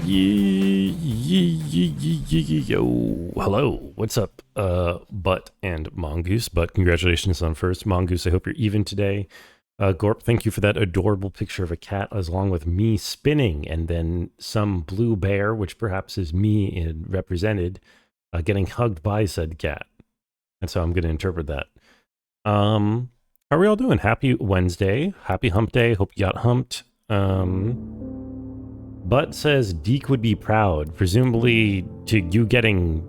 Yo, hello, what's up, Butt and Mongoose? But congratulations on first. Mongoose, I hope you're even today. Gorp, thank you for that adorable picture of a cat, as along with me spinning, and then some blue bear, which perhaps is me represented, getting hugged by said cat. And so I'm going to interpret that. How are we all doing? Happy Wednesday. Happy hump day. Hope you got humped. Butt says Deke would be proud, presumably to you getting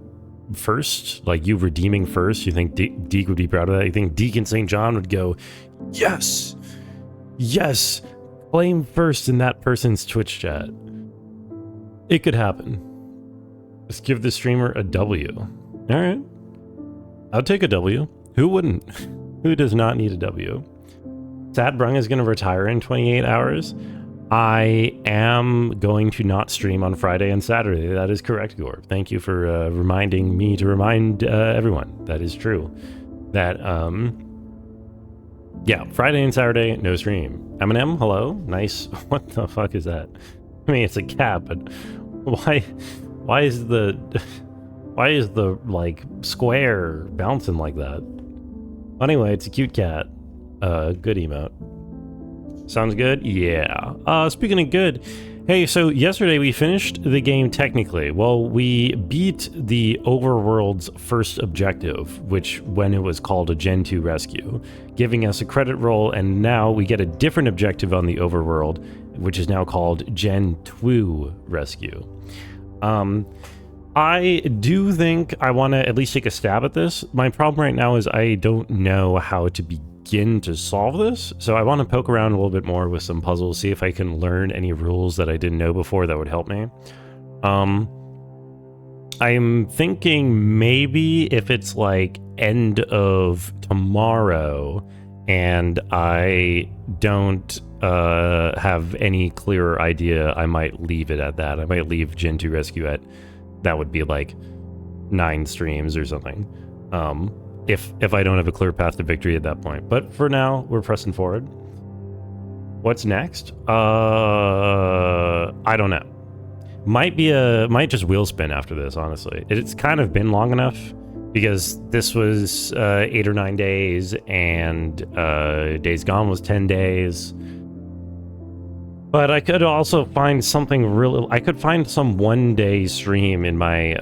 first, like you redeeming first. You think Deke would be proud of that? You think Deke and St. John would go, yes, yes, claim first in that person's Twitch chat? It could happen. Just give the streamer a W. All right. I'll take a W. Who wouldn't? Who does not need a W? Sad Brung is going to retire in 28 hours. I am going to not stream on Friday and Saturday. That is correct, Gorb. Thank you for reminding me to remind everyone. That is true. That, yeah, Friday and Saturday, no stream. Eminem, hello? Nice. What the fuck is that? I mean, it's a cat, but why is the, like, square bouncing like that? Anyway, it's a cute cat. Good emote. Sounds good? Yeah. Speaking of good, hey, so yesterday we finished the game technically. Well, we beat the overworld's first objective, which when it was called a Gentoo Rescue, giving us a credit roll, and now we get a different objective on the overworld, which is now called Gentoo Rescue. I do think I want to at least take a stab at this. My problem right now is I don't know how to begin to solve this, so I want to poke around a little bit more with some puzzles, see if I can learn any rules that I didn't know before that would help me. I'm thinking maybe if it's like end of tomorrow and I don't have any clearer idea, I might leave it at that. I might leave Gentoo Rescue at, that would be like 9 streams or something. If I don't have a clear path to victory at that point. But for now, we're pressing forward. What's next? I don't know. Might just wheel spin after this, honestly. It's kind of been long enough because this was 8 or 9 days and Days Gone was 10 days. But I could also find something real. I could find some one-day stream in my.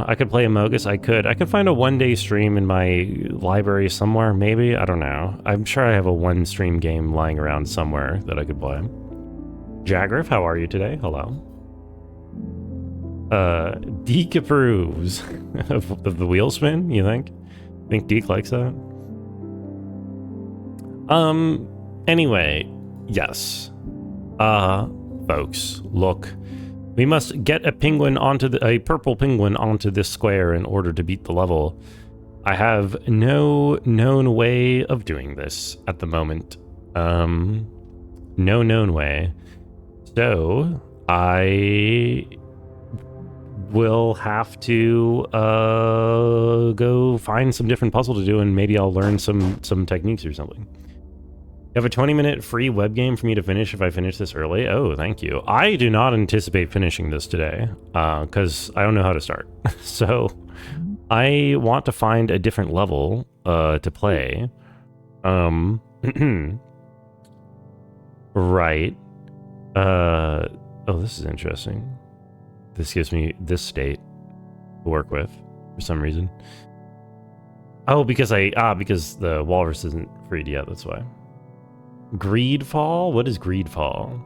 I could play Amogus. I could find a one-day stream in my library somewhere. Maybe, I don't know. I'm sure I have a one-stream game lying around somewhere that I could play. Jagriff, how are you today? Hello. Deke approves of the wheel spin. You think? Think Deke likes that? Anyway, yes. Folks, look. We must get a penguin onto a purple penguin onto this square in order to beat the level. I have no known way of doing this at the moment. No known way. So, I will have to go find some different puzzle to do, and maybe I'll learn some techniques or something. You have a 20-minute free web game for me to finish if I finish this early? Oh, thank you. I do not anticipate finishing this today, because I don't know how to start. So, I want to find a different level to play. Right. Oh, this is interesting. This gives me this state to work with for some reason. Oh, because the walrus isn't freed yet, that's why. Greedfall? What is Greedfall?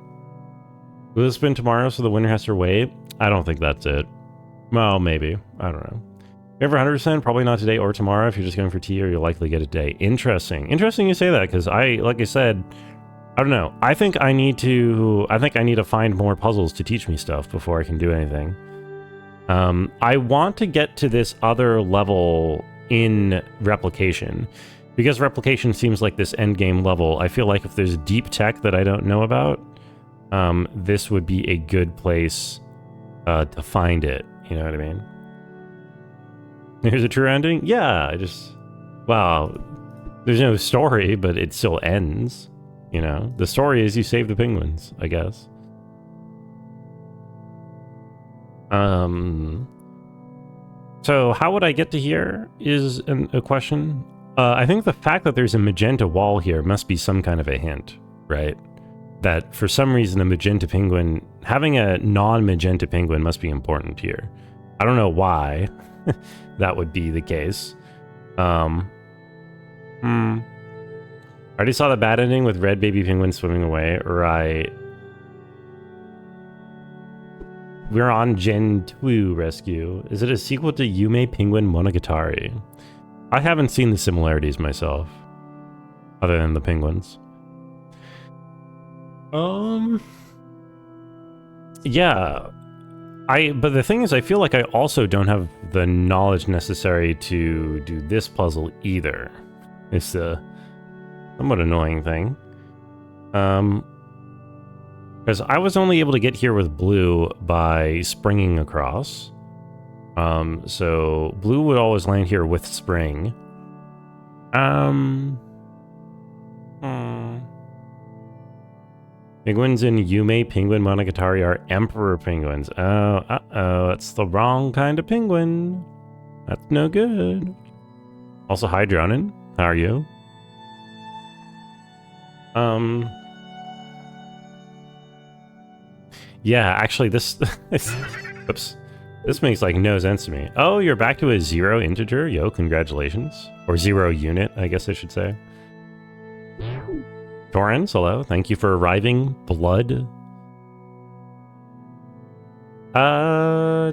Will it spin tomorrow so the winner has to wait? I don't think that's it. Well, maybe. I don't know. Never 100%, probably not today or tomorrow. If you're just going for tea, or you'll likely get a day. Interesting. Interesting you say that, because like I said, I don't know. I think I need to find more puzzles to teach me stuff before I can do anything. I want to get to this other level in replication. Because replication seems like this endgame level, I feel like if there's deep tech that I don't know about, this would be a good place to find it. You know what I mean? Here's a true ending? Yeah, well, there's no story, but it still ends. You know? The story is you save the penguins, I guess. So how would I get to here is a question. I think the fact that there's a magenta wall here must be some kind of a hint, right? That for some reason a magenta penguin, having a non-magenta penguin must be important here. I don't know why that would be the case. I already saw the bad ending with red baby penguin swimming away, right? We're on Gentoo Rescue. Is it a sequel to Yume Penguin Monogatari? I haven't seen the similarities myself, other than the penguins. Yeah. But the thing is, I feel like I also don't have the knowledge necessary to do this puzzle either. It's a somewhat annoying thing. Because I was only able to get here with blue by springing across. So blue would always land here with spring. Penguins in Yume Penguin Monogatari are emperor penguins. Oh, uh-oh, that's the wrong kind of penguin. That's no good. Also, hi, Dronin. How are you? Yeah, actually, this... Oops. This makes, like, no sense to me. Oh, you're back to a 0 integer? Yo, congratulations. Or 0 unit, I guess I should say. Torrens, hello. Thank you for arriving. Blood. I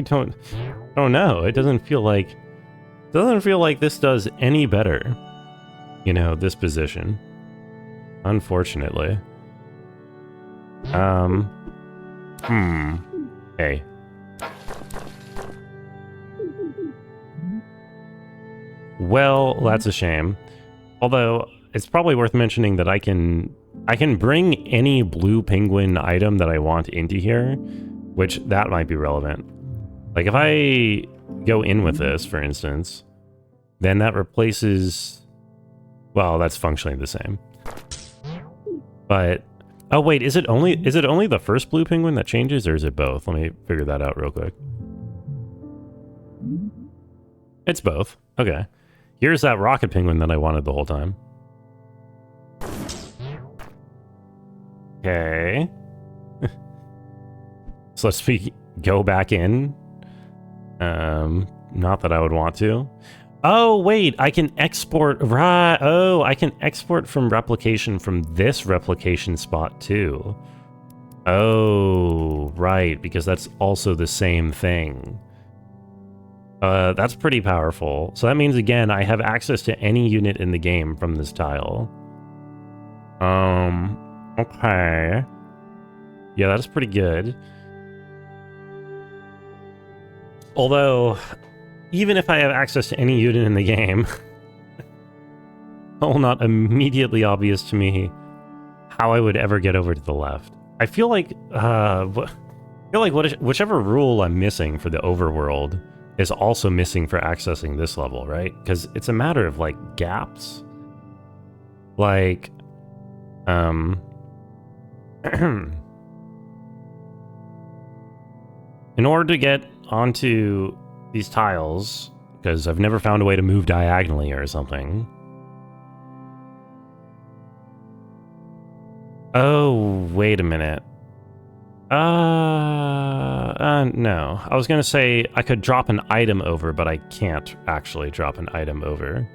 don't know. It doesn't feel like this does any better. You know, this position. Unfortunately. Hey. Well, that's a shame. Although, it's probably worth mentioning that I can bring any blue penguin item that I want into here, which that might be relevant. Like, if I go in with this, for instance, then that replaces... Well, that's functionally the same. But... Oh, wait, is it only the first blue penguin that changes, or is it both? Let me figure that out real quick. It's both. Okay. Here's that rocket penguin that I wanted the whole time. Okay. So let's go back in. Not that I would want to. Oh, wait, I can export, right. Oh, I can export from replication from this replication spot too. Oh, right, because that's also the same thing. That's pretty powerful. So that means, again, I have access to any unit in the game from this tile. Okay. Yeah, that's pretty good. Although, even if I have access to any unit in the game, it's not immediately obvious to me how I would ever get over to the left. I feel like, whichever rule I'm missing for the overworld is also missing for accessing this level, right? Because it's a matter of, like, gaps. Like, in order to get onto these tiles, because I've never found a way to move diagonally or something. Oh, wait a minute. No. I was gonna say I could drop an item over, but I can't actually drop an item over.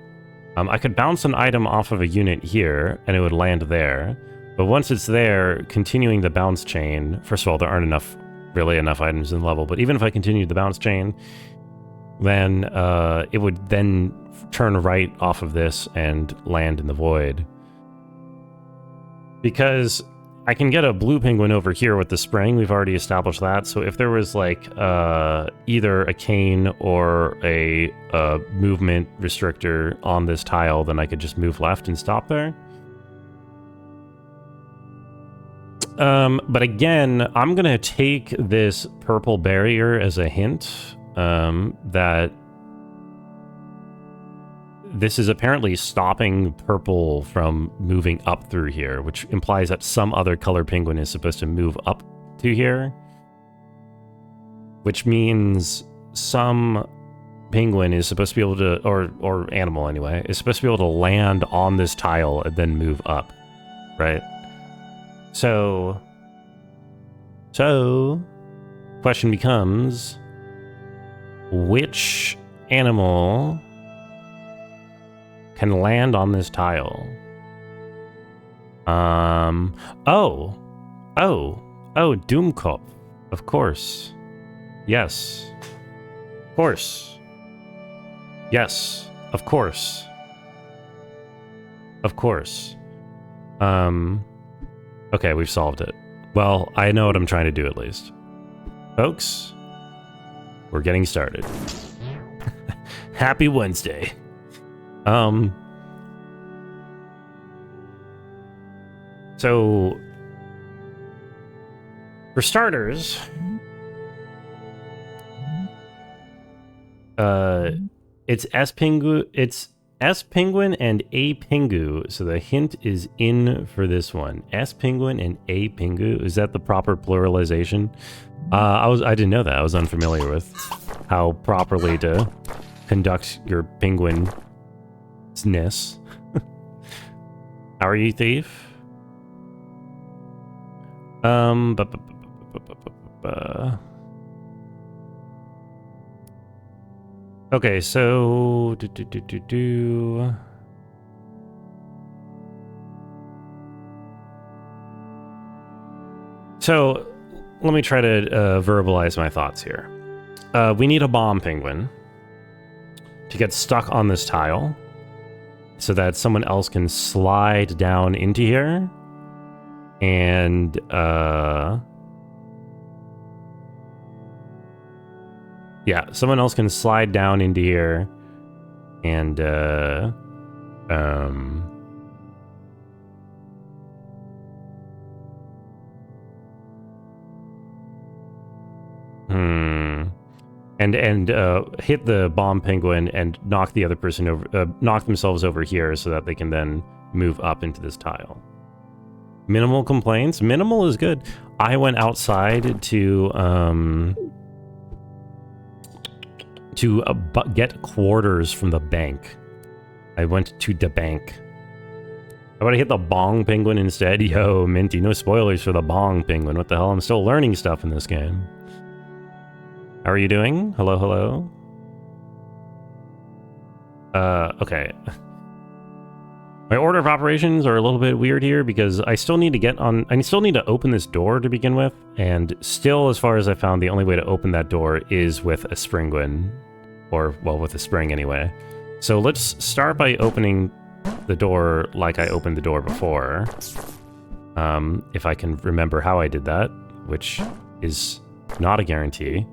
I could bounce an item off of a unit here, and it would land there. But once it's there, continuing the bounce chain... First of all, there aren't really enough items in the level, but even if I continued the bounce chain, then it would then turn right off of this and land in the void. Because I can get a blue penguin over here with the spring, we've already established that, so if there was, like, either a cane or a movement restrictor on this tile, then I could just move left and stop there. But again, I'm gonna take this purple barrier as a hint that this is apparently stopping purple from moving up through here, which implies that some other color penguin is supposed to move up to here. Which means some penguin is supposed to be able to, or animal anyway, is supposed to be able to land on this tile and then move up, right? So, question becomes, which animal can land on this tile? Doomkopf, of course. Yes. Of course. Yes. Of course. Of course. Okay, we've solved it. Well, I know what I'm trying to do at least. Folks, we're getting started. Happy Wednesday. So, for starters, it's S penguin and A pingu, so the hint is in for this one. S penguin and A pingu, is that the proper pluralization? I didn't know that. I was unfamiliar with how properly to conduct your penguin-ness. How are you, thief? Okay, so So let me try to verbalize my thoughts here. We need a bomb penguin to get stuck on this tile so that someone else can slide down into here and yeah, someone else can slide down into here and and hit the bomb penguin and knock the other person over, knock themselves over here so that they can then move up into this tile. Minimal complaints. Minimal is good. I went outside to get quarters from the bank. I went to the bank. How about I hit the bong penguin instead? Yo, Minty, no spoilers for the bong penguin. What the hell? I'm still learning stuff in this game. How are you doing? Hello, hello. Okay. My order of operations are a little bit weird here because I still need to get on... I still need to open this door to begin with, and still, as far as I found, the only way to open that door is with a springwin. Or, well, with a spring anyway. So let's start by opening the door like I opened the door before. If I can remember how I did that, which is not a guarantee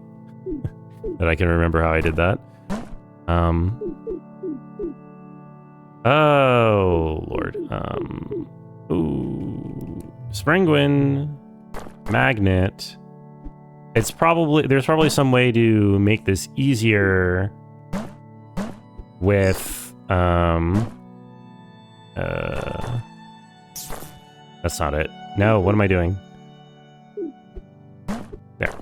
that I can remember how I did that. Oh, Lord. Ooh. Springwin. Magnet. It's probably... There's probably some way to make this easier with... That's not it. No, what am I doing? There.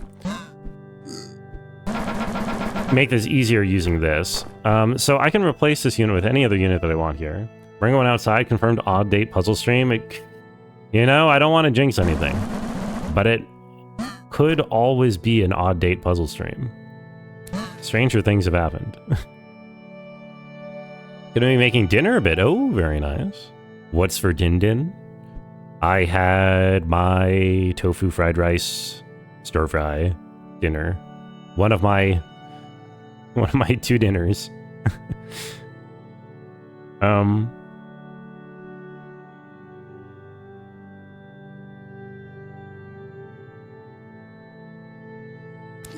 Make this easier using this. So I can replace this unit with any other unit that I want here. Bring one outside, confirmed odd date puzzle stream. You know, I don't want to jinx anything, but it could always be an odd date puzzle stream. Stranger things have happened. Gonna be making dinner a bit. Oh, very nice. What's for din din? I had my tofu fried rice stir fry dinner. One of my 2 dinners.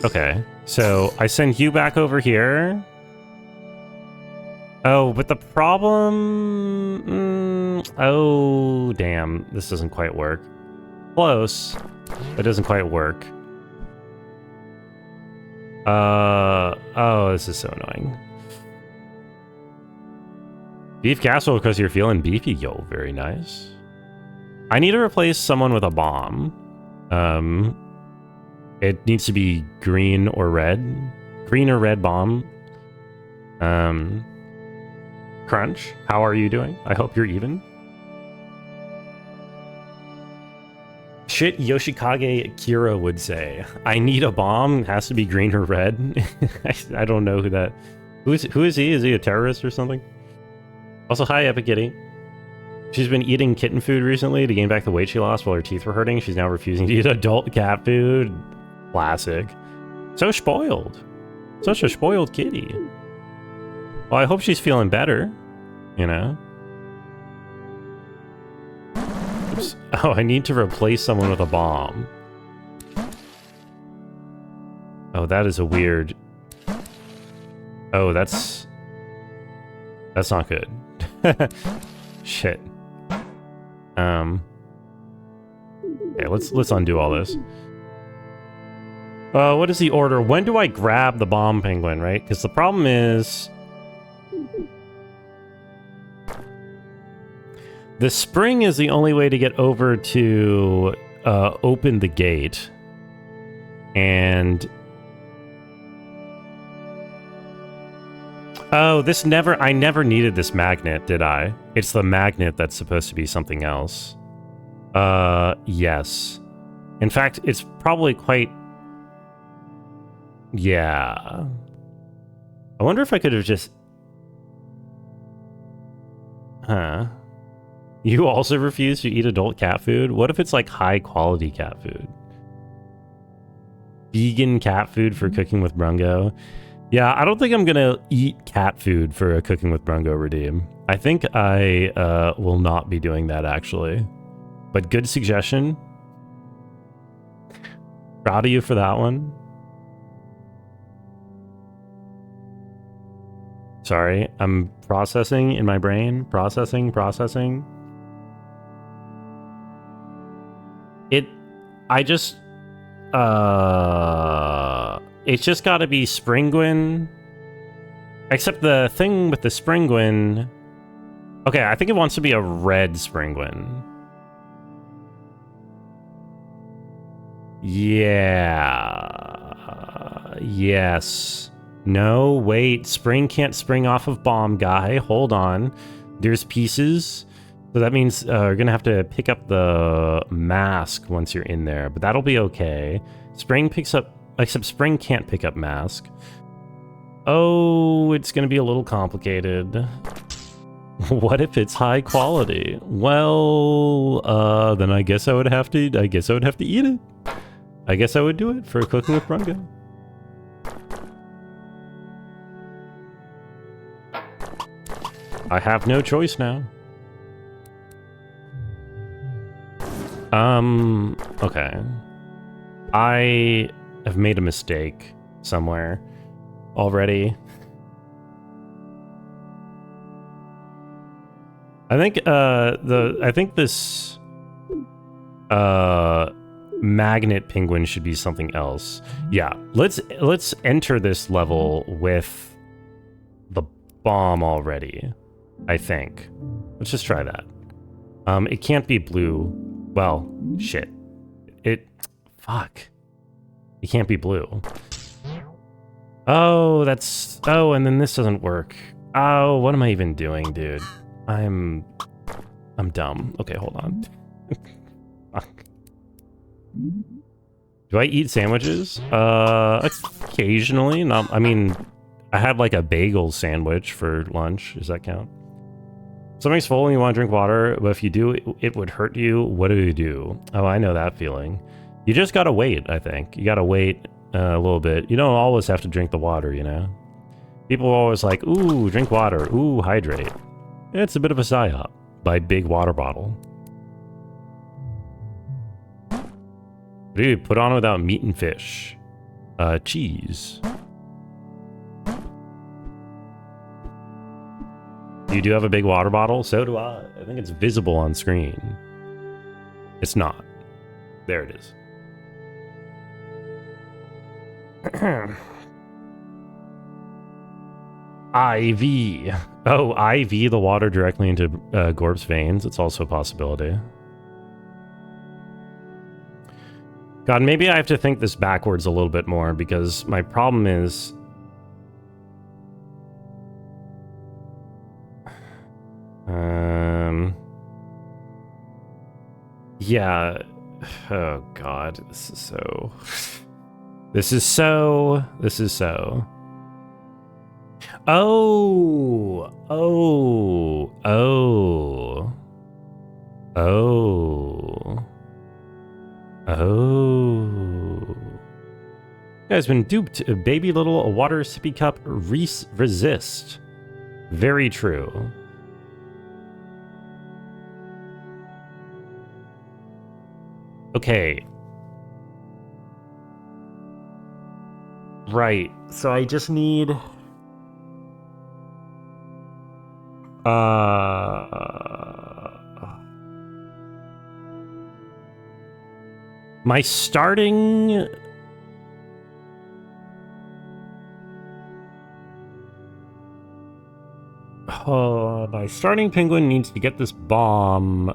Okay, so I send you back over here. Oh, but the problem... oh, damn. This doesn't quite work. Close. It doesn't quite work. Oh, this is so annoying. Beef casserole because you're feeling beefy. Yo, very nice. I need to replace someone with a bomb. It needs to be green or red. Green or red bomb. Crunch, how are you doing? I hope you're even. Shit Yoshikage Kira would say. I need a bomb. It has to be green or red. I don't know who that... Who is he? Is he a terrorist or something? Also, hi, Epic Kitty. She's been eating kitten food recently to gain back the weight she lost while her teeth were hurting. She's now refusing to eat adult cat food. Classic. So spoiled. Such a spoiled kitty. Well, I hope she's feeling better. You know? Oops. Oh, I need to replace someone with a bomb. Oh, that is a weird... Oh, that's not good. Shit. Okay, let's undo all this. What is the order? When do I grab the bomb penguin, right? Because the problem is... The spring is the only way to get over to open the gate. And... Oh, I never needed this magnet, did I? It's the magnet that's supposed to be something else. Yes. In fact, it's probably quite... Yeah. I wonder if I could have just... Huh. You also refuse to eat adult cat food? What if it's like high quality cat food? Vegan cat food for cooking with Brungo? Yeah, I don't think I'm gonna eat cat food for a Cooking with Brungo redeem. I think I will not be doing that, actually. But good suggestion. Proud of you for that one. Sorry, I'm processing in my brain. Processing. It's just gotta be Springwin. Except the thing with the Springwin... Okay, I think it wants to be a red Springwin. Yeah. Yes. No, wait. Spring can't spring off of bomb guy. Hold on. There's pieces. So that means you're gonna have to pick up the mask once you're in there. But that'll be okay. Spring picks up... Except Spring can't pick up mask. Oh, it's gonna be a little complicated. What if it's high quality? Well, then I guess I would have to eat it. I guess I would do it for Cooking with Brungo. I have no choice now. Okay. I have made a mistake somewhere already. I think this magnet penguin should be something else. Yeah, let's enter this level with the bomb already. I think. Let's just try that. It can't be blue. Well, shit. Fuck. It can't be blue. Oh, and then this doesn't work. Oh, what am I even doing, dude? I'm dumb. Okay, hold on. Fuck. Do I eat sandwiches? Occasionally. Not. I mean, I had like a bagel sandwich for lunch. Does that count? Something's full and you want to drink water, but if you do, it would hurt you. What do you do? Oh, I know that feeling. You just gotta wait, I think. You gotta wait a little bit. You don't always have to drink the water, you know? People are always like, ooh, drink water. Ooh, hydrate. It's a bit of a psyop by Big Water Bottle. Dude, put on without meat and fish. Cheese. You do have a big water bottle? So do I. I think it's visible on screen. It's not. There it is. IV. Oh, IV the water directly into Gorb's veins. It's also a possibility. God, maybe I have to think this backwards a little bit more, because my problem is... Yeah. Oh, God. This is so... This is so... Oh! Oh! Oh! Oh! Oh! You guys been duped. A baby little, a water sippy cup, resist. Very true. Okay. Right. So I just need... my starting... my starting penguin needs to get this bomb.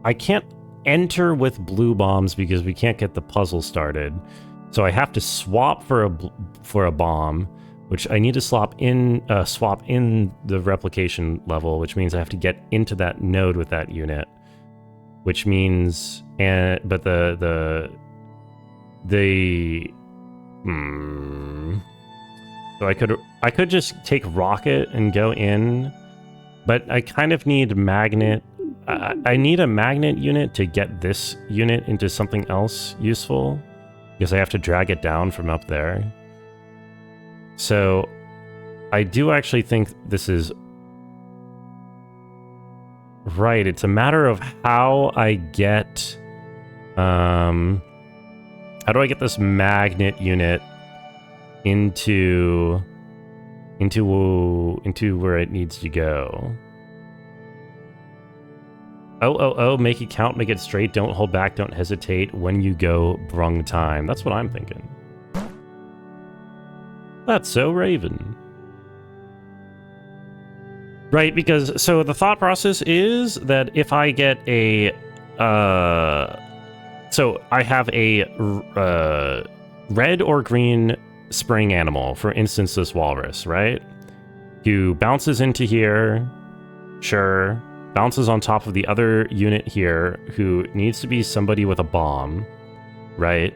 I can't enter with blue bombs because we can't get the puzzle started. So I have to swap for a bomb, which I need to swap in the replication level, which means I have to get into that node with that unit, which means so I could just take rocket and go in, but I kind of need magnet. I need a magnet unit to get this unit into something else useful, because I have to drag it down from up there. So I do actually think this is right. It's a matter of how I get... how do I get this magnet unit into where it needs to go? Oh, make it count, make it straight, don't hold back, don't hesitate, when you go, brung time. That's what I'm thinking. That's so Raven. Right, because, so the thought process is that if I get a, so I have a red or green spring animal, for instance this walrus, right? Who bounces into here, sure, bounces on top of the other unit here, who needs to be somebody with a bomb, right?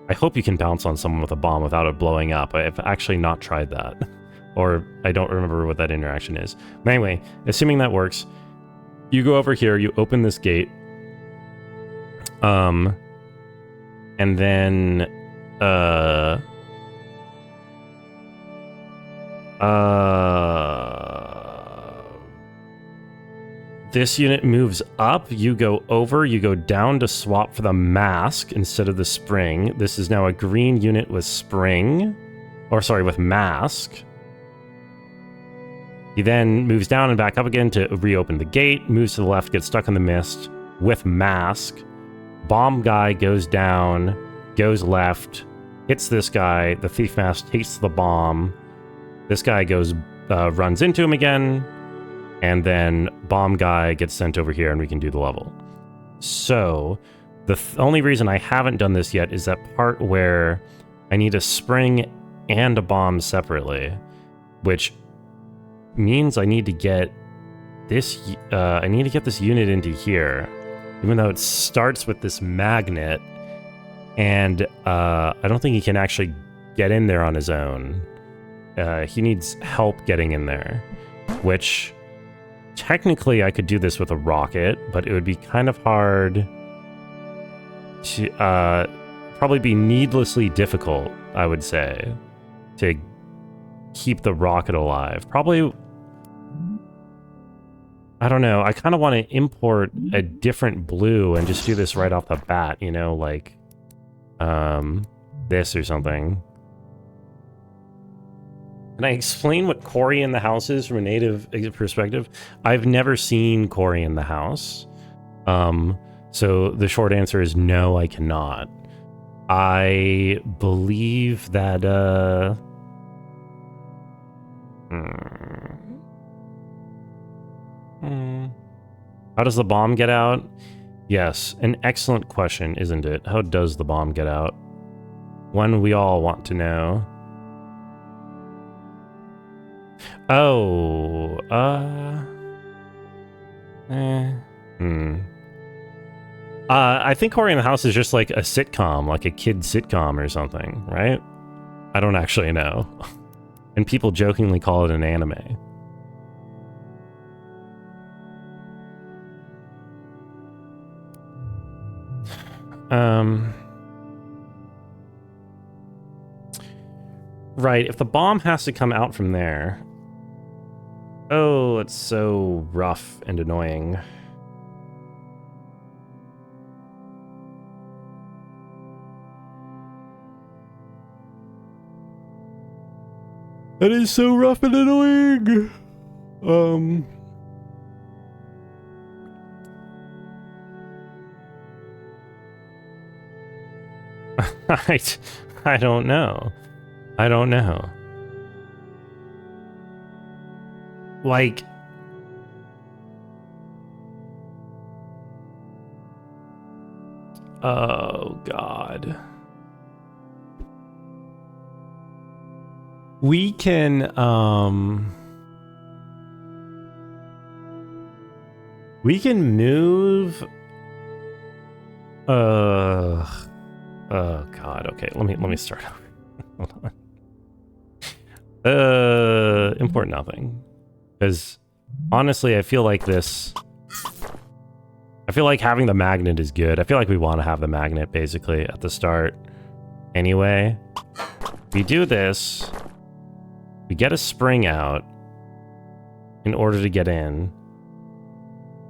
I hope you can bounce on someone with a bomb without it blowing up. I've actually not tried that. Or I don't remember what that interaction is. But anyway, assuming that works, you go over here, you open this gate, and then, this unit moves up, you go over, you go down to swap for the mask instead of the spring. This is now a green unit with spring, or sorry, with mask. He then moves down and back up again to reopen the gate, moves to the left, gets stuck in the mist with mask. Bomb guy goes down, goes left, hits this guy, the thief mask takes the bomb. This guy goes, runs into him again, and then bomb guy gets sent over here and we can do the level. So the only reason I haven't done this yet is that part where I need a spring and a bomb separately, which means I need to get this, I need to get this unit into here, even though it starts with this magnet, and I don't think he can actually get in there on his own. He needs help getting in there, which... Technically, I could do this with a rocket, but it would be kind of hard to, probably be needlessly difficult, I would say, to keep the rocket alive. Probably, I don't know, I kind of want to import a different blue and just do this right off the bat, you know, like, this or something. Can I explain what Cory in the House is from a native perspective? I've never seen Cory in the House. So the short answer is no, I cannot. I believe that, How does the bomb get out? Yes, an excellent question, isn't it? How does the bomb get out? One we all want to know. Oh, I think Cory in the House is just like a sitcom, like a kid sitcom or something, right? I don't actually know. And people jokingly call it an anime. Right, if the bomb has to come out from there... Oh, it's so rough and annoying. That is so rough and annoying! I don't know. I don't know. Like... Oh, God. We can, we can move... Oh, God, okay, let me start over. Hold on. Import nothing. Because, honestly, I feel like this... I feel like having the magnet is good. I feel like we want to have the magnet, basically, at the start. Anyway, we do this. We get a spring out in order to get in.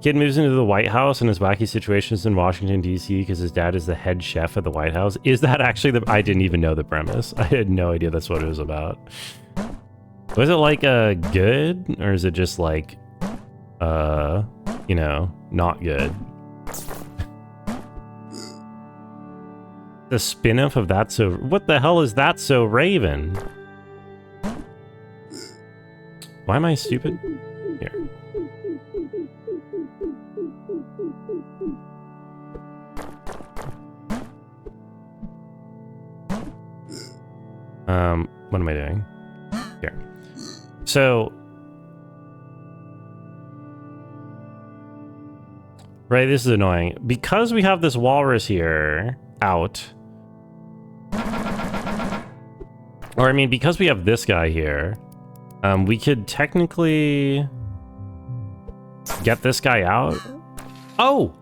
Kid moves into the White House and his wacky situations in Washington, D.C. because his dad is the head chef at the White House. Is that actually the... I didn't even know the premise. I had no idea that's what it was about. Was it like good? Or is it just like, you know, not good? The spin-off of That's So... What the hell is That So Raven? Why am I stupid? Here. What am I doing? Here. So... Right, this is annoying. Because we have this walrus here, out... Or, I mean, because we have this guy here, we could technically get this guy out. Oh!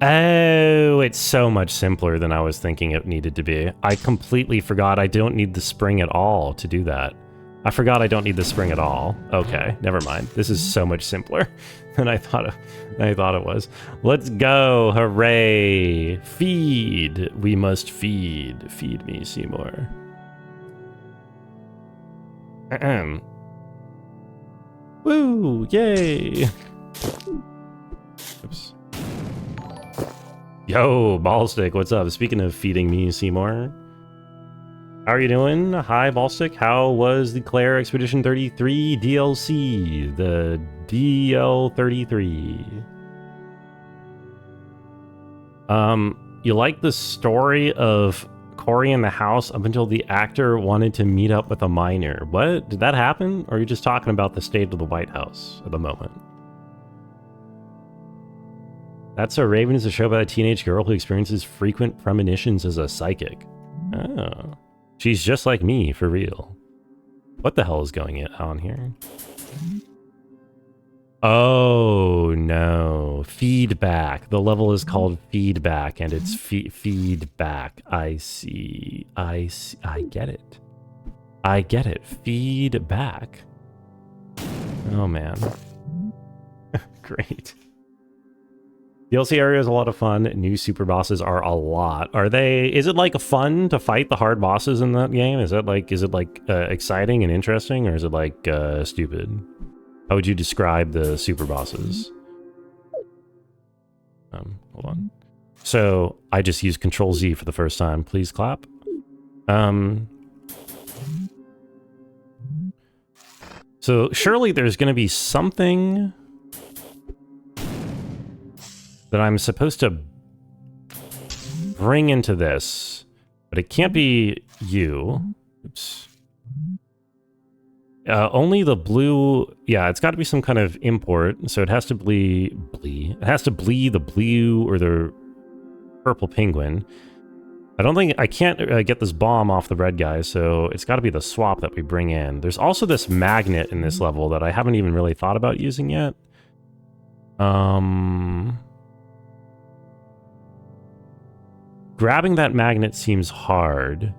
Oh, it's so much simpler than I was thinking it needed to be. I completely forgot I don't need the spring at all to do that. I forgot I don't need the spring at all. Okay, never mind. This is so much simpler than I thought it was. Let's go! Hooray! Feed! We must feed. Feed me, Seymour. Woo! Yay! Oops. Yo, Ballstick, what's up? Speaking of feeding me, Seymour. How are you doing? Hi, Ballstick. How was the Claire Expedition 33 DLC? The DL33. You like the story of Cory in the house up until the actor wanted to meet up with a minor. What? Did that happen? Or are you just talking about the state of the White House at the moment? That's So Raven is a show about a teenage girl who experiences frequent premonitions as a psychic. Oh. She's just like me, for real. What the hell is going on here? Oh, no. Feedback. The level is called Feedback, and it's feedback. I see. I get it. I get it. Feedback. Oh, man. Great. DLC area is a lot of fun. New super bosses are a lot. Are they... Is it like fun to fight the hard bosses in that game? Is it like exciting and interesting, or is it like stupid? How would you describe the super bosses? Hold on. So I just used Control Z for the first time. Please clap. So surely there's going to be something that I'm supposed to bring into this, but it can't be you. Oops. Only the blue. Yeah, it's got to be some kind of import. So it has to It has to bleed the blue or the purple penguin. I can't get this bomb off the red guy, so it's got to be the swap that we bring in. There's also this magnet in this level that I haven't even really thought about using yet. Grabbing that magnet seems hard.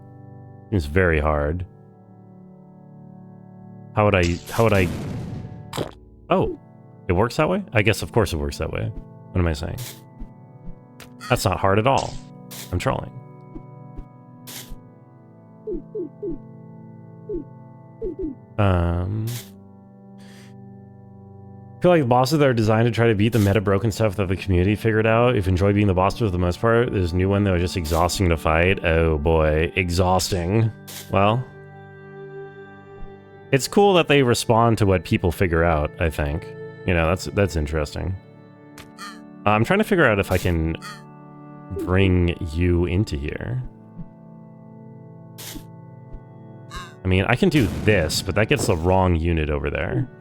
Seems very hard. How would I... Oh, it works that way? I guess, of course it works that way. What am I saying? That's not hard at all. I'm trolling. I feel like the bosses that are designed to try to beat the meta broken stuff that the community figured out. If you enjoy being the boss for the most part, there's a new one that was just exhausting to fight. Oh boy, exhausting. Well, it's cool that they respond to what people figure out, I think. You know, that's interesting. I'm trying to figure out if I can bring you into here. I mean, I can do this, but that gets the wrong unit over there.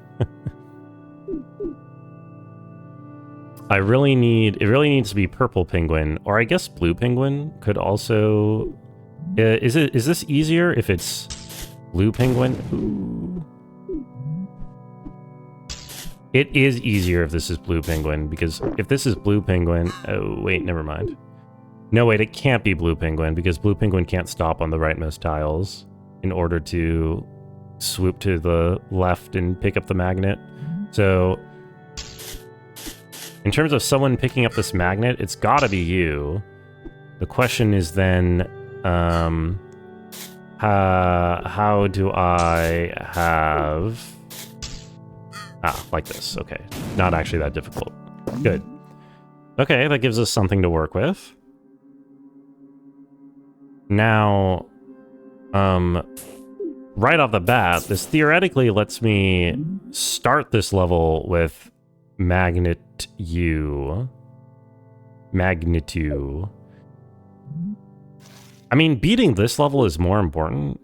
It really needs to be purple penguin, or I guess blue penguin could also... Is this easier if it's blue penguin? Ooh. It is easier if this is blue penguin, because if this is blue penguin... Oh, wait, never mind. No, wait, it can't be blue penguin, because blue penguin can't stop on the rightmost tiles in order to swoop to the left and pick up the magnet. So, in terms of someone picking up this magnet, it's gotta be you. The question is then, how do I have... Ah, like this, okay. Not actually that difficult. Good. Okay, that gives us something to work with. Now, right off the bat, this theoretically lets me start this level with Magnet U. Magnetu. I mean, beating this level is more important.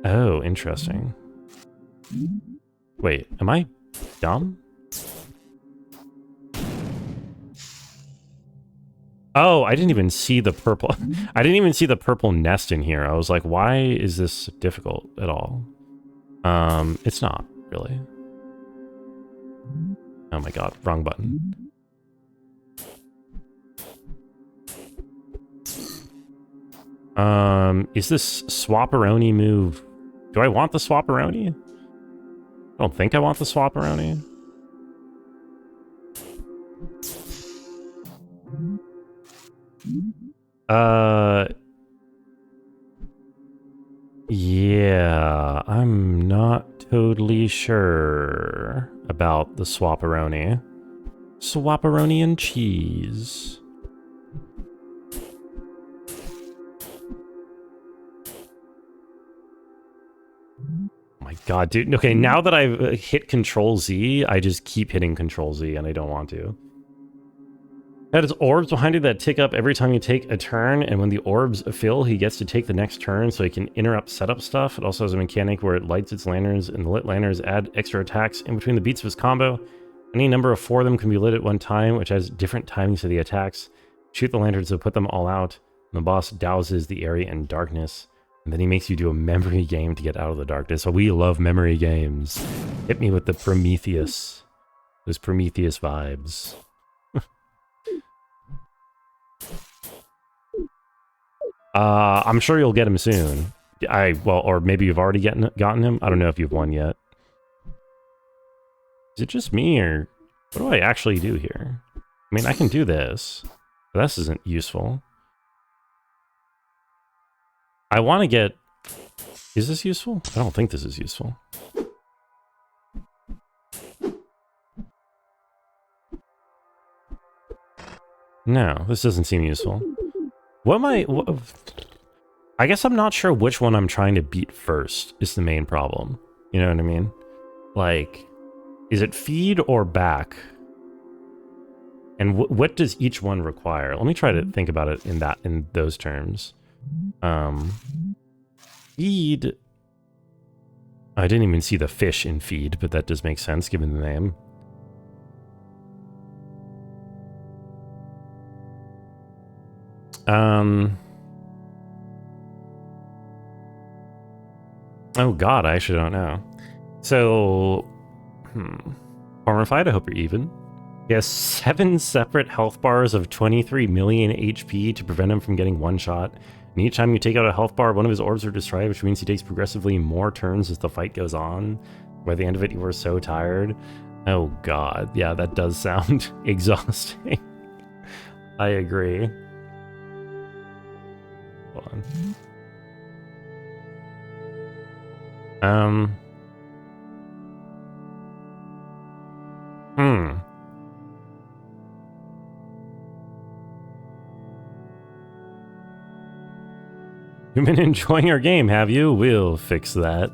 Oh, interesting. Wait, am I dumb? Oh, I didn't even see the purple. I didn't even see the purple nest in here. I was like, why is this difficult at all? It's not, really. Oh my god, wrong button. Is this Swapperoni move? Do I want the Swapperoni? I don't think I want the Swapperoni. Yeah, I'm not totally sure about the Swapperoni. Swapperoni and cheese. Oh my god, dude. Okay, now that I've hit Control-Z, I just keep hitting Control-Z and I don't want to. That is orbs behind you that tick up every time you take a turn, and when the orbs fill, he gets to take the next turn so he can interrupt setup stuff. It also has a mechanic where it lights its lanterns, and the lit lanterns add extra attacks in between the beats of his combo. Any number of 4 of them can be lit at one time, which has different timings to the attacks. Shoot the lanterns to put them all out, and the boss douses the area in darkness. And then he makes you do a memory game to get out of the darkness. So we love memory games. Hit me with the Prometheus. Those Prometheus vibes. I'm sure you'll get him soon. Well, or maybe you've already gotten him. I don't know if you've won yet. Is it just me, or what do I actually do here? I mean, I can do this, but this isn't useful. I want to get... Is this useful? I don't think this is useful. No, this doesn't seem useful. What am I... I guess I'm not sure which one I'm trying to beat first is the main problem. You know what I mean? Like, Is it feed or back? And what does each one require? Let me try to think about it in those terms. Feed. I didn't even see the fish in feed, but that does make sense given the name. Oh god, I actually don't know. So, Horrified, I hope you're even. He has 7 separate health bars of 23 million HP to prevent him from getting one shot. And each time you take out a health bar, one of his orbs are destroyed, which means he takes progressively more turns as the fight goes on. By the end of it, you are so tired. Oh god, yeah, that does sound exhausting. I agree. Hold on. You've been enjoying our game, have you? We'll fix that.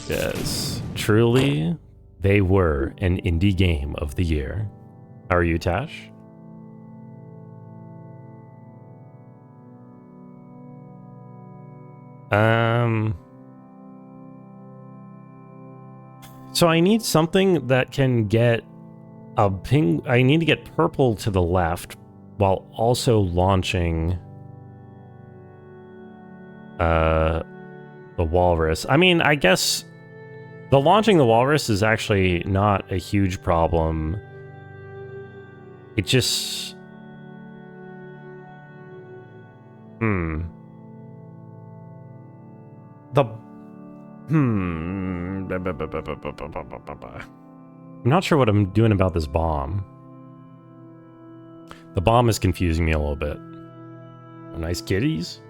Yes, truly, they were an indie game of the year. How are you, Tash? So I need something that can get a ping. I need to get purple to the left while also launching the walrus. I mean, I guess the launching the walrus is actually not a huge problem. It just... I'm not sure what I'm doing about this bomb. The bomb is confusing me a little bit. Nice kitties.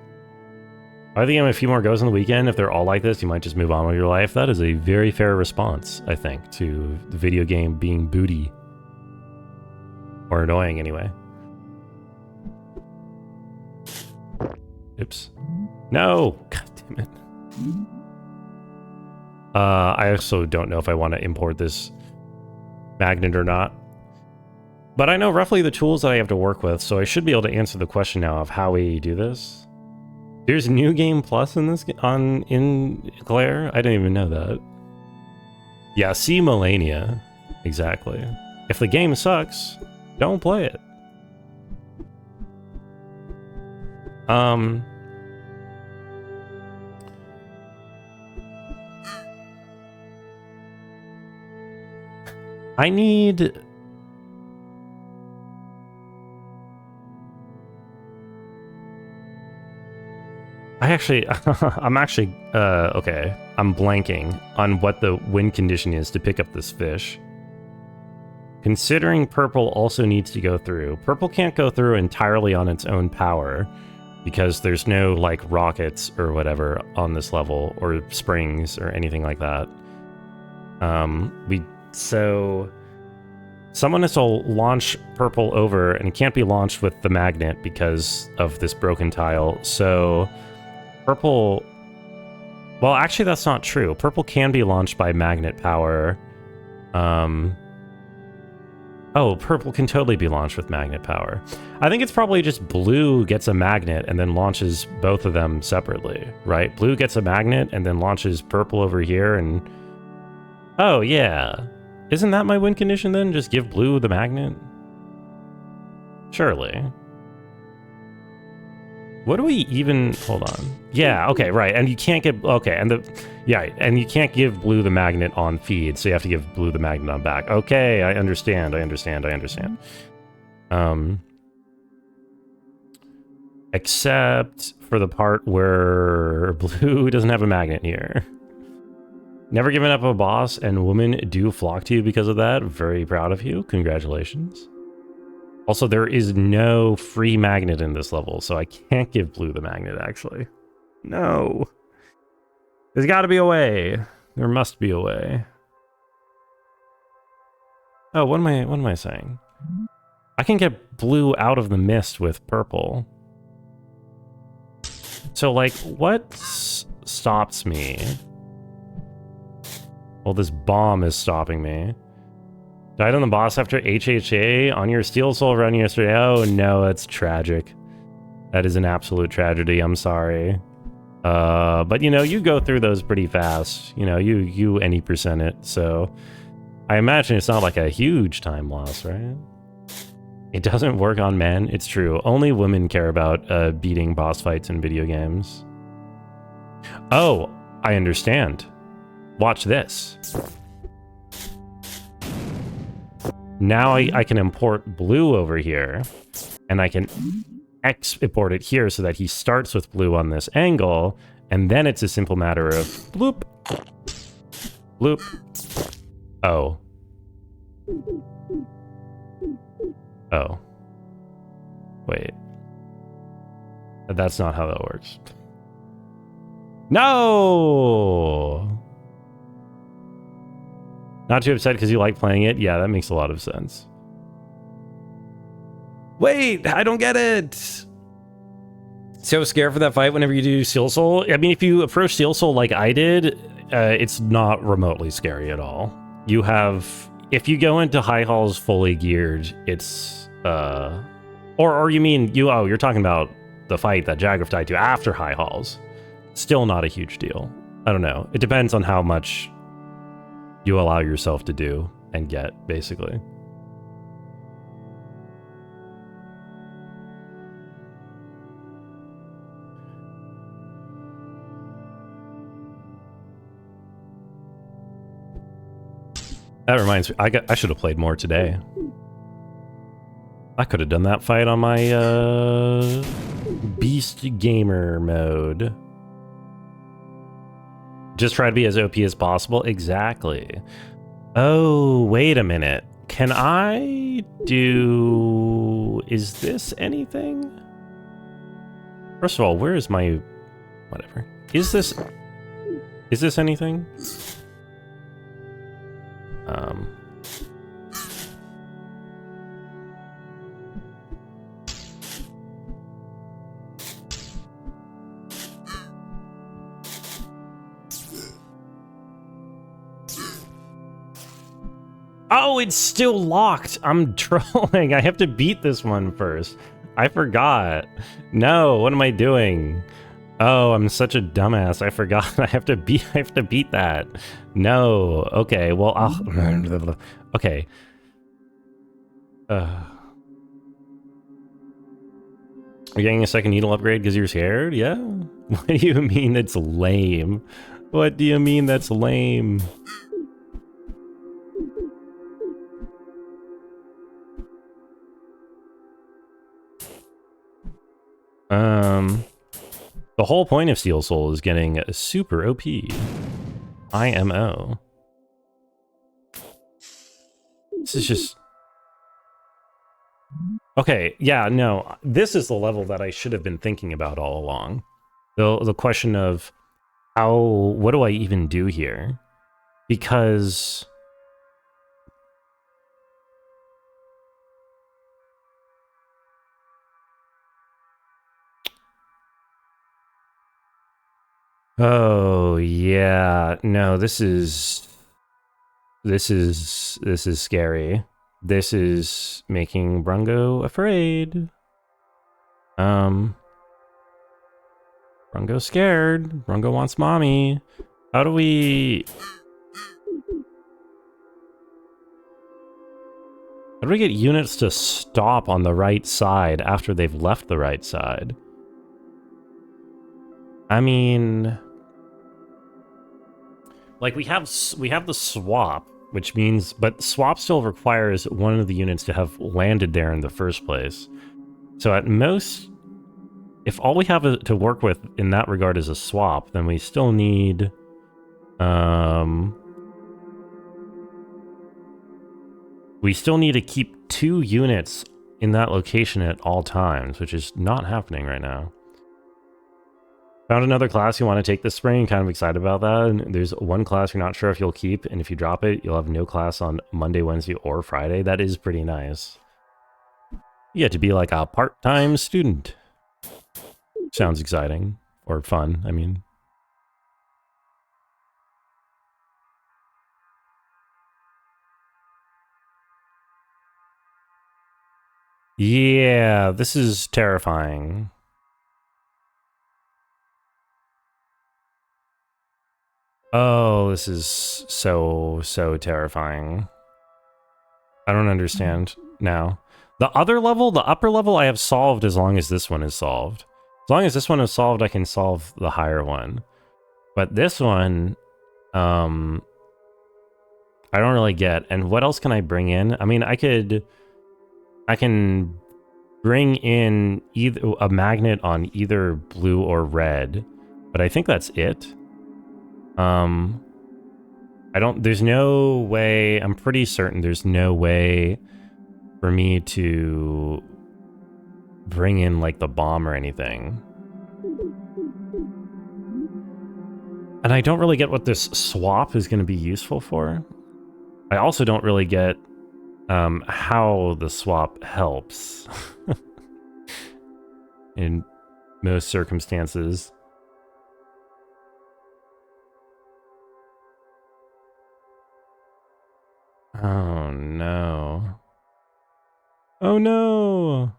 I think a few more goes on the weekend. If they're all like this, you might just move on with your life. That is a very fair response, I think, to the video game being booty. Or annoying, anyway. Oops. No! God damn it. I also don't know if I want to import this magnet or not. But I know roughly the tools that I have to work with, so I should be able to answer the question now of how we do this. There's New Game Plus in this in Claire? I didn't even know that. Yeah, see Melania. Exactly. If the game sucks, don't play it. I need... okay. I'm blanking on what the win condition is to pick up this fish. Considering purple also needs to go through. Purple can't go through entirely on its own power because there's no, like, rockets or whatever on this level or springs or anything like that. So someone has to launch purple over, and it can't be launched with the magnet because of this broken tile. So purple... Well, actually, that's not true. Purple can be launched by magnet power. Oh, purple can totally be launched with magnet power. I think it's probably just blue gets a magnet and then launches both of them separately, right? Blue gets a magnet and then launches purple over here and... Oh, yeah. Isn't that my win condition then? Just give blue the magnet? Surely. What do we even... Hold on. Yeah, okay, right. And you can't get... Okay, and the... Yeah, and you can't give blue the magnet on feed, so you have to give blue the magnet on back. Okay, I understand. Except for the part where blue doesn't have a magnet here. Never given up a boss, and women do flock to you because of that. Very proud of you. Congratulations. Also, there is no free magnet in this level, so I can't give blue the magnet, actually. No. There's got to be a way. There must be a way. Oh, what am I saying? I can get blue out of the mist with purple. So, like, what stops me? Well, this bomb is stopping me. Died on the boss after HHA on your Steel Soul run yesterday. Oh no, that's tragic. That is an absolute tragedy. I'm sorry. But you know, you go through those pretty fast. You know, you any percent it. So I imagine it's not like a huge time loss, right? It doesn't work on men. It's true. Only women care about beating boss fights in video games. Oh, I understand. Watch this. Now I can import blue over here, and I can export it here so that he starts with blue on this angle, and then it's a simple matter of bloop, bloop. Oh. Oh. Wait. That's not how that works. No! Not too upset because you like playing it? Yeah, that makes a lot of sense. Wait, I don't get it! So scared for that fight whenever you do Steel Soul? I mean, if you approach Steel Soul like I did, it's not remotely scary at all. You have... If you go into High Halls fully geared, it's... Or you mean... you're talking about the fight that Jagrif died to after High Halls. Still not a huge deal. I don't know. It depends on how much you allow yourself to do and get, basically. That reminds me, I should have played more today. I could have done that fight on my Beast Gamer mode. Just try to be as OP as possible. Exactly. Oh, wait a minute. Can I do... Is this anything? First of all, where is my... Whatever. Is this anything? Oh, it's still locked. I'm trolling. I have to beat this one first. I forgot. No, what am I doing? Oh, I'm such a dumbass. I forgot. I have to beat that. No. Okay. Well, I'll okay. Are you getting a second needle upgrade because you're scared? Yeah. What do you mean it's lame? What do you mean that's lame? The whole point of Steel Soul is getting a super OP. IMO. This is just... Okay, yeah, no. This is the level that I should have been thinking about all along. The question of what do I even do here? Because... Oh, yeah. No, this is scary. This is making Brungo afraid. Brungo's scared. Brungo wants mommy. How do we get units to stop on the right side after they've left the right side? I mean... Like, we have the swap, which means... But swap still requires one of the units to have landed there in the first place. So at most, if all we have to work with in that regard is a swap, then we still need... We still need to keep 2 units in that location at all times, which is not happening right now. Found another class you want to take this spring, kind of excited about that. And there's one class you're not sure if you'll keep, and if you drop it, you'll have no class on Monday, Wednesday, or Friday. That is pretty nice. You get to be like a part-time student. Sounds exciting. Or fun, I mean. Yeah, this is terrifying. Oh, this is so terrifying. I don't understand now. The other level, the upper level, I have solved as long as this one is solved. As long as this one is solved, I can solve the higher one. But this one, I don't really get. And what else can I bring in? I mean, I can bring in either a magnet on either blue or red, but I think that's it. There's no way, I'm pretty certain there's no way for me to bring in like the bomb or anything. And I don't really get what this swap is going to be useful for. I also don't really get how the swap helps in most circumstances. Oh no. Oh no!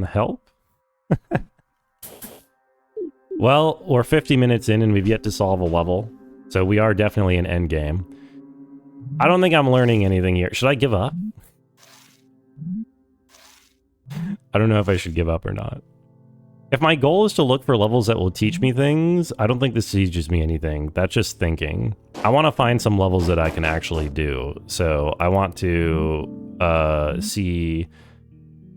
Help? Well, we're 50 minutes in and we've yet to solve a level, so we are definitely an end game. I don't think I'm learning anything here. Should I give up? I don't know if I should give up or not. If my goal is to look for levels that will teach me things, I don't think this teaches me anything. That's just thinking. I want to find some levels that I can actually do. So I want to see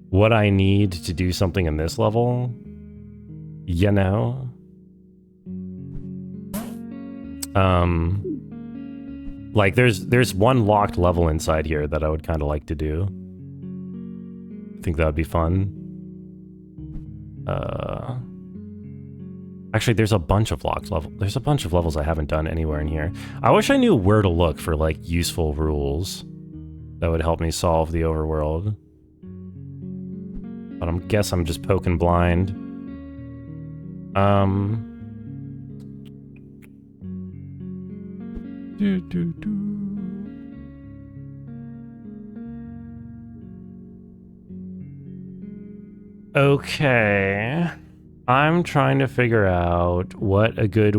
what I need to do something in this level. You know? Like there's one locked level inside here that I would kind of like to do. I think that would be fun. Actually, there's a bunch of locked levels. There's a bunch of levels I haven't done anywhere in here. I wish I knew where to look for like useful rules that would help me solve the overworld. But I guess I'm just poking blind. Okay. I'm trying to figure out what a good...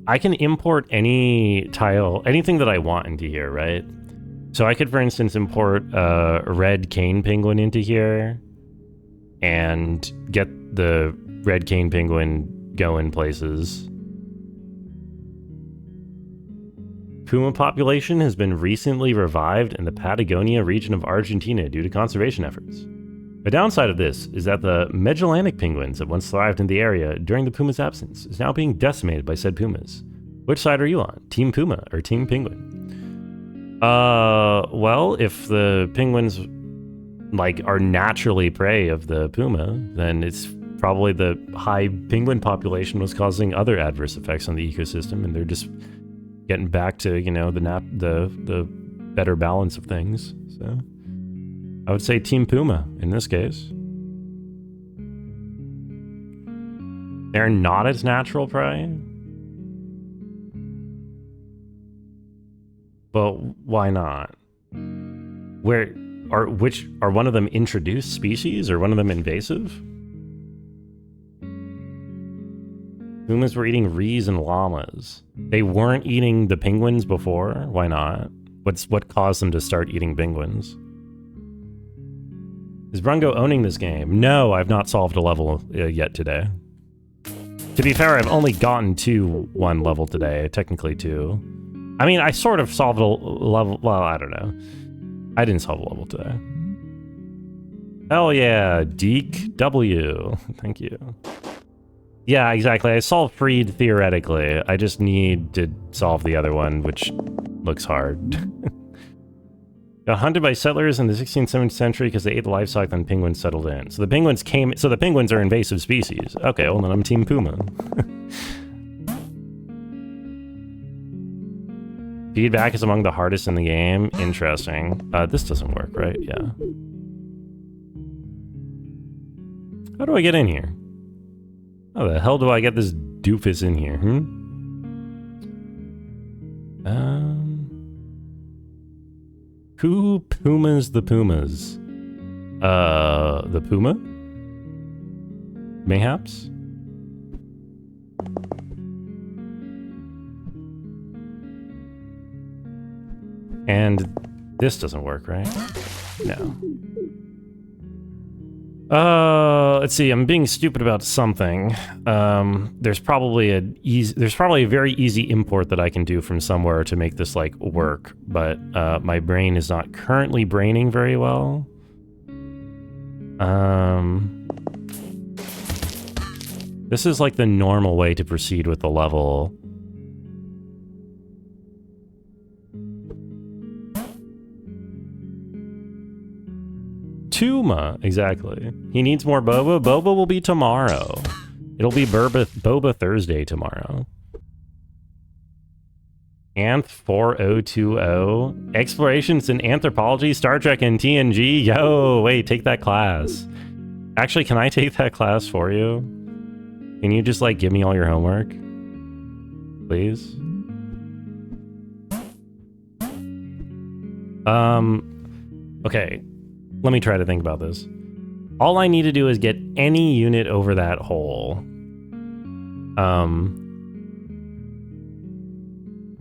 I can import any tile, anything that I want into here, right? So I could, for instance, import a red cane penguin into here and get the red cane penguin going places. Puma population has been recently revived in the Patagonia region of Argentina due to conservation efforts. The downside of this is that the Magellanic penguins that once thrived in the area during the puma's absence is now being decimated by said pumas. Which side are you on? Team Puma or Team Penguin? Well, if the penguins like are naturally prey of the puma, then it's probably the high penguin population was causing other adverse effects on the ecosystem, and they're just getting back to, you know, the better balance of things. So I would say Team Puma in this case. They're not as natural prey. But why not? Which are one of them introduced species or one of them invasive? Pumas were eating rhees and llamas. They weren't eating the penguins before? Why not? What caused them to start eating penguins? Is Brungo owning this game? No, I've not solved a level yet today. To be fair, I've only gotten to one level today, technically two. I mean, I sort of solved a level, well, I don't know. I didn't solve a level today. Hell yeah, Deke W. Thank you. Yeah, exactly. I solved Freed theoretically. I just need to solve the other one, which looks hard. Got hunted by settlers in the 16th, 17th century because they ate the livestock, then penguins settled in. So the penguins came... So the penguins are invasive species. Okay, well then I'm Team Puma. Feedback is among the hardest in the game. Interesting. This doesn't work, right? Yeah. How do I get in here? How the hell do I get this doofus in here, Who pumas the pumas? The puma? Mayhaps? And this doesn't work, right? No. Let's see. I'm being stupid about something. There's probably a very easy import that I can do from somewhere to make this like work, but my brain is not currently braining very well. This is like the normal way to proceed with the level. Tuma, exactly. He needs more boba. Boba will be tomorrow. It'll be Boba Thursday tomorrow. Anth 4020. Explorations in Anthropology, Star Trek, and TNG. Yo, wait, take that class. Actually, can I take that class for you? Can you just, like, give me all your homework? Please? Okay. Let me try to think about this. All I need to do is get any unit over that hole.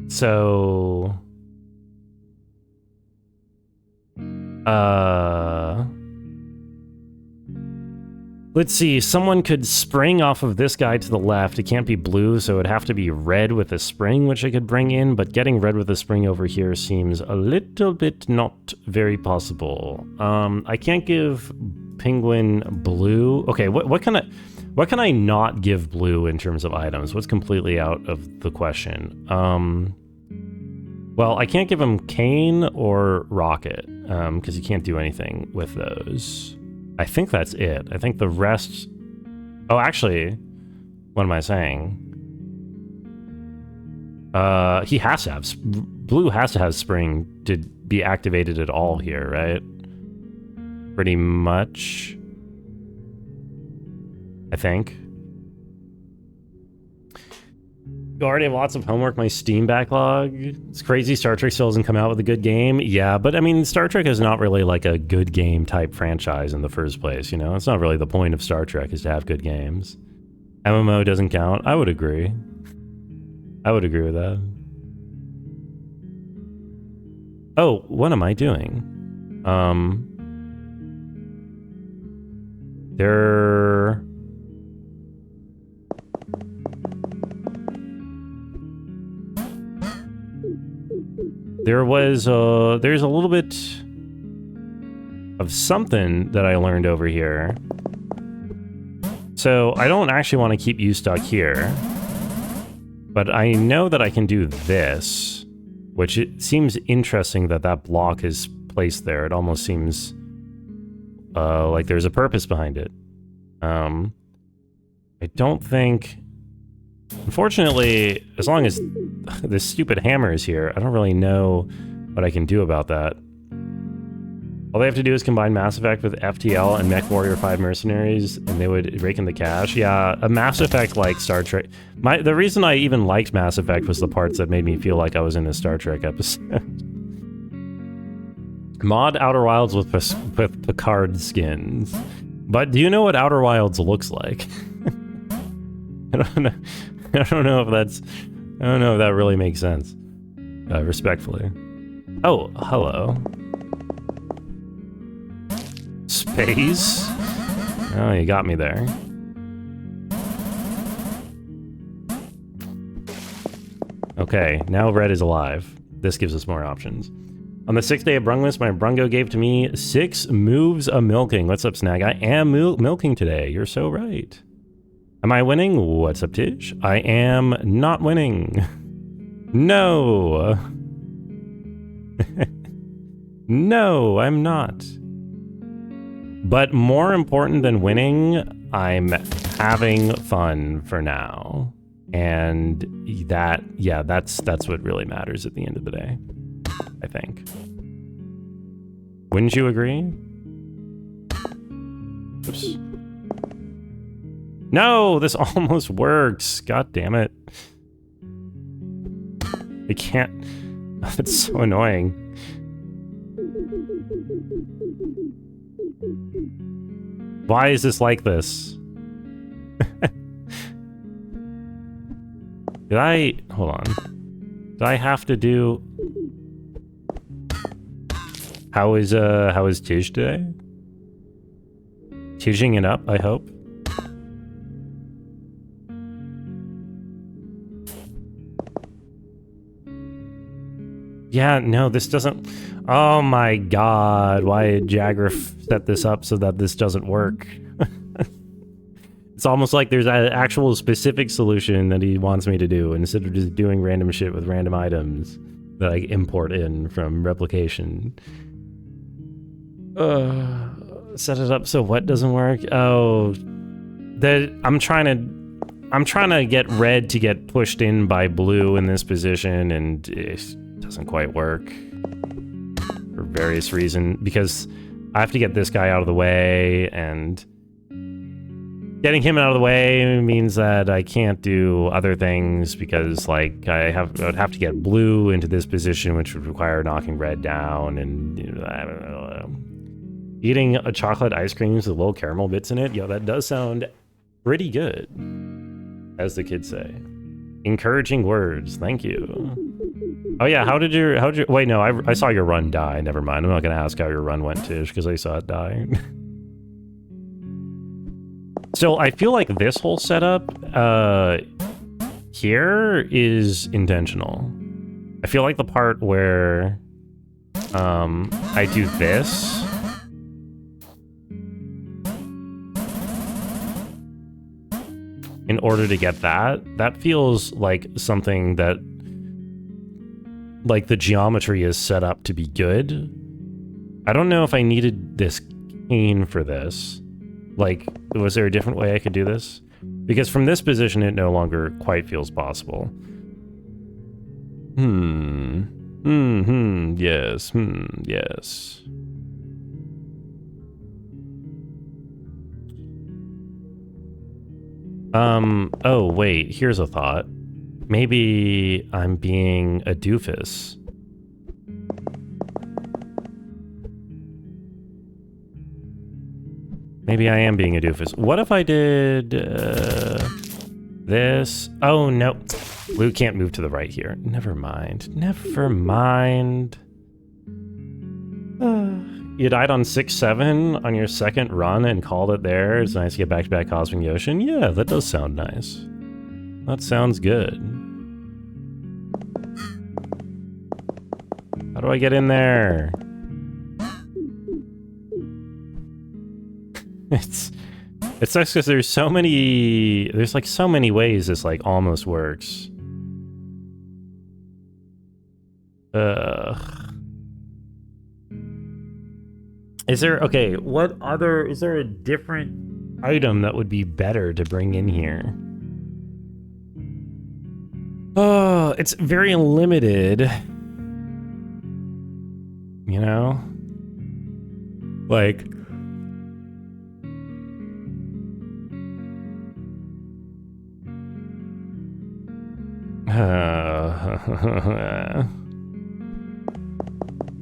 So... let's see, someone could spring off of this guy to the left. It can't be blue, so it'd have to be red with a spring, which I could bring in, but getting red with a spring over here seems a little bit not very possible. I can't give Penguin blue. Okay, what can I not give blue in terms of items? What's completely out of the question? Well, I can't give him Cane or Rocket, because you can't do anything with those. I think that's it. I think the rest... Oh, actually, what am I saying? He has to have... Blue has to have spring to be activated at all here, right? Pretty much. I think. You already have lots of homework, my Steam backlog. It's crazy Star Trek still hasn't come out with a good game. Yeah, but I mean, Star Trek is not really like a good game type franchise in the first place, you know? It's not really the point of Star Trek is to have good games. MMO doesn't count. I would agree. I would agree with that. Oh, what am I doing? There's a little bit of something that I learned over here. So I don't actually want to keep you stuck here, but I know that I can do this, which it seems interesting that that block is placed there. It almost seems like there's a purpose behind it. I don't think... Unfortunately, as long as this stupid hammer is here, I don't really know what I can do about that. All they have to do is combine Mass Effect with FTL and Mech Warrior 5 Mercenaries, and they would rake in the cash. Yeah, a Mass Effect like Star Trek. The reason I even liked Mass Effect was the parts that made me feel like I was in a Star Trek episode. Mod Outer Wilds with Picard skins. But do you know what Outer Wilds looks like? I don't know. I don't know if that really makes sense. Respectfully. Oh, hello. Space? Oh, you got me there. Okay, now red is alive. This gives us more options. On the 6th day of Brungmas, my Brungo gave to me 6 moves a milking. What's up, Snag? I am milking today. You're so right. Am I winning? What's up, Tish? I am not winning. No. No, I'm not. But more important than winning, I'm having fun for now. And that, yeah, that's what really matters at the end of the day, I think. Wouldn't you agree? Oops. No, this almost works. God damn it. I can't. It's so annoying. Why is this like this? Did I... Hold on. Did I have to do... How is Tish today? Tishing it up, I hope. Yeah, no, this doesn't... Oh my god, why did Jagger set this up so that this doesn't work? It's almost like there's an actual specific solution that he wants me to do instead of just doing random shit with random items that I import in from replication. Set it up so what doesn't work? Oh, I'm trying to get red to get pushed in by blue in this position, and it doesn't quite work for various reasons, because I have to get this guy out of the way, and getting him out of the way means that I can't do other things, because like I would have to get blue into this position, which would require knocking red down, and you know, I don't know. Eating a chocolate ice cream with little caramel bits in it, yo, that does sound pretty good, as the kids say. Encouraging words, thank you. Oh yeah, how did your wait, no, I saw your run die. Never mind, I'm not gonna ask how your run went, Tish, because I saw it die. So I feel like this whole setup here is intentional. I feel like the part where I do this in order to get that feels like something that, like, the geometry is set up to be good. I don't know if I needed this cane for this. Like, was there a different way I could do this? Because from this position, it no longer quite feels possible. Yes, yes. Oh, wait, here's a thought. Maybe I'm being a doofus. Maybe I am being a doofus. What if I did this? Oh, no. Blue can't move to the right here. Never mind. Never mind. You died on 6-7 on your second run and called it there. It's nice to get back-to-back Cosmic Ocean. Yeah, that does sound nice. That sounds good. How do I get in there? It sucks because there's so many ways this like almost works. Is there a different item that would be better to bring in here? Oh, it's very limited. You know? Like,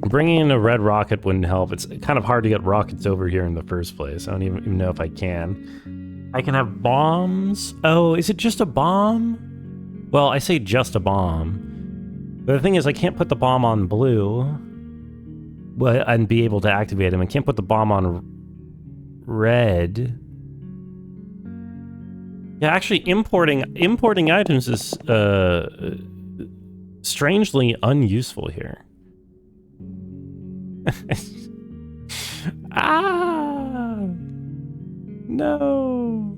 bringing in a red rocket wouldn't help. It's kind of hard to get rockets over here in the first place. I don't even know if I can. I can have bombs. Oh, is it just a bomb? Well, I say just a bomb. But the thing is, I can't put the bomb on blue and be able to activate him. I can't put the bomb on red. Yeah, actually, importing items is strangely unuseful here. No.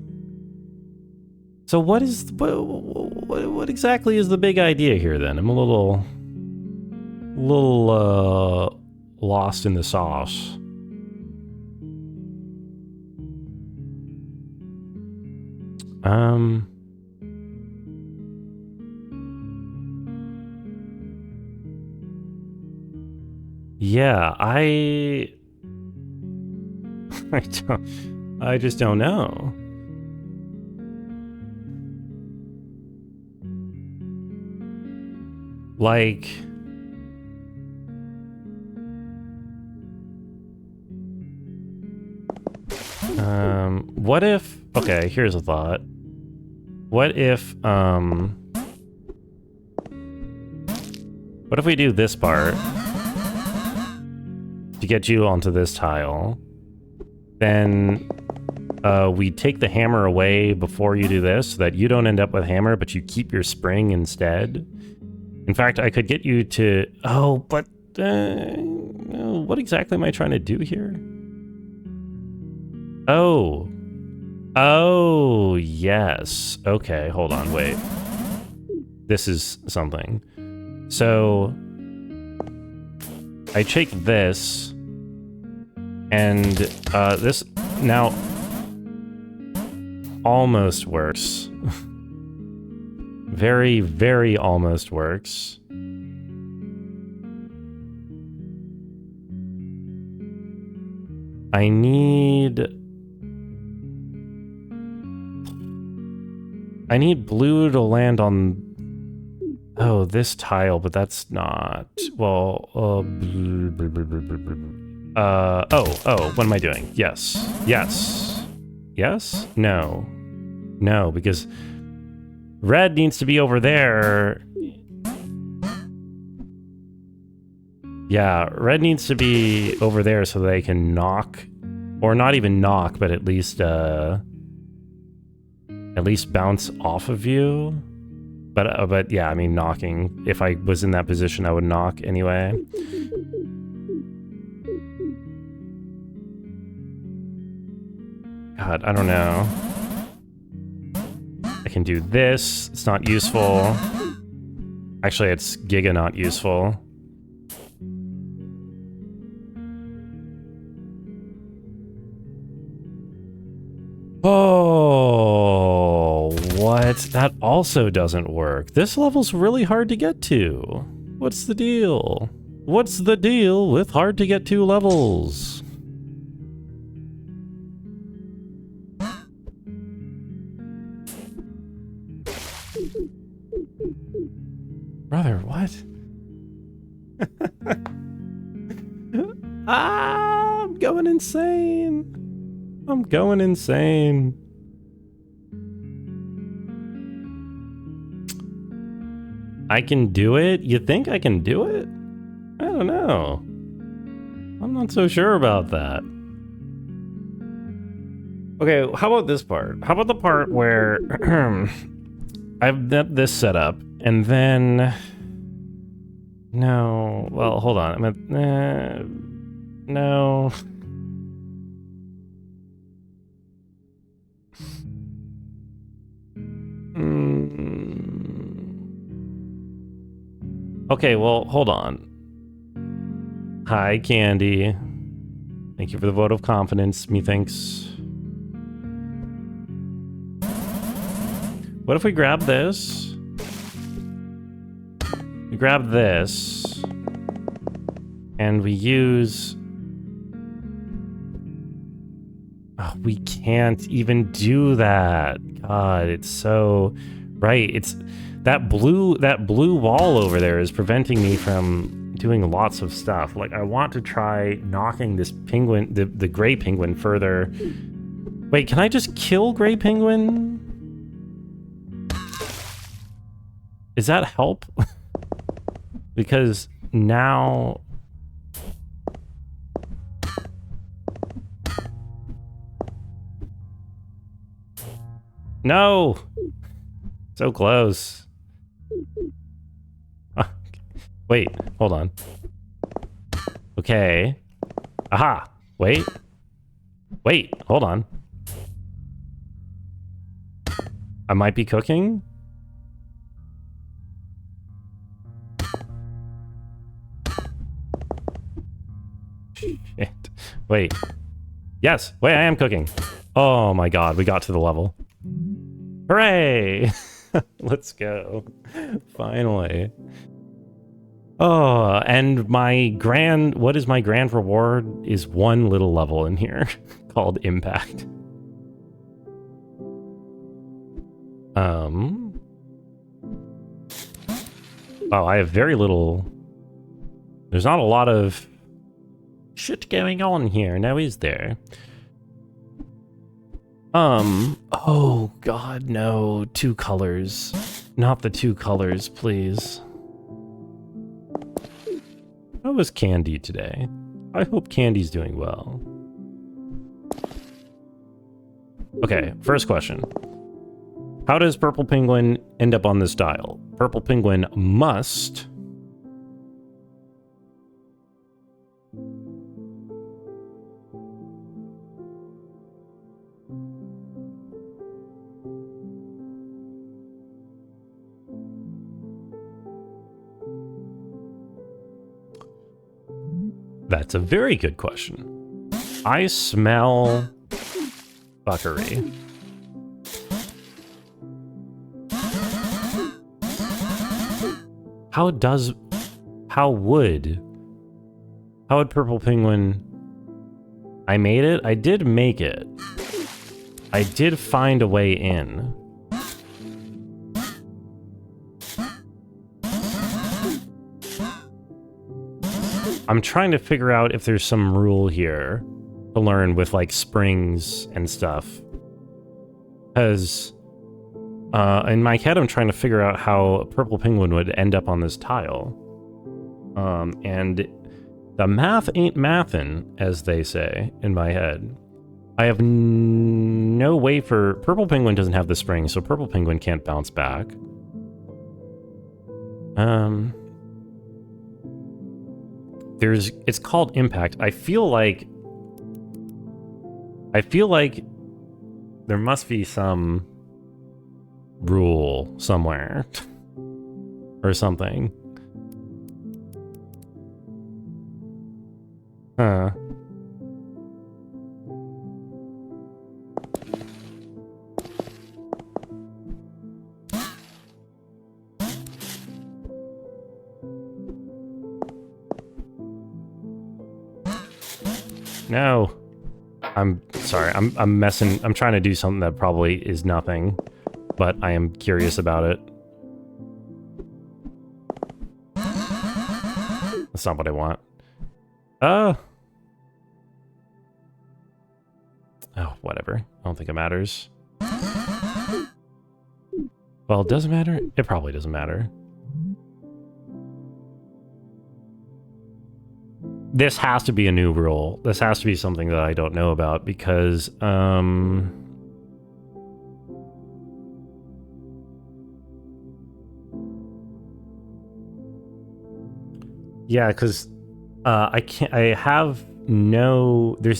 So what exactly is the big idea here then? I'm a little lost in the sauce. Yeah, I just don't know. Like... what if... Okay, here's a thought. What if we do this part to get you onto this tile, then we take the hammer away before you do this so that you don't end up with hammer, but you keep your spring instead. In fact, I could get you to... Oh, but... what exactly am I trying to do here? Oh. Oh, yes. Okay, hold on, wait. This is something. So... I take this... And, this now... almost works. Very, very almost works. I need blue to land on... Oh, this tile, but that's not... Well, oh, what am I doing? Yes. Yes. Yes? No. No, because red needs to be over there. Yeah, red needs to be over there so they can knock, or not even knock, but at least bounce off of you. But yeah, I mean knocking. If I was in that position, I would knock anyway. God, I don't know. I can do this. It's not useful. Actually, it's giga not useful. Oh, what? That also doesn't work. This level's really hard to get to. What's the deal? What's the deal with hard to get to levels? Brother, what? Ah, I'm going insane. I'm going insane. I can do it? You think I can do it? I don't know. I'm not so sure about that. Okay, how about this part? How about the part where I've got this set up, and then... No, well, hold on. No. Okay, well, hold on. Hi, Candy. Thank you for the vote of confidence, methinks. What if we grab this? We grab this. And we use... Oh, we can't even do that. God, it's so... Right, it's... That blue wall over there is preventing me from doing lots of stuff. Like, I want to try knocking this penguin, the gray penguin, further. Wait, can I just kill gray penguin? Does that help? Because now... No! So close. Wait, hold on. Okay. Aha! Wait. Wait, hold on. I might be cooking? Shit. Wait. Yes! Wait, I am cooking. Oh my god, we got to the level. Hooray! Let's go. Finally. Oh, and what is my grand reward is one little level in here called Impact. Wow, I have very little... There's not a lot of shit going on here, now is there? Oh god, no. 2 colors. Not the 2 colors, please. How was Candy today? I hope Candy's doing well. Okay, first question. How does Purple Penguin end up on this dial? Purple Penguin must... That's a very good question. I smell fuckery. How would Purple Penguin... I made it? I did make it. I did find a way in. I'm trying to figure out if there's some rule here to learn with, like, springs and stuff. Because in my head, I'm trying to figure out how Purple Penguin would end up on this tile. And the math ain't mathin', as they say, in my head. I have no way for... Purple Penguin doesn't have the spring, so Purple Penguin can't bounce back. It's called impact. I feel like there must be some rule somewhere or something. Huh. No. I'm sorry. I'm messing. I'm trying to do something that probably is nothing, but I am curious about it. That's not what I want. Oh, whatever. I don't think it matters. Well, it doesn't matter. It probably doesn't matter. This has to be a new rule. This has to be something that I don't know about because, yeah, because there's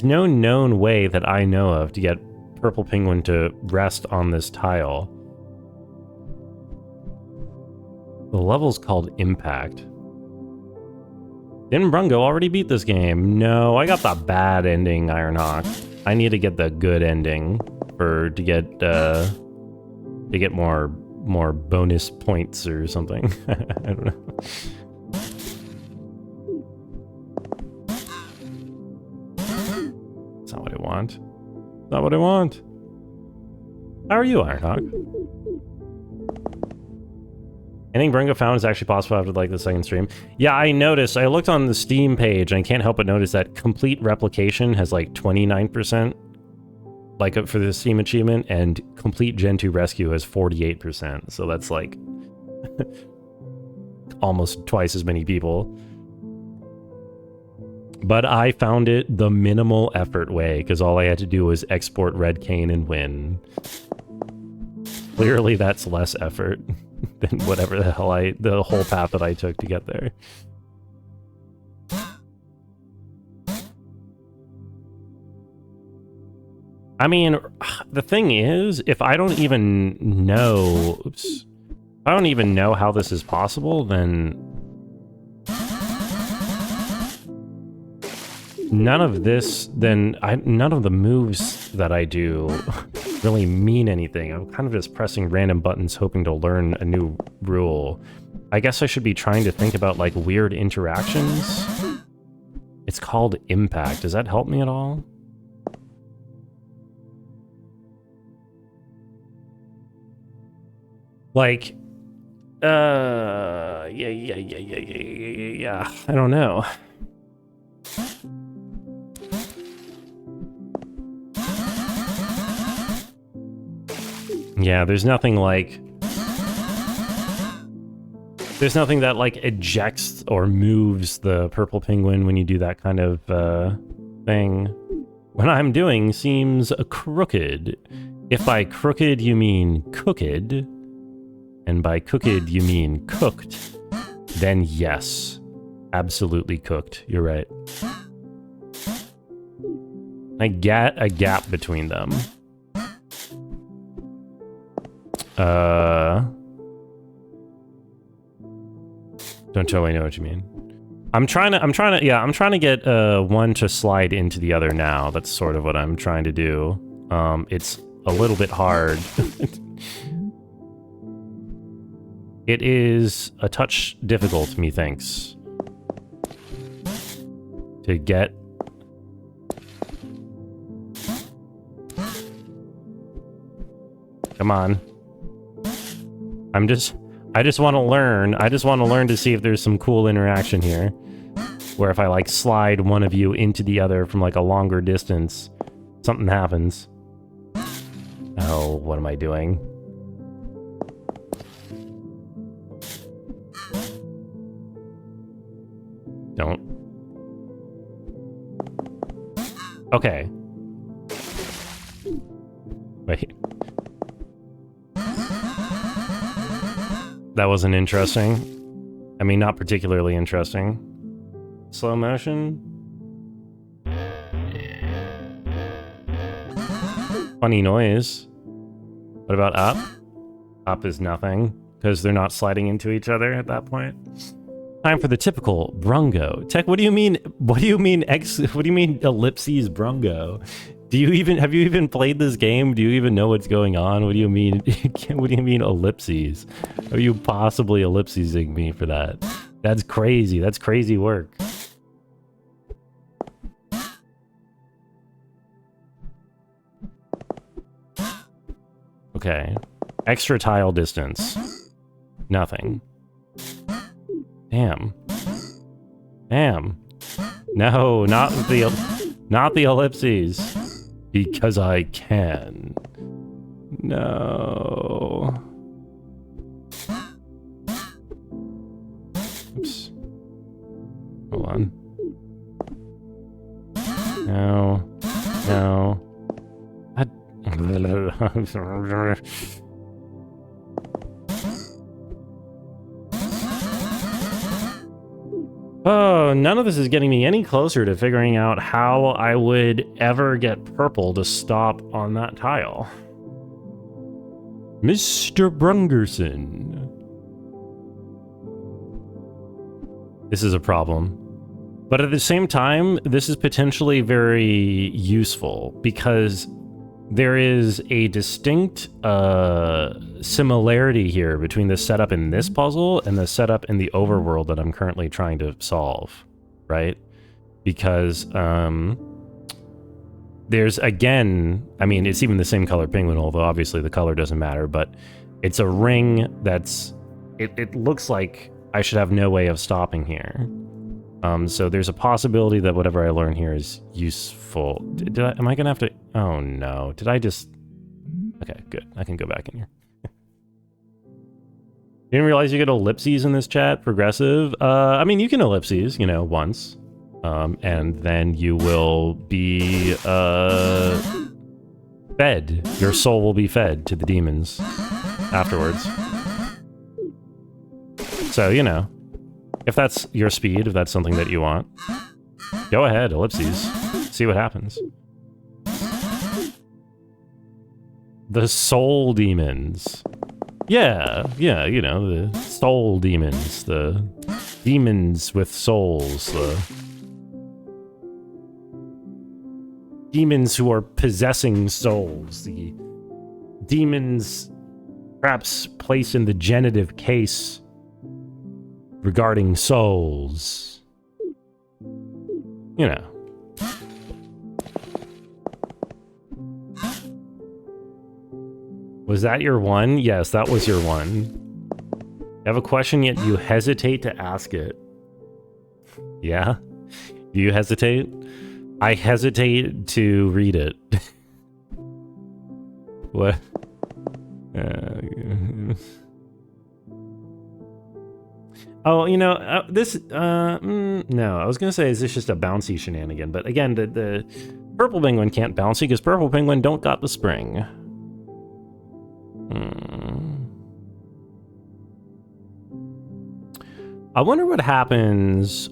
no known way that I know of to get Purple Penguin to rest on this tile. The level's called Impact. Didn't Brungo already beat this game? No, I got the bad ending, Ironhawk. I need to get the good ending to get more bonus points or something. I don't know. That's not what I want. Not what I want. How are you, Ironhawk? Anything Brungo found is actually possible after, like, the second stream. Yeah, I noticed. I looked on the Steam page, and I can't help but notice that complete replication has, like, 29%, like, for the Steam achievement, and complete Gentoo Rescue has 48%. So that's, like, almost twice as many people. But I found it the minimal effort way, because all I had to do was export Red Cane and win. Clearly, that's less effort than whatever the hell the whole path that I took to get there. I mean, the thing is, if I don't even know, oops, I don't even know how this is possible, then none of the moves that I do really mean anything. I'm kind of just pressing random buttons hoping to learn a new rule. I guess I should be trying to think about, like, weird interactions. It's called Impact. Does that help me at all? Like, Yeah. I don't know. Yeah, there's nothing like... There's nothing that, like, ejects or moves the purple penguin when you do that kind of, thing. What I'm doing seems crooked. If by crooked you mean cooked, and by cooked you mean cooked, then yes. Absolutely cooked. You're right. I get a gap between them. Don't totally know what you mean. I'm trying to get one to slide into the other now. That's sort of what I'm trying to do. It's a little bit hard. It is a touch difficult, methinks, to get. Come on. I just want to learn. I just want to learn to see if there's some cool interaction here. Where if I, like, slide one of you into the other from, like, a longer distance, something happens. Oh, what am I doing? Don't. Okay. Wait. That wasn't interesting. I mean, not particularly interesting. Slow motion? Funny noise. What about up? Up is nothing, because they're not sliding into each other at that point. Time for the typical brungo. Tech, what do you mean? What do you mean ellipses brungo? Have you even played this game? Do you even know what's going on? What do you mean? What do you mean ellipses? Are you possibly ellipsising me for that? That's crazy. That's crazy work. Okay. Extra tile distance. Nothing. Damn. Damn. No, not the ellipses. Because I can. No. Oops. Hold on. No. No. Oh, none of this is getting me any closer to figuring out how I would ever get purple to stop on that tile. Mr. Brungerson. This is a problem. But at the same time, this is potentially very useful because there is a distinct similarity here between the setup in this puzzle and the setup in the overworld that I'm currently trying to solve, right? Because there's, again, I mean, it's even the same color penguin, although obviously the color doesn't matter, but it's a ring that's, it looks like I should have no way of stopping here. So there's a possibility that whatever I learn here is useful. Am I gonna have to? Oh no! Did I just? Okay, good. I can go back in here. Didn't realize you get ellipses in this chat. Progressive. I mean, you can ellipses, you know, once, and then you will be fed. Your soul will be fed to the demons afterwards. So you know. If that's your speed, if that's something that you want, go ahead, ellipses. See what happens. The soul demons. Yeah, you know, the soul demons. The demons with souls. The demons who are possessing souls. The demons perhaps placed in the genitive case regarding souls. You know. Was that your one? Yes, that was your one. You have a question yet you hesitate to ask it. Yeah? Do you hesitate? I hesitate to read it. What? Oh, you know, no, I was gonna say, is this just a bouncy shenanigan? But again, the purple penguin can't bouncy because purple penguin don't got the spring. I wonder what happens.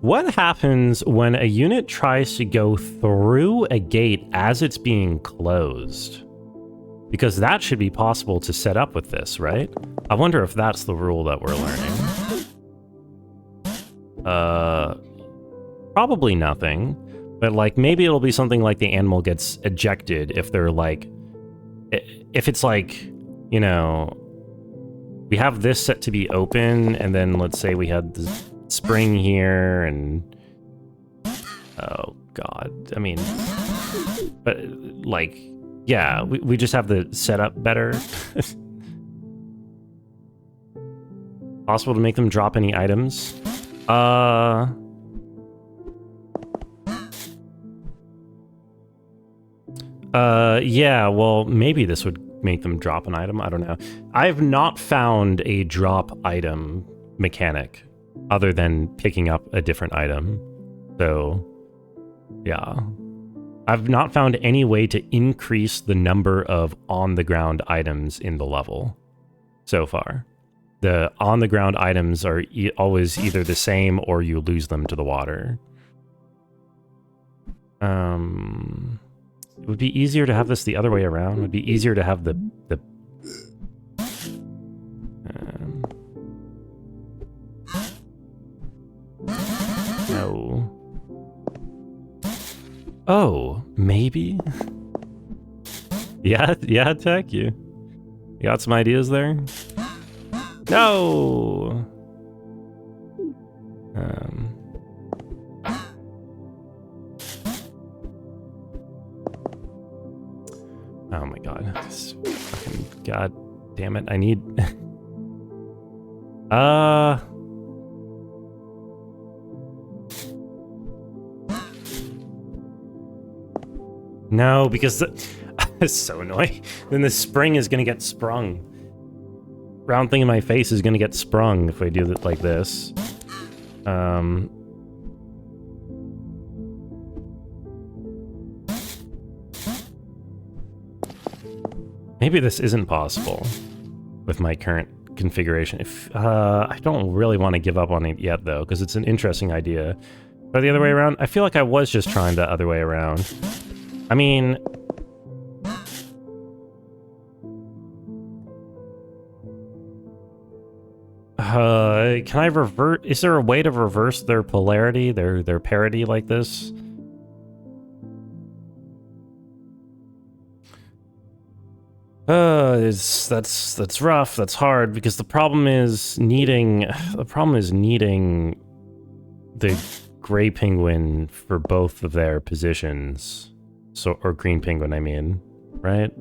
What happens when a unit tries to go through a gate as it's being closed? Because that should be possible to set up with this, right? I wonder if that's the rule that we're learning. Probably nothing. But, like, maybe it'll be something like the animal gets ejected if they're, like... If it's, like, you know... We have this set to be open, and then let's say we had the spring here, and... Oh, God. I mean... But, like... Yeah, we just have the setup better. Possible to make them drop any items? Yeah, well, maybe this would make them drop an item. I don't know. I've not found a drop item mechanic other than picking up a different item. So, yeah. I've not found any way to increase the number of on-the-ground items in the level so far. The on-the-ground items are always either the same or you lose them to the water. It would be easier to have this the other way around. It would be easier to have the no. Oh, maybe? Yeah, Tech, you got some ideas there? No! Oh my god. This fucking god damn it, I need... No, because it's so annoying. Then the spring is gonna get sprung. Round thing in my face is gonna get sprung if I do it like this. Maybe this isn't possible with my current configuration. If I don't really want to give up on it yet, though, because it's an interesting idea. But the other way around, I feel like I was just trying the other way around. I mean... can I revert? Is there a way to reverse their polarity, their parity like this? That's rough. That's hard because the problem is needing the gray penguin for both of their positions. So, or green penguin, I mean, right?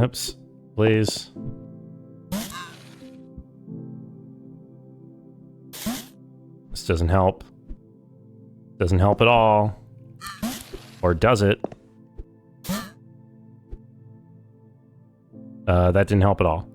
Oops, please. This doesn't help. Doesn't help at all. Or does it? That didn't help at all.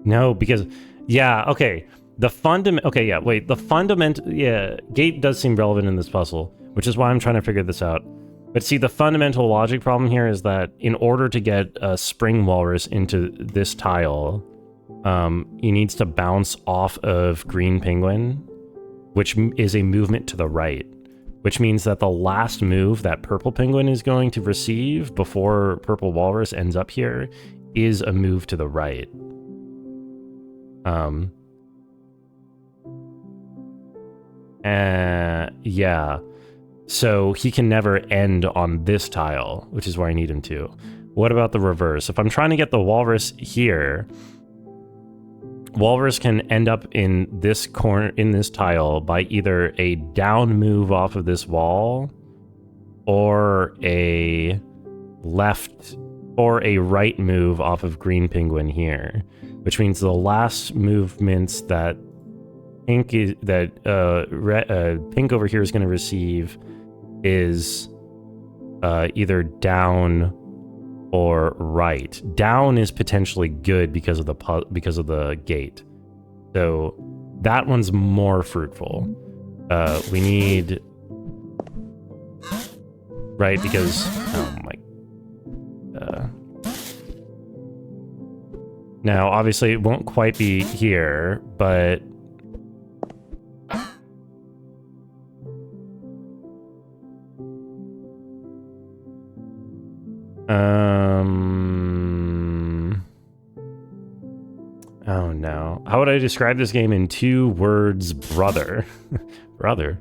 No, because... Yeah, okay. The fundament... Okay, yeah, wait. The fundament... Yeah, gate does seem relevant in this puzzle, which is why I'm trying to figure this out. But see, the fundamental logic problem here is that in order to get a spring walrus into this tile, he needs to bounce off of green penguin, which is a movement to the right, which means that the last move that purple penguin is going to receive before purple walrus ends up here is a move to the right. Yeah. So he can never end on this tile, which is where I need him to. What about the reverse? If I'm trying to get the walrus here, walrus can end up in this corner, in this tile, by either a down move off of this wall or a left or a right move off of green penguin here, which means the last movements that pink pink over here is going to receive is either down or right. Down is potentially good because of the gate, so that one's more fruitful. We need right because oh my. Now, obviously, it won't quite be here, but oh no. How would I describe this game in 2 words, brother? Brother.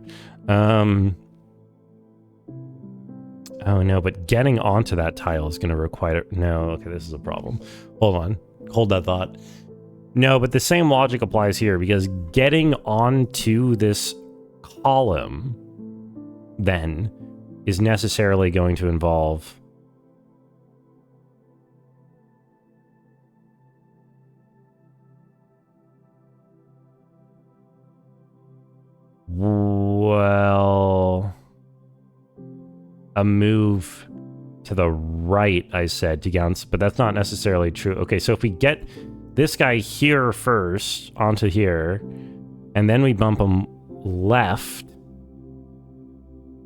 Oh no, but getting onto that tile is going to require... No, okay, this is a problem. Hold on. Hold that thought. No, but the same logic applies here, because getting onto this column then is necessarily going to involve... Well... a move to the right, I said, to get on, but that's not necessarily true. Okay, so if we get this guy here first onto here, and then we bump him left,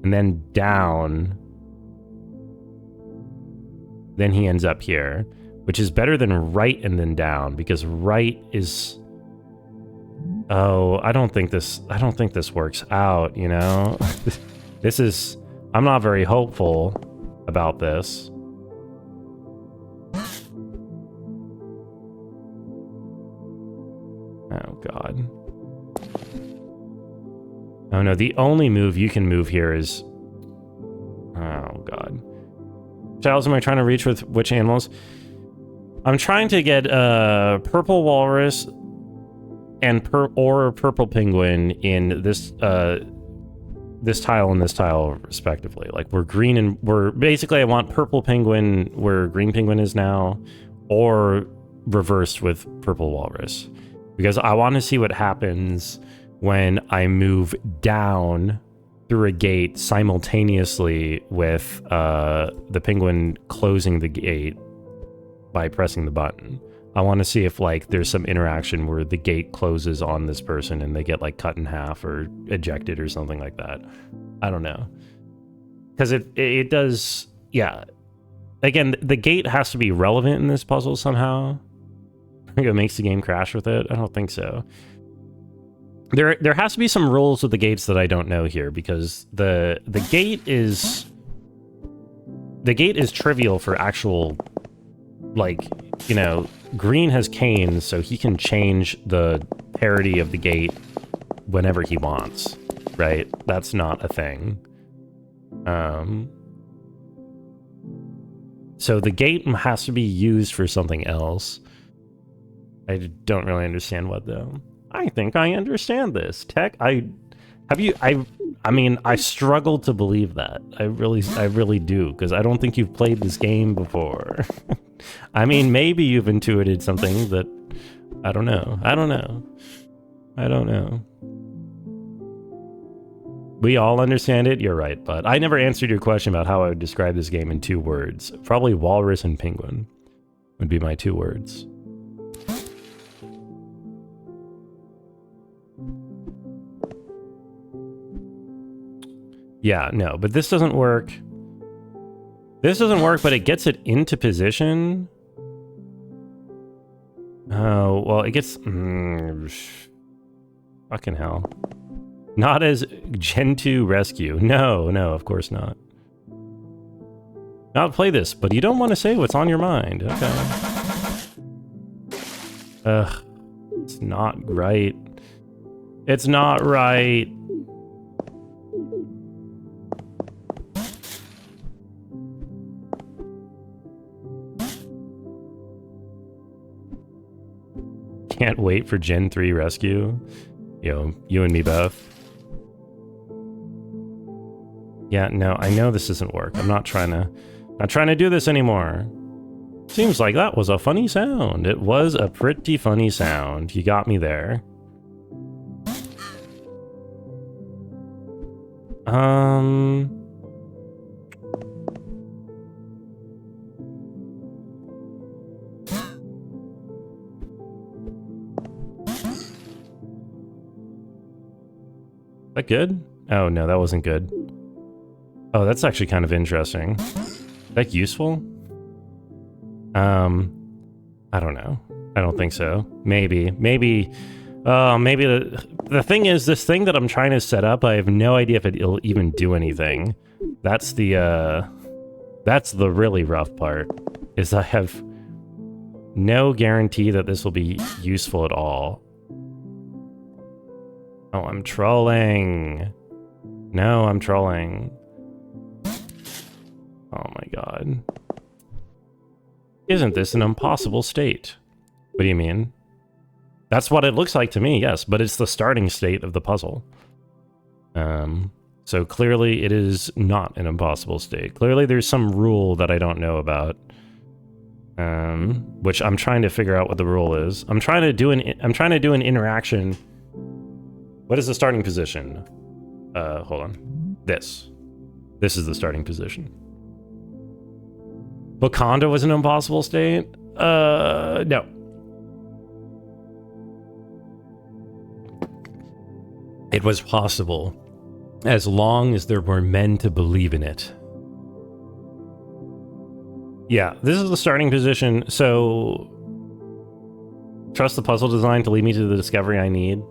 and then down, then he ends up here, which is better than right and then down, because right is... Oh, I don't think this works out, you know? This is... I'm not very hopeful about this. Oh, God. Oh, no, the only move you can move here is... Oh, God. Giles, am I trying to reach with which animals? I'm trying to get purple walrus and purple penguin in this... this tile and this tile respectively. Like, we're green and we're basically, I want purple penguin where green penguin is now, or reversed with purple walrus, because I want to see what happens when I move down through a gate simultaneously with the penguin closing the gate by pressing the button. I want to see if, like, there's some interaction where the gate closes on this person and they get, like, cut in half or ejected or something like that. I don't know. Because it does... Yeah. Again, the gate has to be relevant in this puzzle somehow. I think it makes the game crash with it. I don't think so. There has to be some rules with the gates that I don't know here, because the gate is... The gate is trivial for actual... Like, you know... Green has canes, so he can change the parity of the gate whenever he wants, right? That's not a thing. So the gate has to be used for something else. I don't really understand what, though. I think I understand this. Tech, I mean, I struggle to believe that. I really do, because I don't think you've played this game before. I mean, maybe you've intuited something that... I don't know. We all understand it? You're right, but I never answered your question about how I would describe this game in 2 words. Probably walrus and penguin would be my 2 words. Yeah, no, but this doesn't work. This doesn't work, but it gets it into position. Oh, well, it gets... fucking hell. Not as Gentoo Rescue. No, of course not. Not play this, but you don't want to say what's on your mind. Okay. Ugh. It's not right. It's not right. can't wait for Gen 3 Rescue. You know, you and me both. Yeah, no, I know this doesn't work. I'm not trying to do this anymore. Seems like that was a funny sound. It was a pretty funny sound. You got me there. That good? Oh, no, that wasn't good. Oh, that's actually kind of interesting. Is that useful? I don't know. I don't think so. Maybe the thing is, this thing that I'm trying to set up, I have no idea if it'll even do anything. That's the really rough part, is I have no guarantee that this will be useful at all. Oh, I'm trolling. No, I'm trolling. Oh my god. Isn't this an impossible state? What do you mean? That's what it looks like to me, yes, but it's the starting state of the puzzle. So clearly it is not an impossible state. Clearly there's some rule that I don't know about. Which I'm trying to figure out what the rule is. I'm trying to do an interaction. What is the starting position? Hold on. This is the starting position. Wakanda was an impossible state? No. It was possible, as long as there were men to believe in it. Yeah, this is the starting position, so trust the puzzle design to lead me to the discovery I need.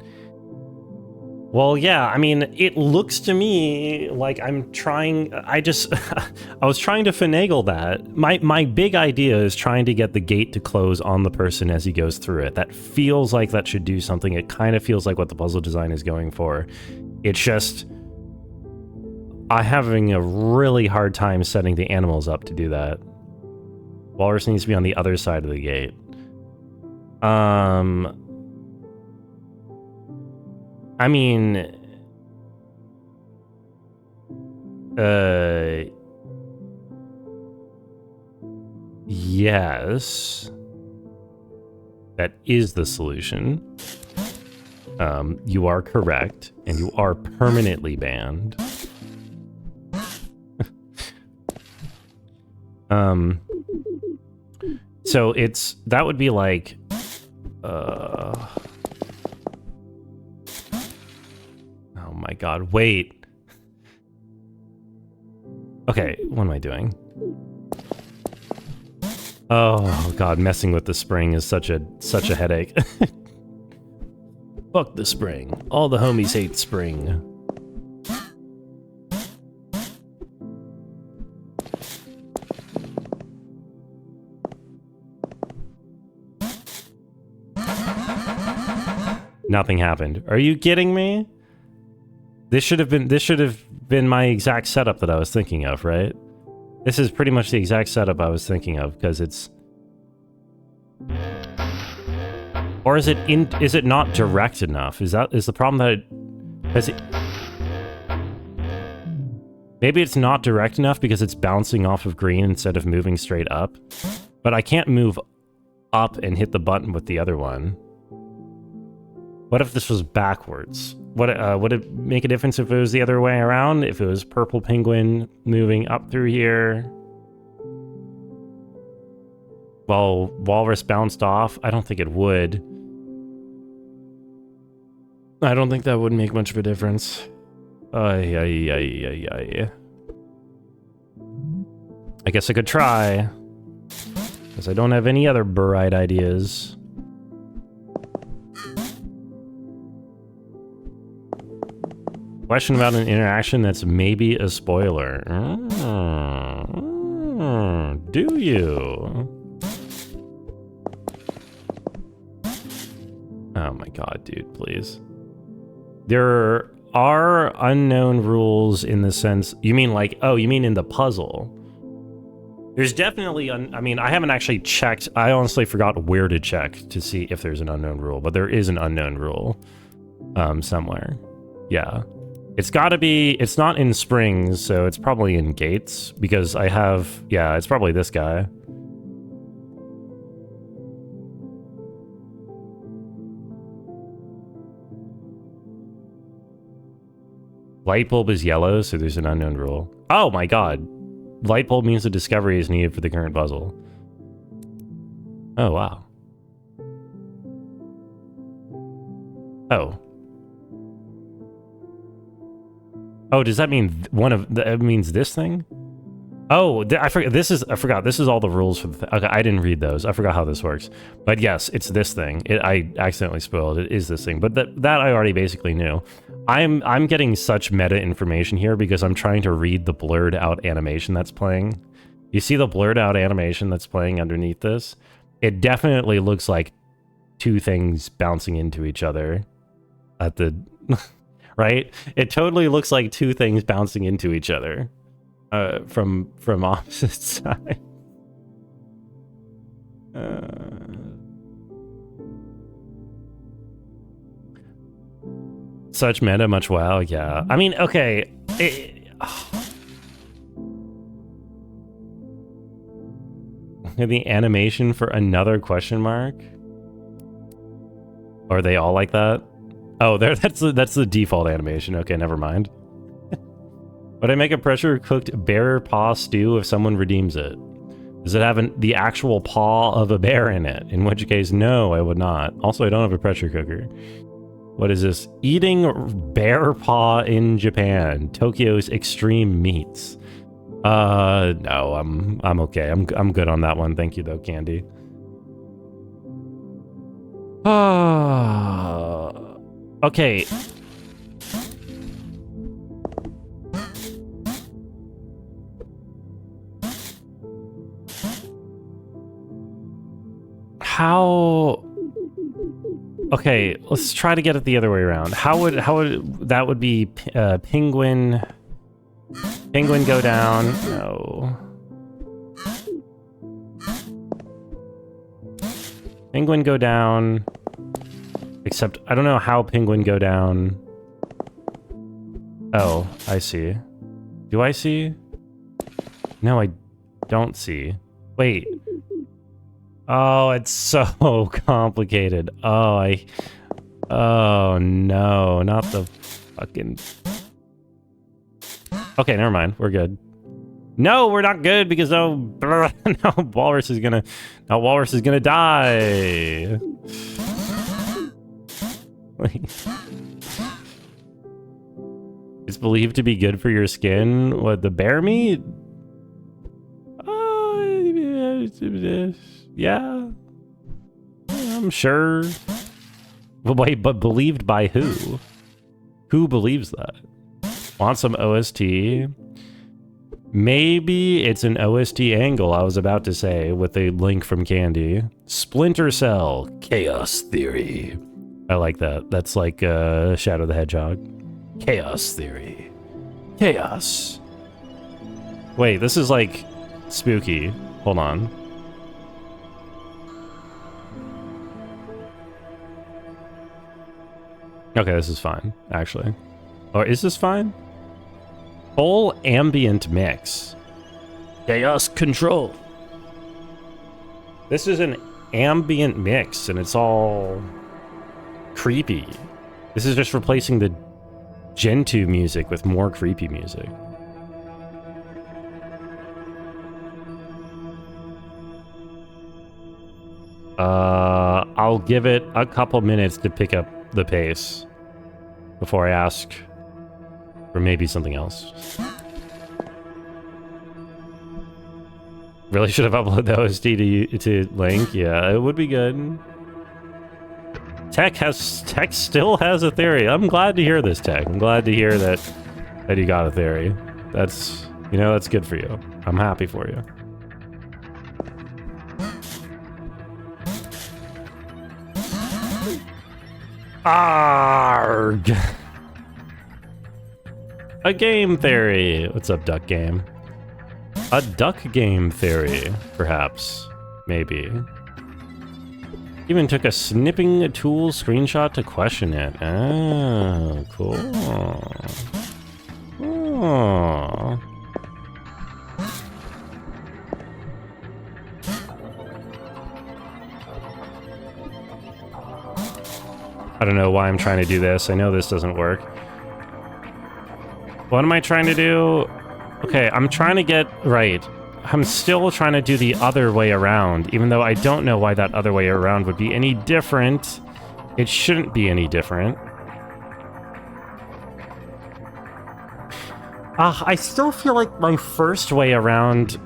Well, yeah, I mean, it looks to me like I'm trying, I was trying to finagle that. My big idea is trying to get the gate to close on the person as he goes through it. That feels like that should do something. It kind of feels like what the puzzle design is going for. It's just, I'm having a really hard time setting the animals up to do that. Walrus needs to be on the other side of the gate. I mean, yes, that is the solution. You are correct, and you are permanently banned. So that would be like, oh my god, wait. Okay, what am I doing? Oh god, messing with the spring is such a headache. Fuck the spring. All the homies hate spring. Nothing happened. Are you kidding me? This should have been my exact setup that I was thinking of, right? This is pretty much the exact setup I was thinking of, because it's... Or is it not direct enough? Is the problem that maybe it's not direct enough because it's bouncing off of green instead of moving straight up? But I can't move up and hit the button with the other one. What if this was backwards? Would it make a difference if it was the other way around? If it was purple penguin moving up through here while walrus bounced off? I don't think it would. I don't think that would make much of a difference. I guess I could try, because I don't have any other bright ideas. Question about an interaction that's maybe a spoiler. Do you? Oh my god, dude, please. There are unknown rules in the sense... You mean like... Oh, you mean in the puzzle? There's definitely, I mean, I haven't actually checked. I honestly forgot where to check to see if there's an unknown rule, but there is an unknown rule somewhere. Yeah. It's got to be, it's not in Springs, so it's probably in Gates, because I have, yeah, it's probably this guy. Light bulb is yellow, so there's an unknown rule. Oh my god. Light bulb means a discovery is needed for the current puzzle. Oh, wow. Oh. Oh, does that mean it means this thing? Oh, I forgot. I forgot. This is all the rules for the okay, I didn't read those. I forgot how this works. But yes, it's this thing. I accidentally spoiled it. It is this thing. But that I already basically knew. I'm getting such meta information here because I'm trying to read the blurred out animation that's playing. You see the blurred out animation that's playing underneath this? It definitely looks like two things bouncing into each other at the right? It totally looks like two things bouncing into each other. From opposite side. Such meta, much wow, yeah. I mean, okay. The animation for another question mark? Are they all like that? Oh, that's the default animation. Okay, never mind. Would I make a pressure-cooked bear paw stew if someone redeems it? Does it have the actual paw of a bear in it? In which case, no, I would not. Also, I don't have a pressure cooker. What is this? Eating bear paw in Japan. Tokyo's extreme meats. No, I'm okay. I'm good on that one. Thank you, though, Candy. Okay. How? Okay, let's try to get it the other way around. How would that would be penguin go down? No. Penguin go down. Except I don't know how penguin go down. Oh, I see. Do I see? No, I don't see. Wait. Oh, it's so complicated. Oh, no, not the fucking... Okay, never mind. We're good. No, we're not good because no, Walrus is gonna die. It's believed to be good for your skin. What, the bear meat? Yeah, I'm sure. But wait, but believed by who? Who believes that? Want some OST? Maybe it's an OST angle, I was about to say, with a link from Candy. Splinter Cell, Chaos Theory. I like that. That's like Shadow the Hedgehog. Chaos Theory. Chaos. Wait, this is like spooky. Hold on. Okay, this is fine, actually. Or is this fine? Full ambient mix. Chaos control. This is an ambient mix, and it's all creepy. This is just replacing the Gentoo music with more creepy music. I'll give it a couple minutes to pick up the pace before I ask for maybe something else. Really should have uploaded the OST to Link. Yeah, it would be good. Tech still has a theory. I'm glad to hear this, Tech. I'm glad to hear that you got a theory. That's, you know, that's good for you. I'm happy for you. Arg! A game theory. What's up, Duck Game? A duck game theory, perhaps. Maybe. Even took a snipping tool screenshot to question it. Oh, cool. Oh. I don't know why I'm trying to do this. I know this doesn't work. What am I trying to do? Okay, I'm trying to get right. I'm still trying to do the other way around, even though I don't know why that other way around would be any different. It shouldn't be any different. I still feel like my first way around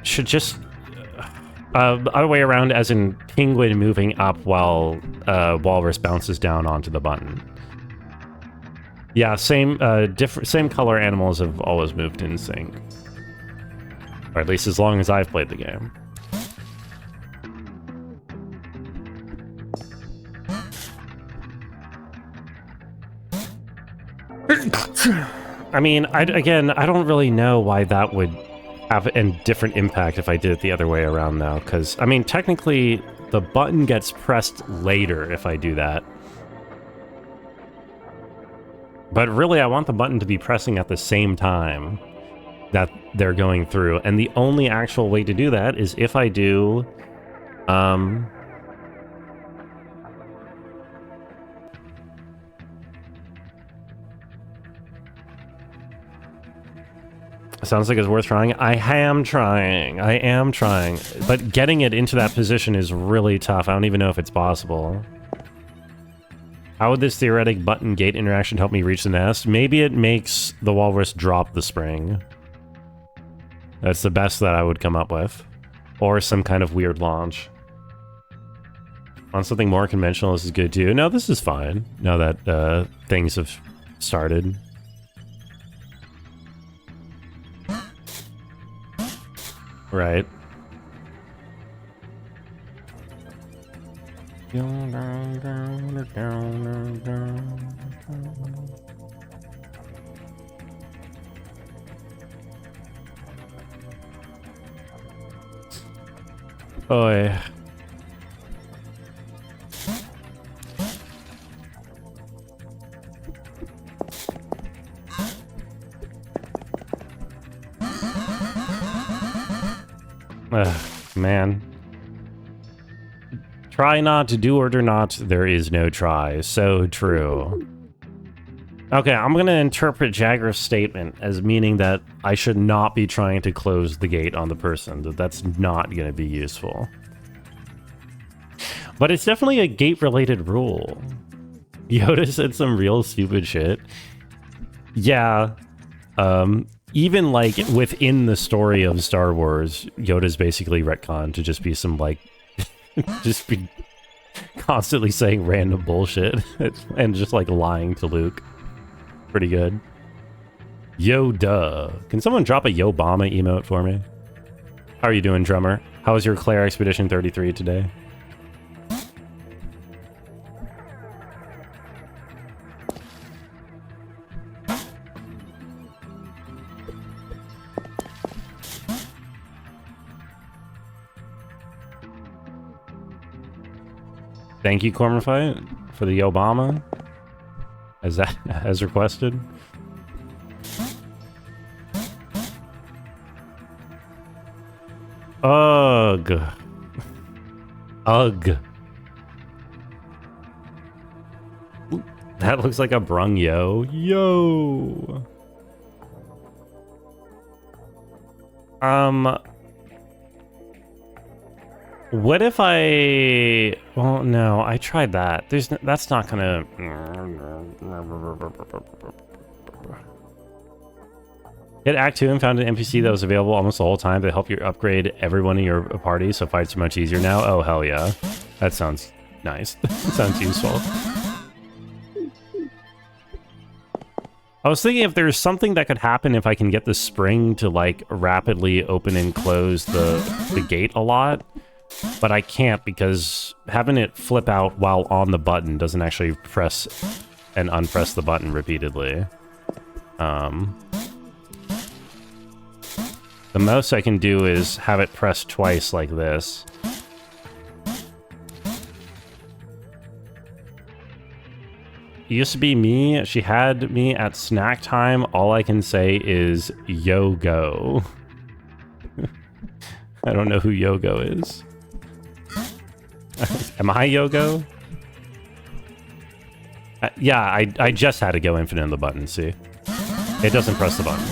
should just... other way around as in penguin moving up while walrus bounces down onto the button. Yeah, same color animals have always moved in sync. Or at least as long as I've played the game. I mean, again, I don't really know why that would have a different impact if I did it the other way around, though. Because, I mean, technically, the button gets pressed later if I do that. But really, I want the button to be pressing at the same time that they're going through. And the only actual way to do that is if I do... Sounds like it's worth trying. I am trying. But getting it into that position is really tough. I don't even know if it's possible. How would this theoretic button-gate interaction help me reach the nest? Maybe it makes the walrus drop the spring. That's the best that I would come up with. Or some kind of weird launch. On something more conventional, this is good too. No, this is fine. Now that things have started. Right. Boy. Man. Try not to do or do not, there is no try. So true. Okay, I'm gonna interpret Jagger's statement as meaning that I should not be trying to close the gate on the person. That's not gonna be useful. But it's definitely a gate-related rule. Yoda said some real stupid shit. Yeah. Even, like, within the story of Star Wars, Yoda's basically retconned to just be some, like... just be constantly saying random bullshit and just, like, lying to Luke. Pretty good. Yoda. Can someone drop a Yo-Bama emote for me? How are you doing, drummer? How was your Claire Expedition 33 today? Thank you, Cormorfight, for the Obama, as requested. Ugh. Ugh. That looks like a brung yo. Yo. What if I... Well, no, I tried that. That's not gonna... Hit Act 2 and found an NPC that was available almost the whole time to help you upgrade everyone in your party, so fights are much easier now. Oh, hell yeah. That sounds nice. That sounds useful. I was thinking if there's something that could happen if I can get the spring to, like, rapidly open and close the gate a lot. But I can't because having it flip out while on the button doesn't actually press and unpress the button repeatedly. The most I can do is have it pressed twice like this. It used to be me. She had me at snack time. All I can say is Yogo. I don't know who Yogo is. Am I Yogo? Yeah, I just had to go infinite on the button, see? It doesn't press the button.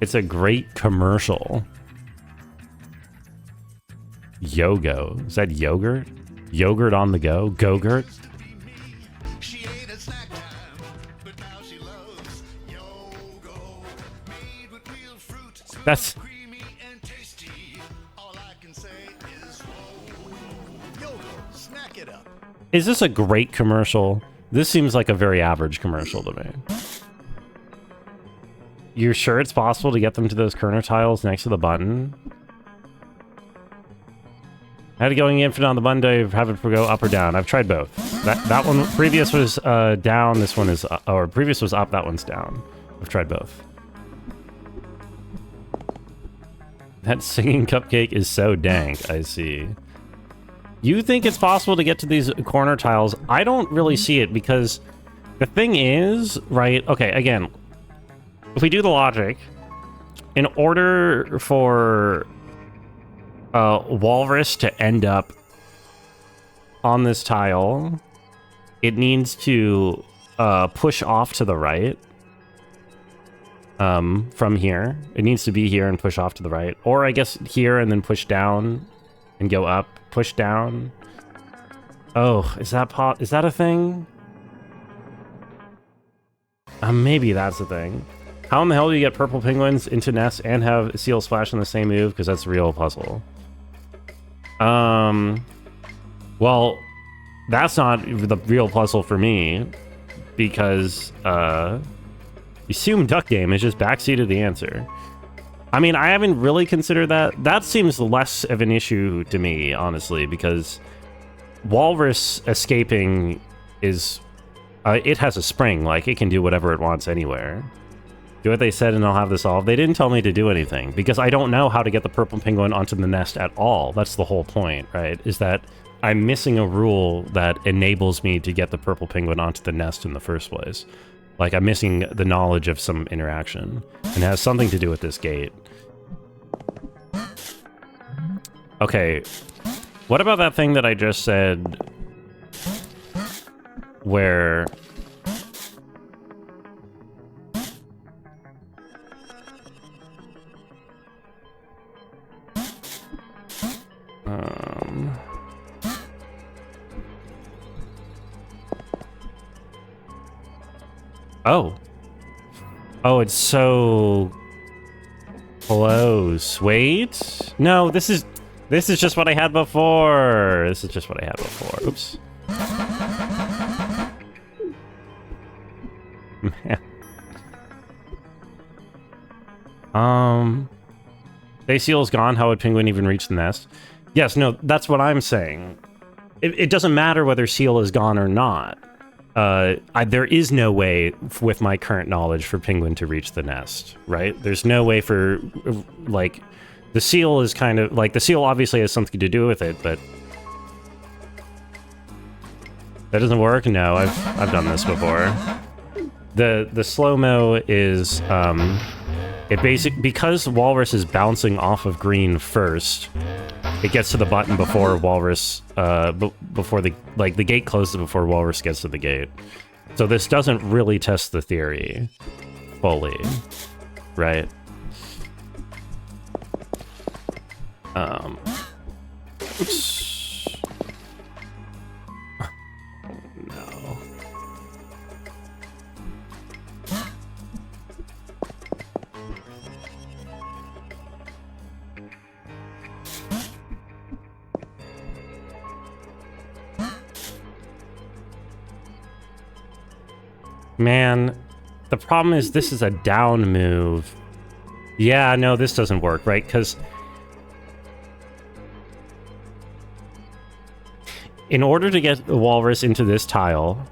It's a great commercial. Yogo. Is that yogurt? Yogurt on the go? Go-gurt? That's... Is this a great commercial? This seems like a very average commercial to me. You're sure it's possible to get them to those kerner tiles next to the button? I had to going infinite on the button to have it go up or down. I've tried both. That one previous was down. This one is or previous was up. That one's down. I've tried both. That singing cupcake is so dank. I see. You think it's possible to get to these corner tiles? I don't really see it because the thing is, right? Okay, again, if we do the logic, in order for Walrus to end up on this tile, it needs to push off to the right from here. It needs to be here and push off to the right. Or I guess here and then push down and go up. Push down. Oh, is that a thing? Maybe that's a thing. How in the hell do you get purple penguins into nests and have seal splash in the same move? Because that's a real puzzle. Well, that's not the real puzzle for me. Because, assume duck game is just backseated the answer. I mean, I haven't really considered that. That seems less of an issue to me, honestly, because Walrus escaping is... it has a spring, like, it can do whatever it wants anywhere. Do what they said and I'll have this solved. They didn't tell me to do anything, because I don't know how to get the purple penguin onto the nest at all. That's the whole point, right? Is that I'm missing a rule that enables me to get the purple penguin onto the nest in the first place. Like, I'm missing the knowledge of some interaction. And it has something to do with this gate. Okay. What about that thing that I just said... where... Oh. Oh, it's so close. Wait. No, this is just what I had before. This is just what I had before. Oops. Man. Day seal is gone. How would penguin even reach the nest? Yes, no, that's what I'm saying. It doesn't matter whether seal is gone or not. There is no way, with my current knowledge, for penguin to reach the nest, right? There's no way for, like, the seal is kind of, like, the seal obviously has something to do with it, but... That doesn't work? No, I've done this before. The slow-mo is, because Walrus is bouncing off of green first, it gets to the button before Walrus, before the gate closes before Walrus gets to the gate. So this doesn't really test the theory fully, right? Oops. No. Man, the problem is this is a down move. Yeah, no, this doesn't work, right? Because in order to get the Walrus into this tile,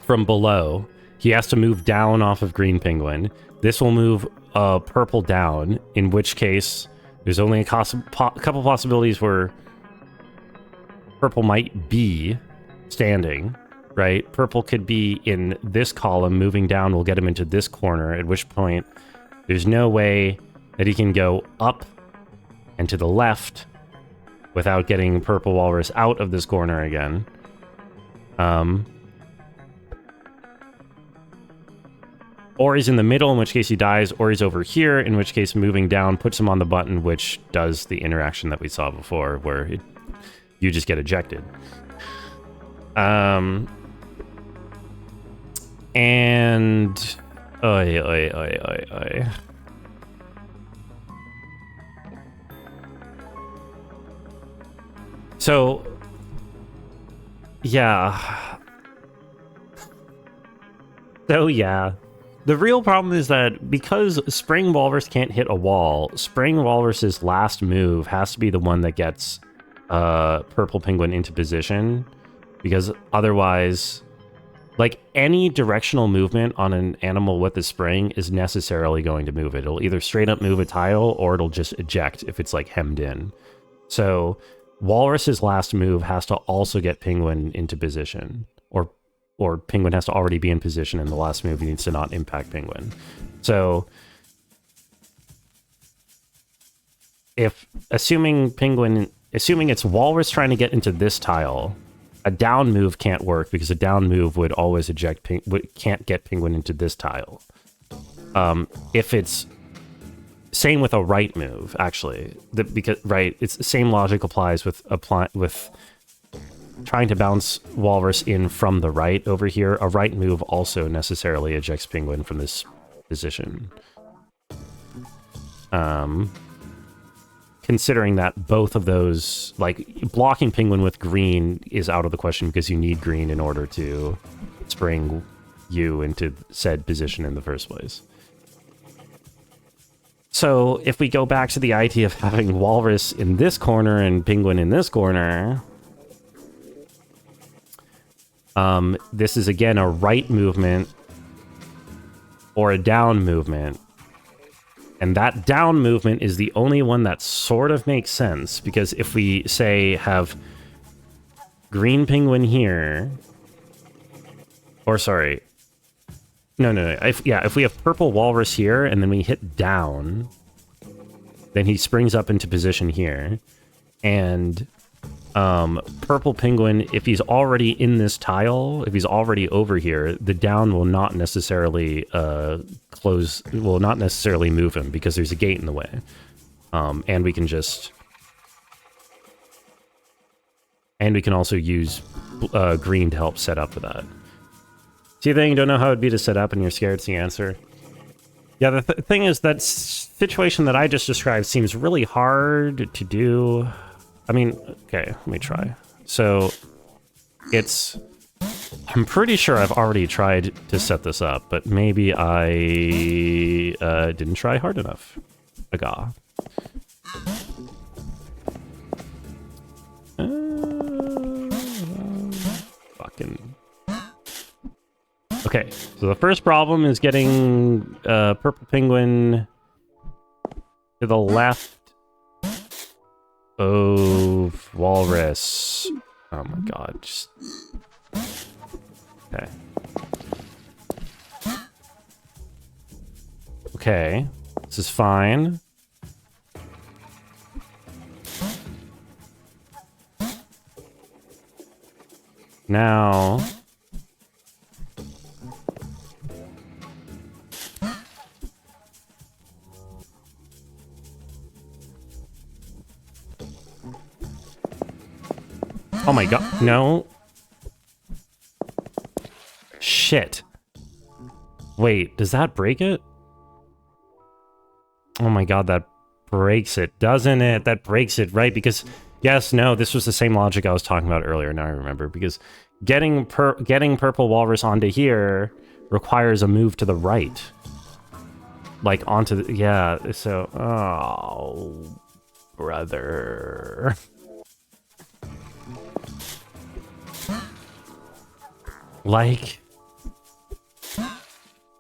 from below. He has to move down off of green penguin. This will move purple down, in which case there's only a couple possibilities where purple might be standing, right? Purple could be in this column. Moving down will get him into this corner, at which point there's no way that he can go up and to the left without getting purple walrus out of this corner again. Or he's in the middle, in which case he dies, or he's over here, in which case moving down puts him on the button, which does the interaction that we saw before, where you just get ejected. And... Oy. So... Yeah. So, yeah. The real problem is that because Spring Walrus can't hit a wall, Spring Walrus's last move has to be the one that gets Purple Penguin into position, because otherwise, like, any directional movement on an animal with a spring is necessarily going to move it. It'll either straight up move a tile, or it'll just eject if it's, like, hemmed in. So, Walrus's last move has to also get Penguin into position, or Penguin has to already be in position, and the last move needs to not impact Penguin. So, assuming it's Walrus trying to get into this tile, a down move can't work because a down move would always eject can't get Penguin into this tile. If it's same with a right move, actually, because it's the same logic applies with trying to bounce Walrus in from the right over here. A right move also necessarily ejects Penguin from this position. Considering that both of those, like, blocking Penguin with green is out of the question because you need green in order to spring you into said position in the first place. So if we go back to the idea of having Walrus in this corner and Penguin in this corner, this is again a right movement or a down movement. And that down movement is the only one that sort of makes sense, because if we, say, have green Penguin here, or sorry, no. If we have purple Walrus here and then we hit down, then he springs up into position here. And purple Penguin, if he's already in this tile, if he's already over here, the down will not necessarily will not necessarily move him because there's a gate in the way. And we can also use green to help set up for that. See the thing, you don't know how it'd be to set up and you're scared it's the answer? Yeah, the thing is, that situation that I just described seems really hard to do. I mean, okay, let me try. So, I'm pretty sure I've already tried to set this up, but maybe I didn't try hard enough. Aga. Fucking... Okay, so the first problem is getting Purple Penguin to the left of Walrus. Oh my god, just... Okay. Okay, this is fine. Now... Oh my god, no. Shit. Wait, does that break it? Oh my god, that breaks it, doesn't it? That breaks it, right? Because, yes, no, this was the same logic I was talking about earlier, now I remember. Because getting Purple Walrus onto here requires a move to the right. Like, onto the... Yeah, so... Oh... Brother... Like,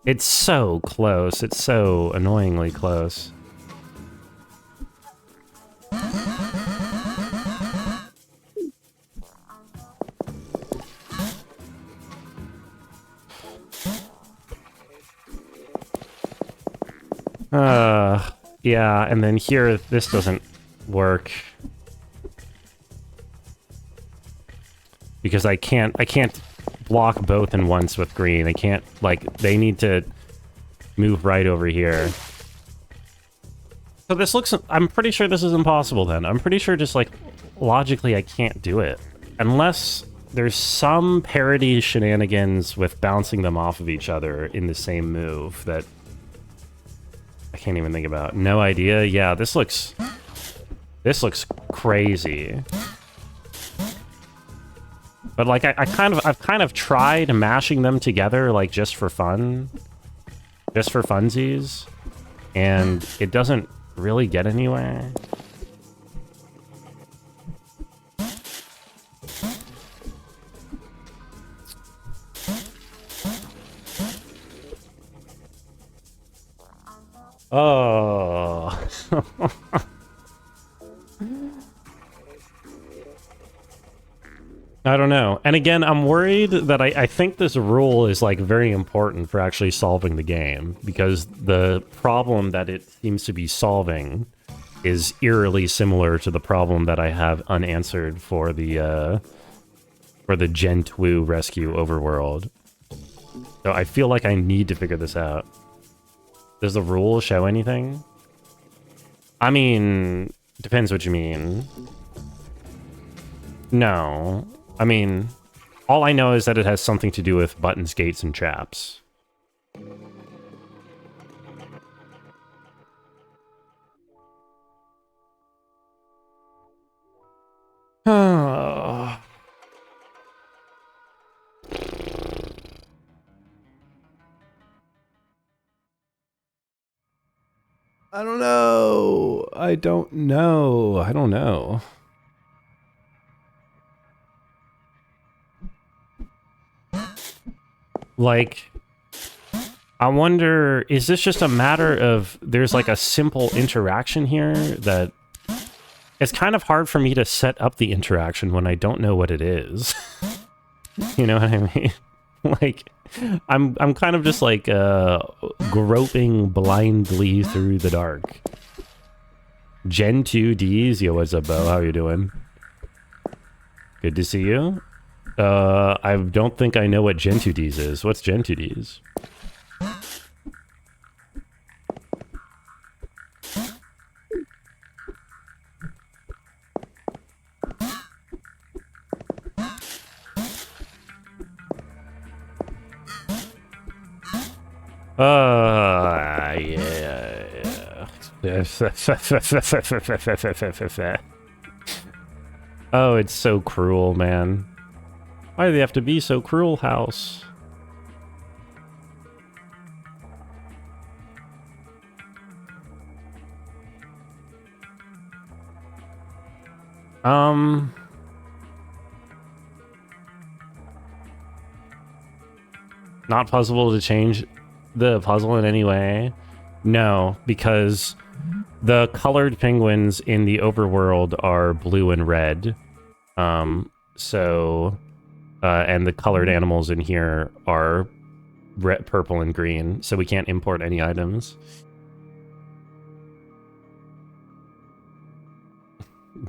It's so close. It's so annoyingly close. Yeah, and then here, this doesn't work. Because I can't block both in once with green. I can't, like, they need to move right over here. So this looks, I'm pretty sure this is impossible then. I'm pretty sure just, like, logically I can't do it. Unless there's some parody shenanigans with bouncing them off of each other in the same move that I can't even think about. No idea. Yeah, this looks crazy. But like I've kind of tried mashing them together like just for fun. Just for funsies. And it doesn't really get anywhere. Oh. I don't know. And again, I'm worried that I think this rule is like very important for actually solving the game, because the problem that it seems to be solving is eerily similar to the problem that I have unanswered for the Gentoo Rescue overworld. So I feel like I need to figure this out. Does the rule show anything? I mean, depends what you mean. No. I mean, all I know is that it has something to do with buttons, gates, and traps. I don't know. I don't know. I don't know. Like, I wonder, is this just a matter of there's like a simple interaction here that it's kind of hard for me to set up the interaction when I don't know what it is. You know what I mean? Like, I'm kind of just like groping blindly through the dark. Gentoo Ds, yo, what's up, Bo? How you doing? Good to see you. I don't think I know what Gentoo Ds is. What's Gentoo Ds? Yeah. Oh, it's so cruel, man. Why do they have to be so cruel, house? Not possible to change the puzzle in any way? No, because the colored penguins in the overworld are blue and red. And the colored animals in here are red, purple, and green, so we can't import any items.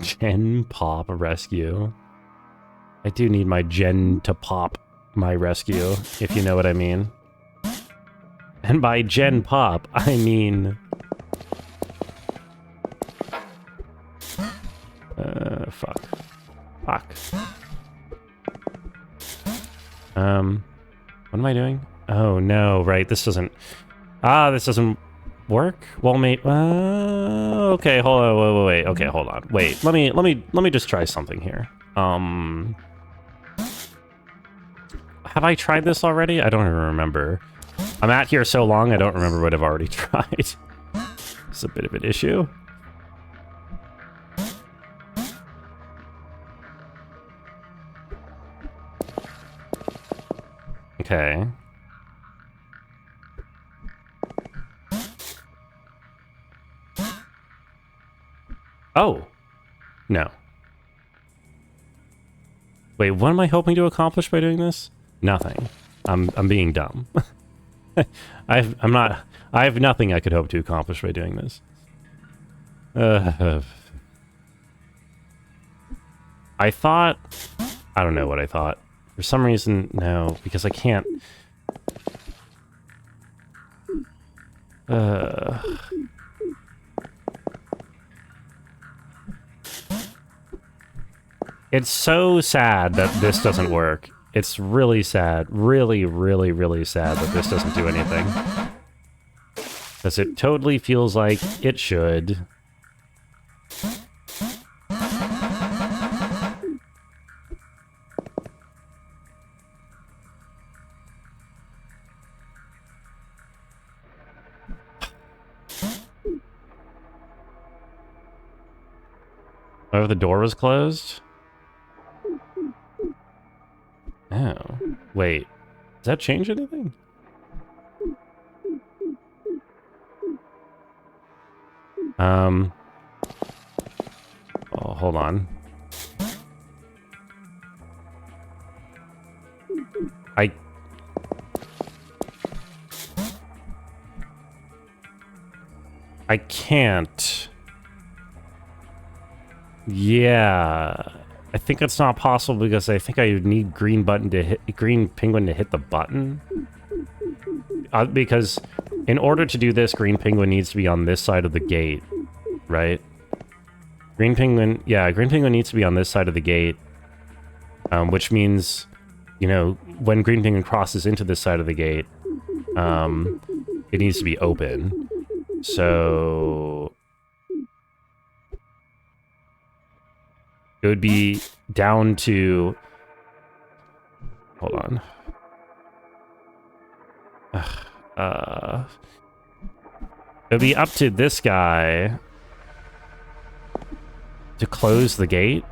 Gen Pop Rescue. I do need my Gen to pop my rescue, if you know what I mean. And by Gen Pop, I mean... fuck. Fuck. What am I doing? Oh, no, right, this doesn't... this doesn't work? Well, mate, okay, hold on, wait, okay, hold on. Wait, let me just try something here. Have I tried this already? I don't even remember. I'm at here so long, I don't remember what I've already tried. It's a bit of an issue. Okay. Oh. No. Wait, what am I hoping to accomplish by doing this? Nothing. I'm being dumb. I have nothing I could hope to accomplish by doing this. I thought... I don't know what I thought. For some reason, no, because I can't... It's so sad that this doesn't work. It's really sad. Really, really, really sad that this doesn't do anything. Because it totally feels like it should. Oh, the door was closed? Oh. Wait. Does that change anything? Oh, hold on. I can't. Yeah. I think it's not possible because I think I need green penguin to hit the button. Because in order to do this, green penguin needs to be on this side of the gate, right? Green penguin needs to be on this side of the gate, which means, you know, when green penguin crosses into this side of the gate, it needs to be open. So it would be down to... Hold on. It would be up to this guy to close the gate.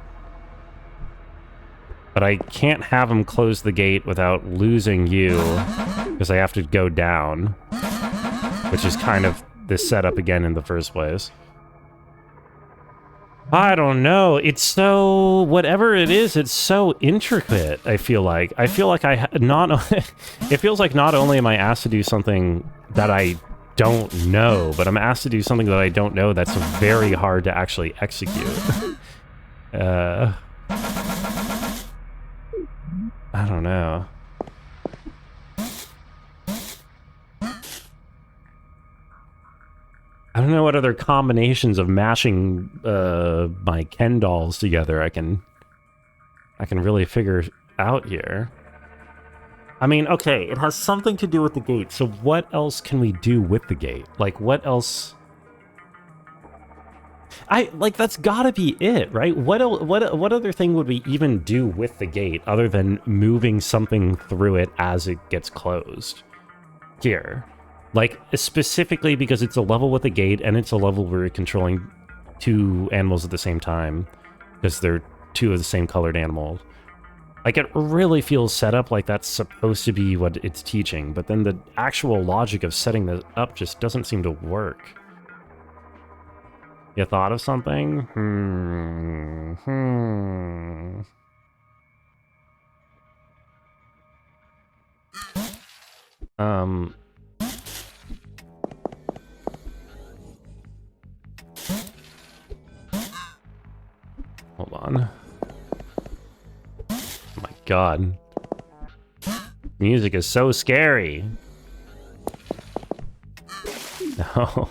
But I can't have him close the gate without losing you, because I have to go down. Which is kind of this setup again in the first place. I don't know. It's so... Whatever it is, it's so intricate, I feel like. I feel like it feels like not only am I asked to do something that I don't know, but I'm asked to do something that I don't know that's very hard to actually execute. I don't know. I don't know what other combinations of mashing my Ken dolls together I can really figure out here. I mean, okay, it has something to do with the gate, so what else can we do with the gate? Like, what else? That's gotta be it, right? What other thing would we even do with the gate other than moving something through it as it gets closed? Here. Like, specifically because it's a level with a gate, and it's a level where you're controlling two animals at the same time, because they're two of the same colored animal. Like, it really feels set up like that's supposed to be what it's teaching, but then the actual logic of setting this up just doesn't seem to work. You thought of something? Hold on. Oh my god. Music is so scary. No.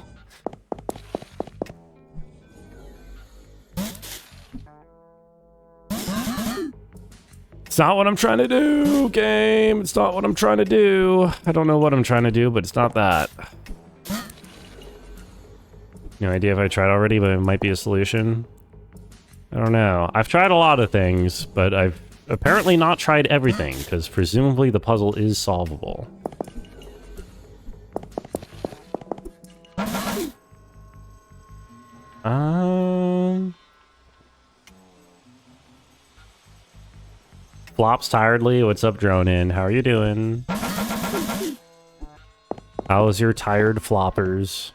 It's not what I'm trying to do, game. It's not what I'm trying to do. I don't know what I'm trying to do, but it's not that. No idea if I tried already, but it might be a solution. I don't know. I've tried a lot of things, but I've apparently not tried everything, because presumably the puzzle is solvable. Flops tiredly. What's up, Drone In? How are you doing? How was your tired floppers?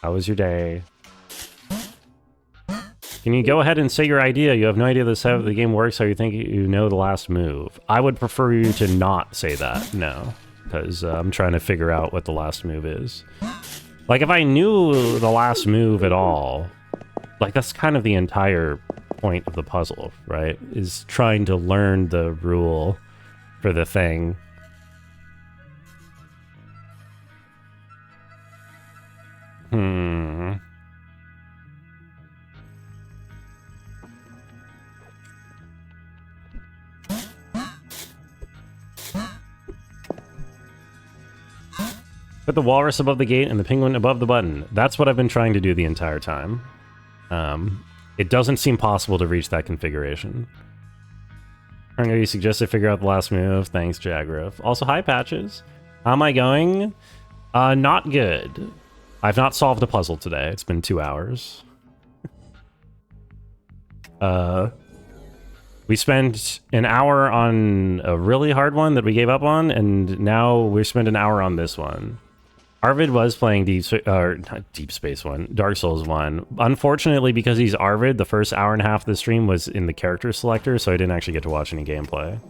How was your day? Can you go ahead and say your idea? You have no idea how the game works, how you think you know the last move. I would prefer you to not say that, no. Because I'm trying to figure out what the last move is. Like, if I knew the last move at all, like, that's kind of the entire point of the puzzle, right? Is trying to learn the rule for the thing. Put the walrus above the gate and the penguin above the button. That's what I've been trying to do the entire time. It doesn't seem possible to reach that configuration. Rango, you suggested figure out the last move. Thanks, Jagriff. Also, hi, Patches. How am I going? Not good. I've not solved a puzzle today. It's been 2 hours. We spent an hour on a really hard one that we gave up on, and now we spent an hour on this one. Arvid was playing not Deep Space 1, Dark Souls 1. Unfortunately, because he's Arvid, the first hour and a half of the stream was in the character selector, so I didn't actually get to watch any gameplay.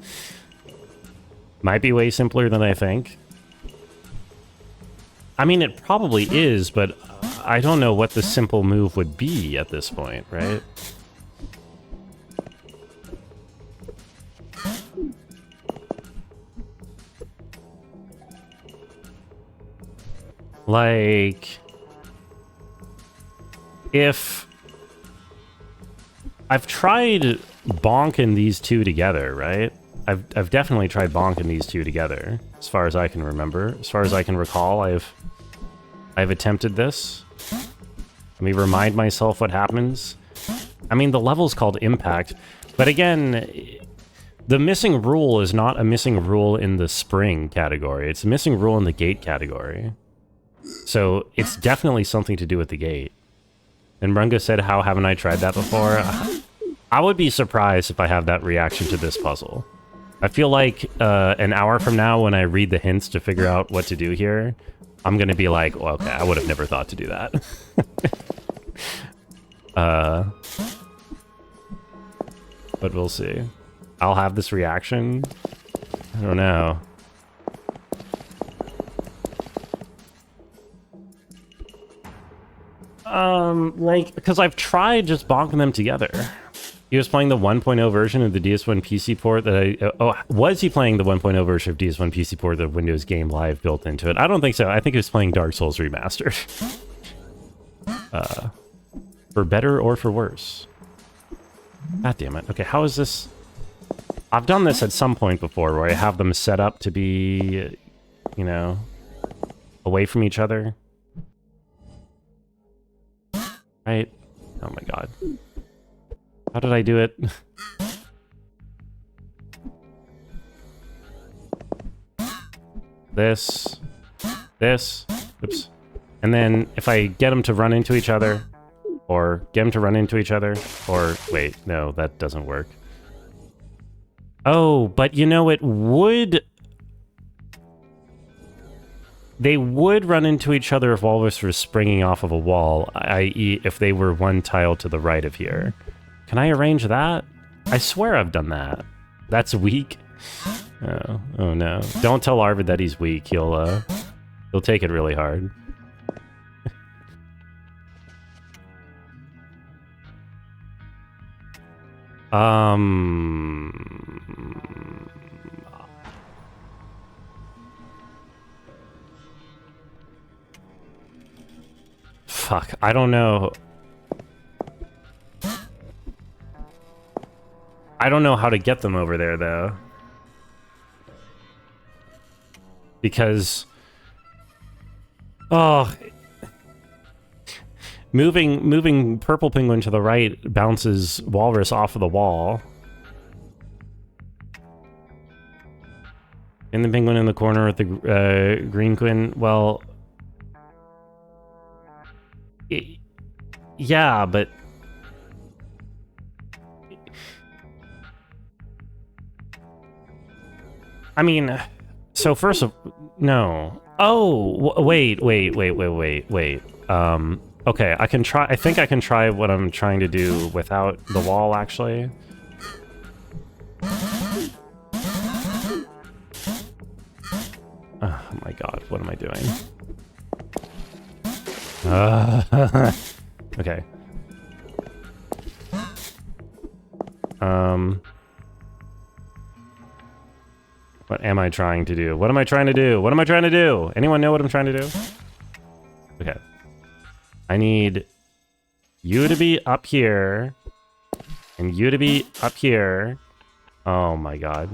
Might be way simpler than I think. I mean, it probably is, but I don't know what the simple move would be at this point, right? Like, if I've tried bonking these two together, right? I've definitely tried bonking these two together, as far as I can remember. As far as I can recall, I've attempted this. Let me remind myself what happens. I mean, the level's called Impact, but again, the missing rule is not a missing rule in the spring category. It's a missing rule in the gate category. So it's definitely something to do with the gate. And Runga said, how haven't I tried that before? I would be surprised if I have that reaction to this puzzle. I feel like an hour from now, when I read the hints to figure out what to do here, I'm going to be like, well, okay, I would have never thought to do that. But we'll see. I'll have this reaction. I don't know. Like, because I've tried just bonking them together. He was playing the 1.0 version of the DS1 PC port that was he playing the 1.0 version of DS1 PC port that Windows Game Live built into it? I don't think so. I think he was playing Dark Souls Remastered. For better or for worse. God damn it. Okay, how is this? I've done this at some point before where I have them set up to be, you know, away from each other. Right? Oh my god. How did I do it? This. Oops. And then if I get them to run into each other, or get them to run into each other, or wait, no, that doesn't work. Oh, but you know, it would... They would run into each other if Walrus was springing off of a wall, i.e. if they were one tile to the right of here. Can I arrange that? I swear I've done that. That's weak. Oh no. Don't tell Arvid that he's weak. He'll take it really hard. Fuck, I don't know. I don't know how to get them over there, though. Because... Oh... Moving Purple Penguin to the right bounces Walrus off of the wall. And the Penguin in the corner with the Green Quinn, well... Yeah, but... I mean, so first of... No. Oh, wait. Okay, I can try. I think I can try what I'm trying to do without the wall, actually. Oh my god, what am I doing? Okay. What am I trying to do? What am I trying to do? What am I trying to do? Anyone know what I'm trying to do? Okay. I need you to be up here, and you to be up here. Oh my god.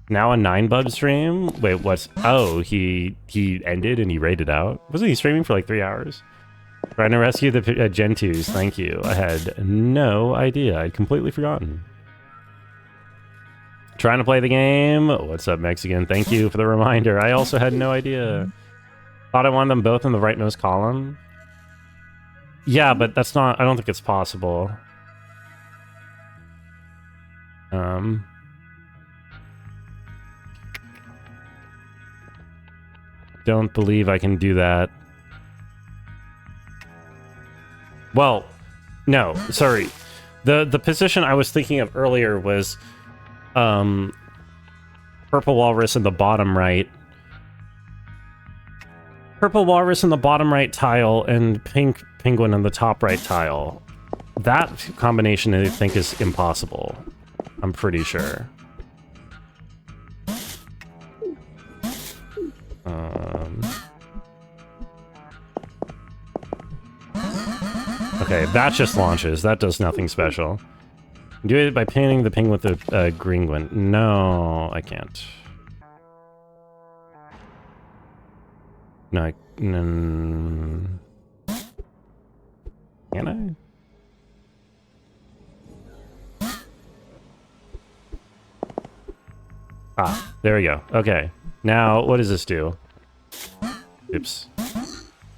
Now a 9bub stream? Wait, what's... Oh, he ended and he raided out? Wasn't he streaming for like 3 hours? Trying to rescue the Gentoos, thank you. I had no idea. I'd completely forgotten. Trying to play the game. What's up, Mexican? Thank you for the reminder. I also had no idea. Thought I wanted them both in the rightmost column. Yeah, but that's not... I don't think it's possible. Don't believe I can do that. Well, no, sorry. The position I was thinking of earlier was purple walrus in the bottom right. Purple walrus in the bottom right tile and pink penguin in the top right tile. That combination I think is impossible. I'm pretty sure. Okay, that just launches. That does nothing special. Do it by painting the penguin with the green one. No, I can't. No, can I? Ah, there we go. Okay. Now, what does this do? Oops.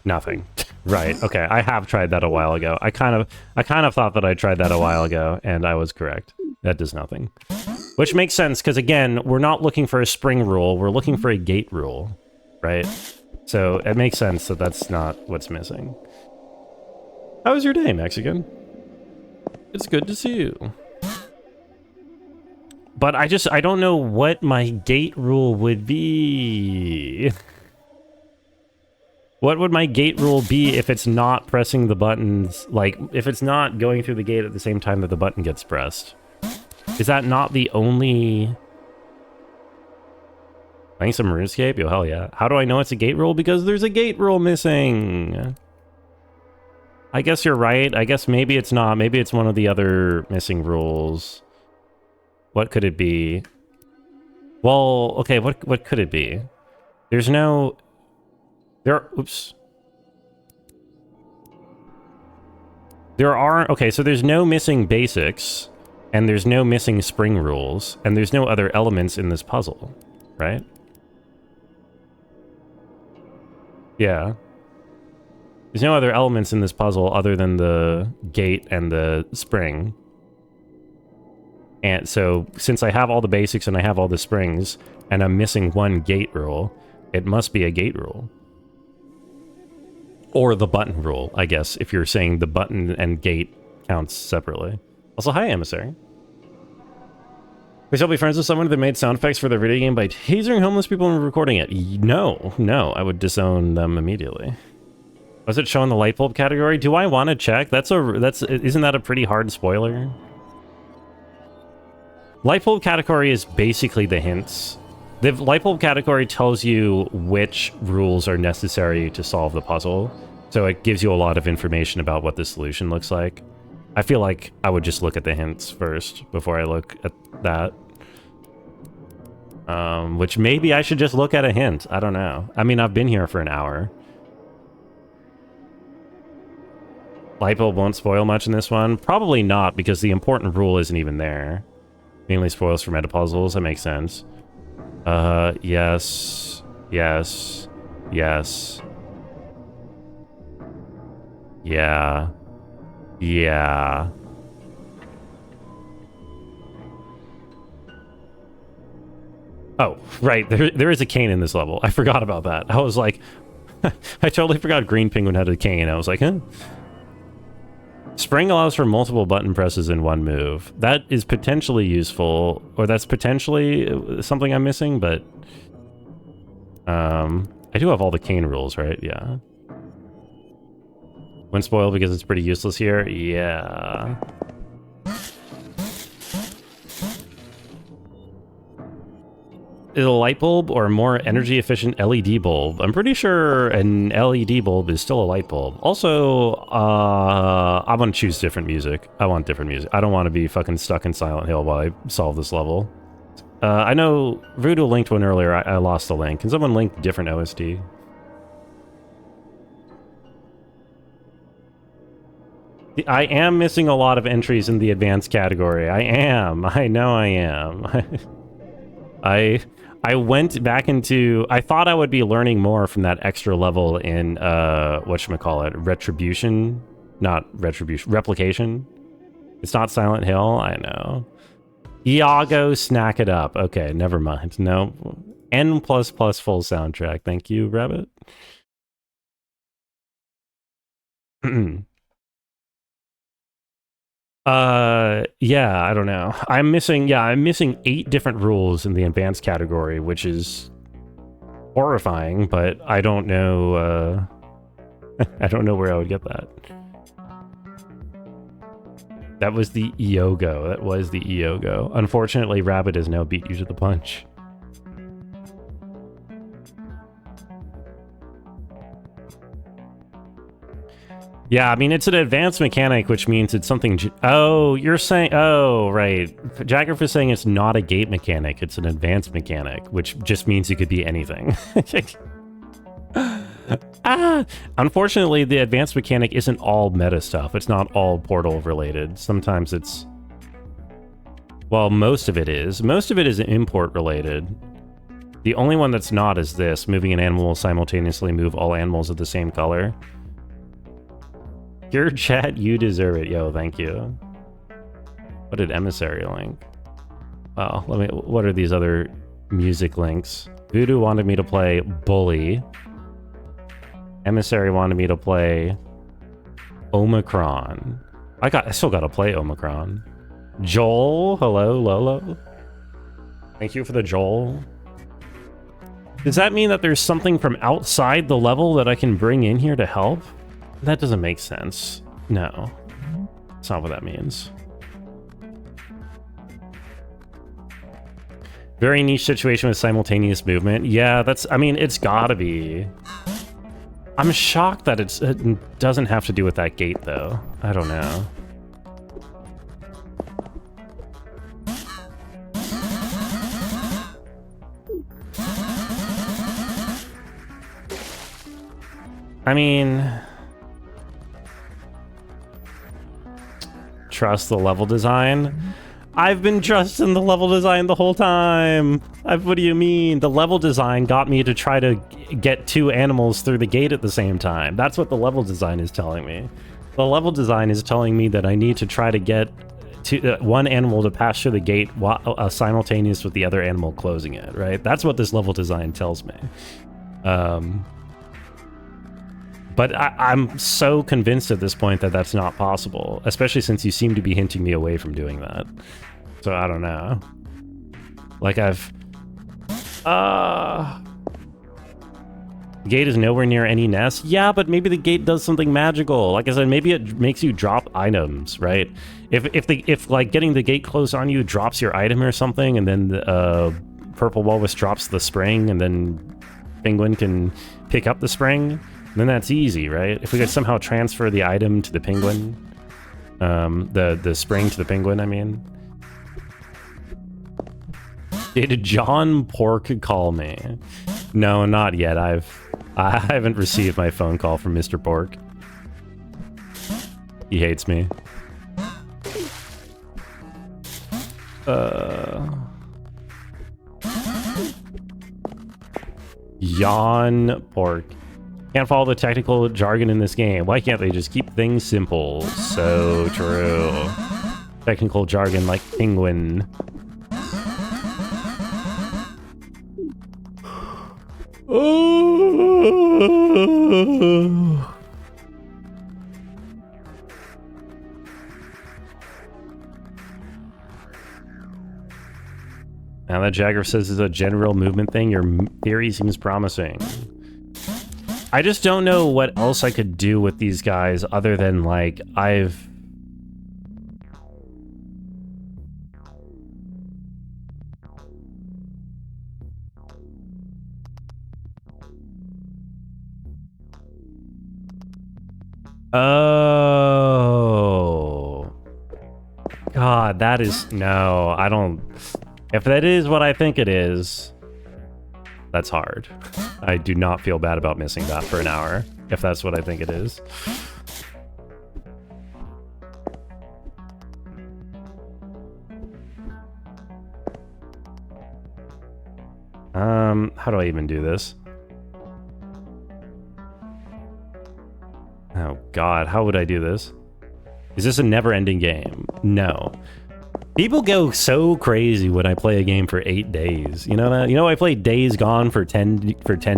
Nothing. Right. Okay. I have tried that a while ago. I kind of thought that I tried that a while ago, and I was correct. That does nothing. Which makes sense, because again, we're not looking for a spring rule. We're looking for a gate rule, right? So it makes sense that that's not what's missing. How was your day, Mexican? It's good to see you. But I don't know what my gate rule would be. What would my gate rule be if it's not pressing the buttons, like, if it's not going through the gate at the same time that the button gets pressed? Is that not the only... Playing some RuneScape? Yo, hell yeah. How do I know it's a gate rule? Because there's a gate rule missing! I guess you're right. I guess maybe it's not. Maybe it's one of the other missing rules. What could it be? Well, okay, what could it be? There's no... Oops. There are... Okay, so there's no missing basics, and there's no missing spring rules, and there's no other elements in this puzzle, right? Yeah. There's no other elements in this puzzle other than the gate and the spring. And so, since I have all the basics and I have all the springs, and I'm missing one gate rule, it must be a gate rule. Or the button rule, I guess, if you're saying the button and gate counts separately. Also, hi, Emissary. Please I'll be friends with someone that made sound effects for their video game by tasering homeless people and recording it. No, I would disown them immediately. Was it showing the light bulb category? Do I want to check? Isn't that a pretty hard spoiler? Light bulb category is basically the hints. The light bulb category tells you which rules are necessary to solve the puzzle, so it gives you a lot of information about what the solution looks like. I feel like I would just look at the hints first before I look at that. Which maybe I should just look at a hint. I don't know. I mean, I've been here for an hour. Light bulb won't spoil much in this one? Probably not, because the important rule isn't even there. Mainly spoils for meta puzzles. That makes sense. Yes. Yes. Yes. Yeah. Yeah. Oh, right. There is a cane in this level. I forgot about that. I was like, I totally forgot Green Penguin had a cane. I was like, huh? Spring allows for multiple button presses in one move. That is potentially useful, or that's potentially something I'm missing, but... I do have all the cane rules, right? Yeah. When spoiled because it's pretty useless here? Yeah. Is it a light bulb or a more energy efficient LED bulb? I'm pretty sure an LED bulb is still a light bulb. Also, I want to choose different music. I want different music. I don't want to be fucking stuck in Silent Hill while I solve this level. I know Voodoo linked one earlier. I lost the link. Can someone link different OST? I am missing a lot of entries in the advanced category. I am. I know I am. I went back into... I thought I would be learning more from that extra level in, whatchamacallit, Retribution? Not Retribution. Replication? It's not Silent Hill? I know. Iago, snack it up. Okay, never mind. No. N++ full soundtrack. Thank you, Rabbit. Yeah, I don't know. I'm missing 8 different rules in the advanced category, which is horrifying, but I don't know, I don't know where I would get that. That was the Iogo. That was the Iogo. Unfortunately, Rabbit has now beat you to the punch. Yeah, I mean, it's an advanced mechanic, which means it's something... Oh, you're saying... Oh, right. Jagger is saying it's not a gate mechanic. It's an advanced mechanic, which just means it could be anything. Unfortunately, the advanced mechanic isn't all meta stuff. It's not all Portal related. Sometimes it's... Well, most of it is. Most of it is import related. The only one that's not is this. Moving an animal will simultaneously move all animals of the same color. Your chat, you deserve it. Yo, thank you. What did Emissary link? Oh, what are these other music links? Voodoo wanted me to play Bully. Emissary wanted me to play Omicron. I still gotta play Omicron. Joel, hello, Lolo. Thank you for the Joel. Does that mean that there's something from outside the level that I can bring in here to help? That doesn't make sense. No. That's not what that means. Very niche situation with simultaneous movement. Yeah, that's... I mean, it's gotta be. I'm shocked that it doesn't have to do with that gate, though. I don't know. I mean... Trust the level design. I've been trusting the level design the whole time. What do you mean? The level design got me to try to get 2 animals through the gate at the same time. That's what the level design is telling me. The level design is telling me that I need to try to get one animal to pass through the gate while, simultaneous with the other animal closing it, right? That's what this level design tells me. But I'm so convinced at this point that that's not possible, especially since you seem to be hinting me away from doing that. So I don't know. Like I've... Gate is nowhere near any nest. Yeah, but maybe the gate does something magical. Like I said, maybe it makes you drop items, right? If like getting the gate closed on you drops your item or something, and then the Purple Walrus drops the spring, and then Penguin can pick up the spring, then that's easy, right? If we could somehow transfer the item to the Penguin, the spring to the Penguin, I mean. Did John Pork call me? No, not yet. I haven't received my phone call from Mr. Pork. He hates me. Yawn Pork. Can't follow the technical jargon in this game. Why can't they just keep things simple? So true. Technical jargon like penguin. Oh! Now that Jagger says is a general movement thing, your theory seems promising. I just don't know what else I could do with these guys other than, like, Oh. God, that is... No, I don't... If that is what I think it is, that's hard. I do not feel bad about missing that for an hour, if that's what I think it is. How do I even do this? Oh god, how would I do this? Is this a never-ending game? No. People go so crazy when I play a game for 8 days. You know that? You know I played Days Gone for 10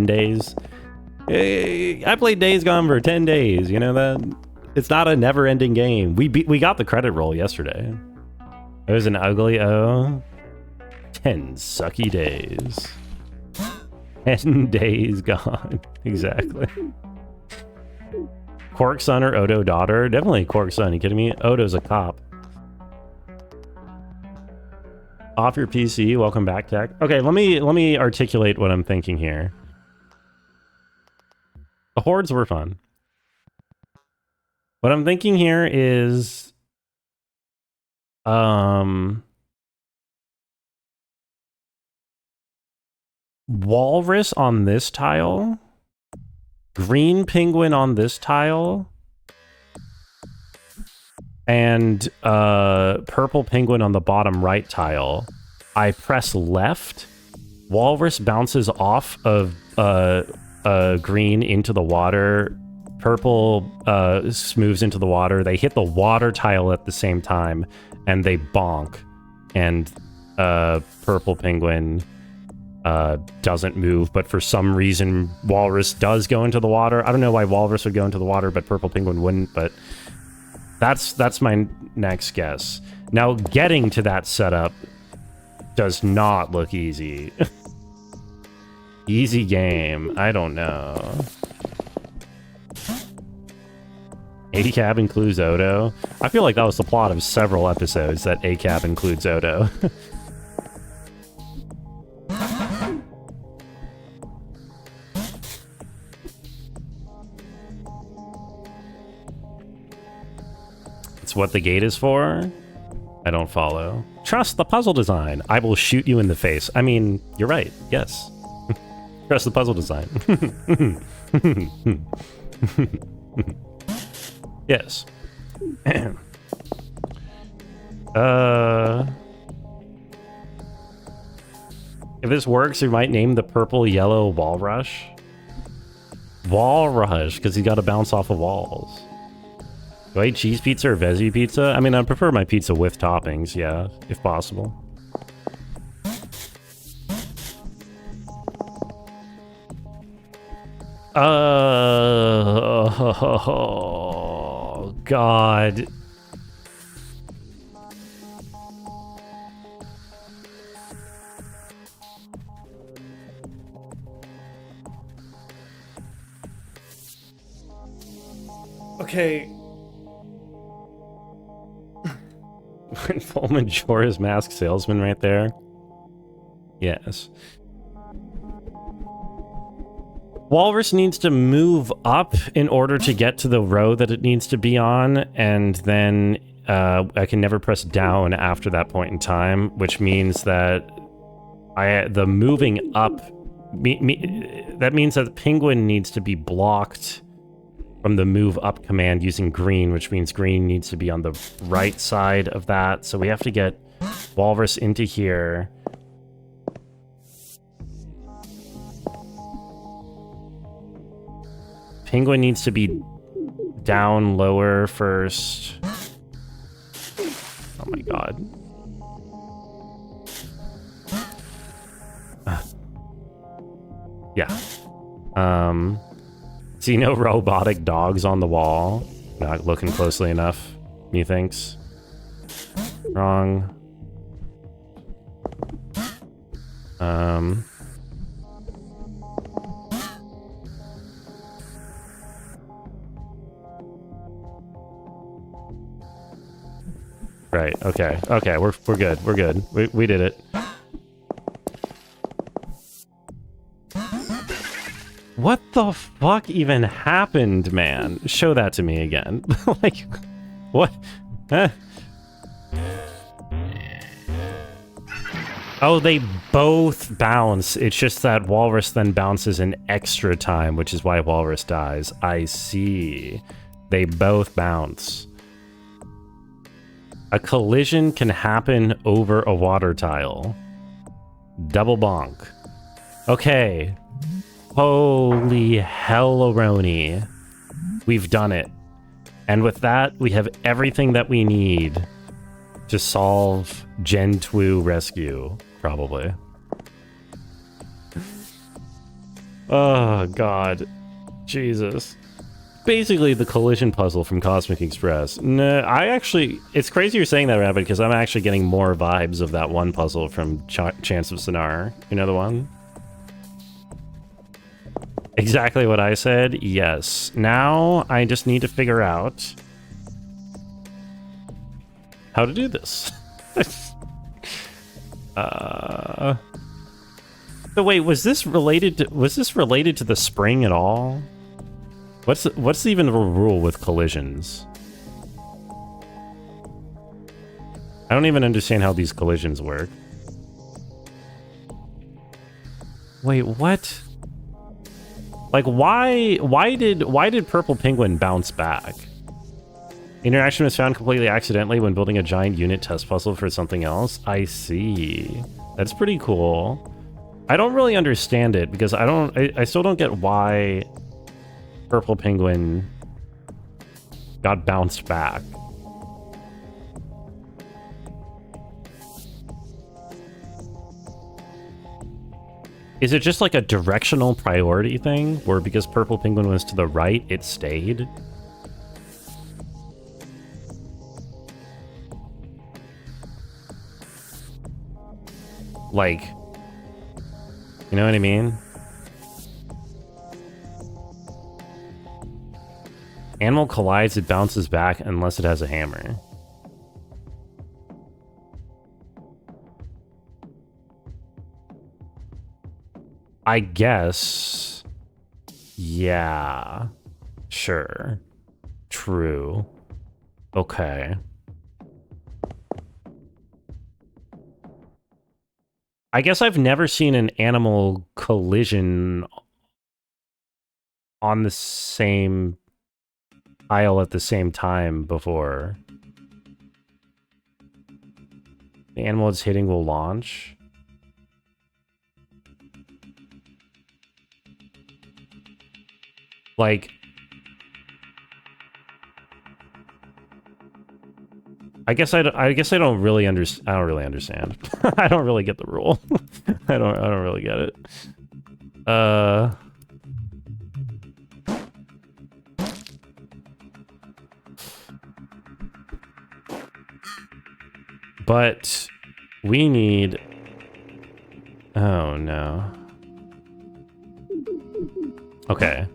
days? I played Days Gone for 10 days, you know that? It's not a never-ending game. We got the credit roll yesterday. It was an ugly 10 sucky days. 10 days gone. Exactly. Quark son or Odo daughter? Definitely Quark son. You kidding me? Odo's a cop. Off your PC. Welcome back, Tech. Okay, let me articulate what I'm thinking here. The hordes were fun. What I'm thinking here is walrus on this tile, green penguin on this tile, and purple penguin on the bottom right tile. I press left, walrus bounces off of green into the water, purple moves into the water, they hit the water tile at the same time, and they bonk, and purple penguin doesn't move, but for some reason walrus does go into the water. I don't know why walrus would go into the water, but purple penguin wouldn't, but that's my next guess. Now, getting to that setup does not look easy. Easy game. I don't know. ACAB includes Odo. I feel like that was the plot of several episodes, that ACAB includes Odo. It's what the gate is for? I don't follow. Trust the puzzle design. I will shoot you in the face. I mean, you're right. Yes. Trust the puzzle design. Yes. If this works, we might name the purple yellow Walrush. Walrush, because he's got to bounce off of walls. Do I eat cheese pizza or veggie pizza? I mean, I prefer my pizza with toppings, yeah, if possible. Oh, God. Okay. Full Majora's Mask salesman right there. Yes. Walrus needs to move up in order to get to the row that it needs to be on, and then I can never press down after that point in time, which means that the moving up, that means that the penguin needs to be blocked from the move up command using green, which means green needs to be on the right side of that. So we have to get Walrus into here. Penguin needs to be down lower first. Oh my god. Yeah. See no robotic dogs on the wall. Not looking closely enough, methinks. Wrong. Right, okay. Okay, we're good. We're good. We did it. What the fuck even happened, man? Show that to me again. Like, what? Huh? Oh, they both bounce. It's just that Walrus then bounces in extra time, which is why Walrus dies. I see. They both bounce. A collision can happen over a water tile. Double bonk. Okay. Holy hell-a-roni. We've done it. And with that, we have everything that we need to solve Gentoo Rescue, probably. Oh, God. Jesus. Basically the collision puzzle from Cosmic Express. No, I actually... It's crazy you're saying that, Rabbit, because I'm actually getting more vibes of that one puzzle from Chance of Sonar. You know the one? Exactly what I said? Yes. Now, I just need to figure out how to do this. So wait, was this related to the spring at all? What's even the rule with collisions? I don't even understand how these collisions work. Wait, what? Like, why did Purple Penguin bounce back? Interaction was found completely accidentally when building a giant unit test puzzle for something else. I see. That's pretty cool. I don't really understand it because I still don't get why Purple Penguin got bounced back. Is it just like a directional priority thing where because Purple Penguin was to the right, it stayed? Like, you know what I mean? Animal collides, it bounces back unless it has a hammer. I guess. Yeah. Sure. True. Okay. I guess I've never seen an animal collision on the same aisle at the same time before. The animal it's hitting will launch. Like, I guess I don't really understand. I don't really understand. I don't really get the rule. I don't really get it. But we need... Oh, no. Okay.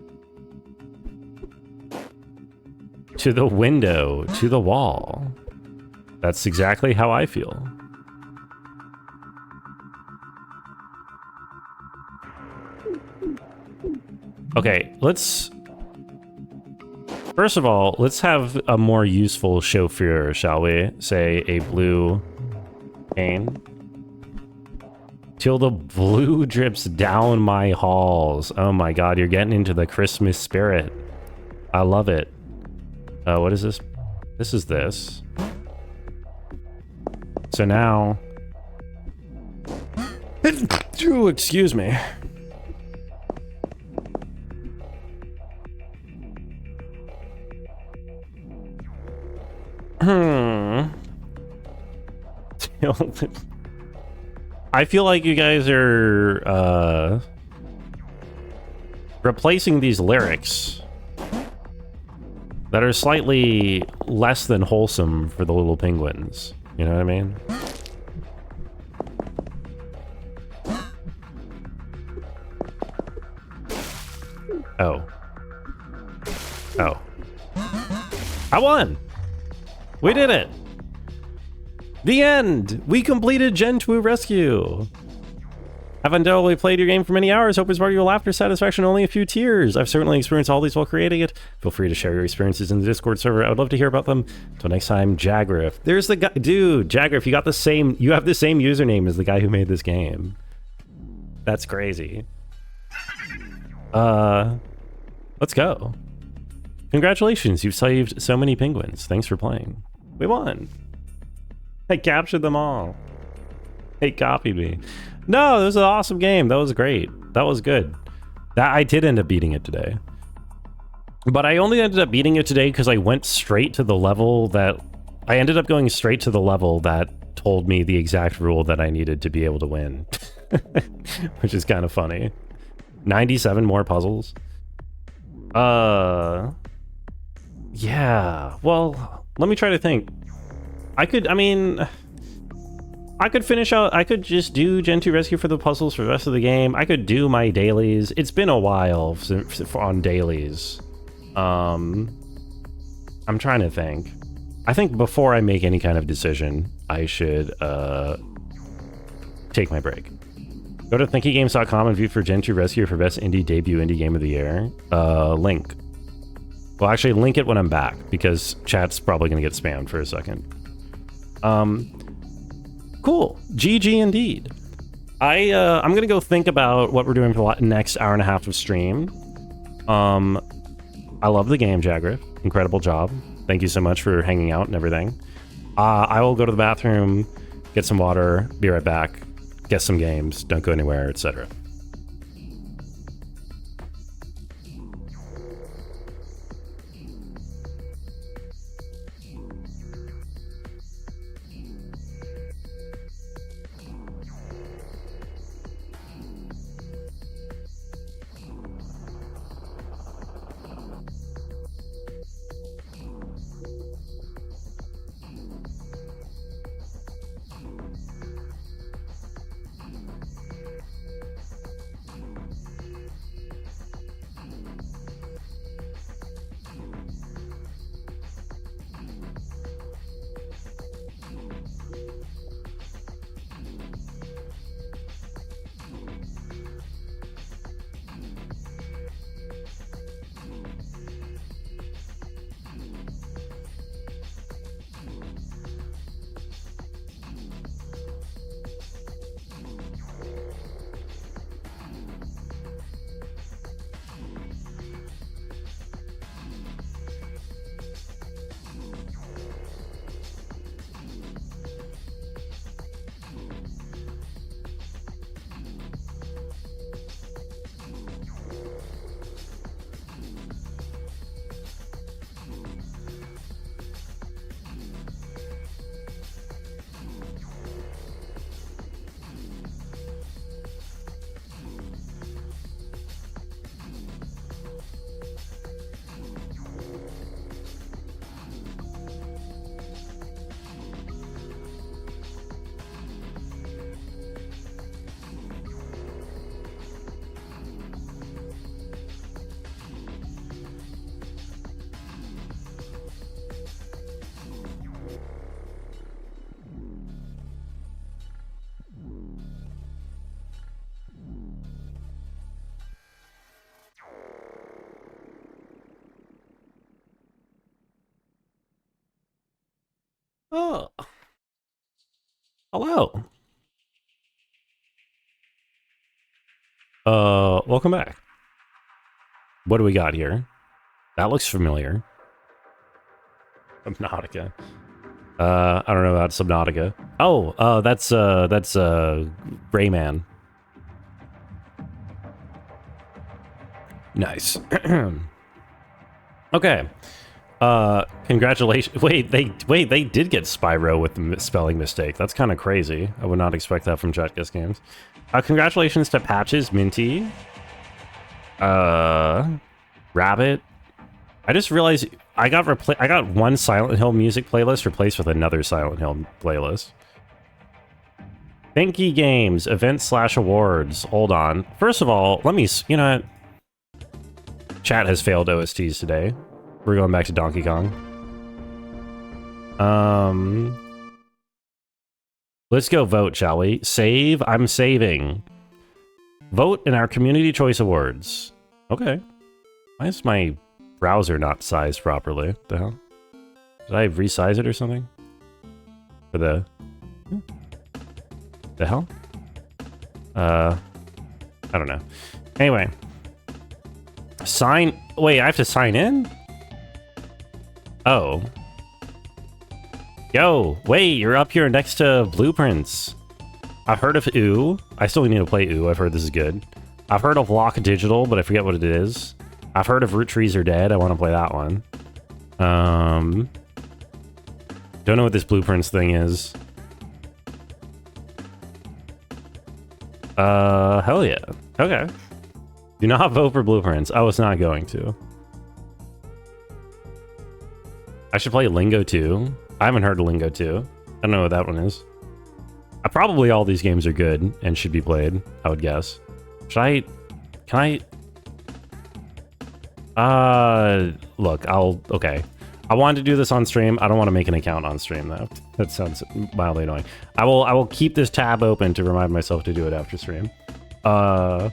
To the window, to the wall. That's exactly how I feel. Okay, let's... First of all, let's have a more useful chauffeur, shall we? Say a blue pane. Till the blue drips down my halls. Oh my god, you're getting into the Christmas spirit. I love it. What is this? This is this. So now... Excuse me. I feel like you guys are, replacing these lyrics that are slightly less than wholesome for the little penguins. You know what I mean? Oh. Oh. I won! We did it! The end! We completed Gentoo Rescue! I've undoubtedly played your game for many hours. Hope it's brought you laughter, satisfaction, only a few tears. I've certainly experienced all these while creating it. Feel free to share your experiences in the Discord server. I would love to hear about them. Until next time, Jagriff. There's the guy, dude. Jagriff, you have the same username as the guy who made this game. That's crazy. Let's go. Congratulations, you've saved so many penguins. Thanks for playing. We won. I captured them all. They copied me. No, it was an awesome game. That was great. That was good. I did end up beating it today. But I only ended up beating it today because I went straight to the level that... I ended up going straight to the level that told me the exact rule that I needed to be able to win. Which is kind of funny. 97 more puzzles. Yeah. Well, let me try to think. I could finish out, I could just do Gentoo Rescue for the puzzles for the rest of the game. I could do my dailies. It's been a while on dailies. I'm trying to think. I think before I make any kind of decision, I should take my break. Go to thinkygames.com and view for Gentoo Rescue for best indie debut indie game of the year. Link. Well, actually, link it when I'm back, because chat's probably going to get spammed for a second. Cool. GG indeed. I'm going to go think about what we're doing for the next hour and a half of stream. I love the game, Jagriff. Incredible job. Thank you so much for hanging out and everything. I will go to the bathroom, get some water, be right back, get some games, don't go anywhere, etc. Oh. Hello. Welcome back. What do we got here? That looks familiar. Subnautica. I don't know about Subnautica. Oh, that's Rayman. Nice. Okay. Congratulations. Wait, they did get Spyro with the spelling mistake. That's kind of crazy. I would not expect that from Jetguess Games. Congratulations to Patches, Minty, Rabbit. I just realized I got one Silent Hill music playlist replaced with another Silent Hill playlist. Thinky Games, events/awards. Hold on. First of all, let me, you know what? Chat has failed OSTs today. We're going back to Donkey Kong. Let's go vote, shall we? Save. I'm saving. Vote in our Community Choice Awards. Okay. Why is my browser not sized properly? What the hell? Did I resize it or something? For the... The hell? I don't know. Anyway. Sign... Wait, I have to sign in? Oh. Yo, wait, you're up here next to Blueprints. I've heard of OO. I still need to play OO. I've heard this is good. I've heard of Lock Digital, but I forget what it is. I've heard of Root Trees Are Dead. I want to play that one. Don't know what this Blueprints thing is. Hell yeah. Okay. Do not vote for Blueprints. I was not going to. I should play Lingo 2. I haven't heard of Lingo 2. I don't know what that one is. Probably all these games are good and should be played, I would guess. Should I... Can I... Look, okay. I wanted to do this on stream. I don't want to make an account on stream, though. That sounds mildly annoying. I will keep this tab open to remind myself to do it after stream. Yeah,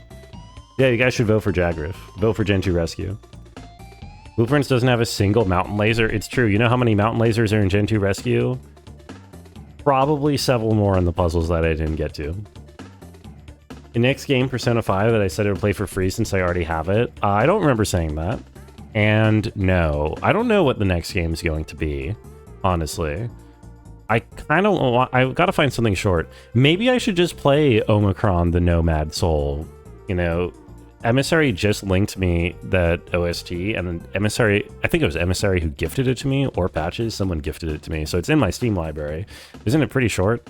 you guys should vote for Jagriff. Vote for Gentoo Rescue. Blueprints doesn't have a single mountain laser. It's true. You know how many mountain lasers are in Gentoo Rescue? Probably several more in the puzzles that I didn't get to. The next game, Persona 5, that I said I would play for free since I already have it. I don't remember saying that. And no, I don't know what the next game is going to be, honestly. I kind of want... I've got to find something short. Maybe I should just play Omicron, the Nomad Soul. You know, Emissary just linked me that OST, and then Emissary... I think it was Emissary who gifted it to me, or Patches. Someone gifted it to me, so it's in my Steam library. Isn't it pretty short?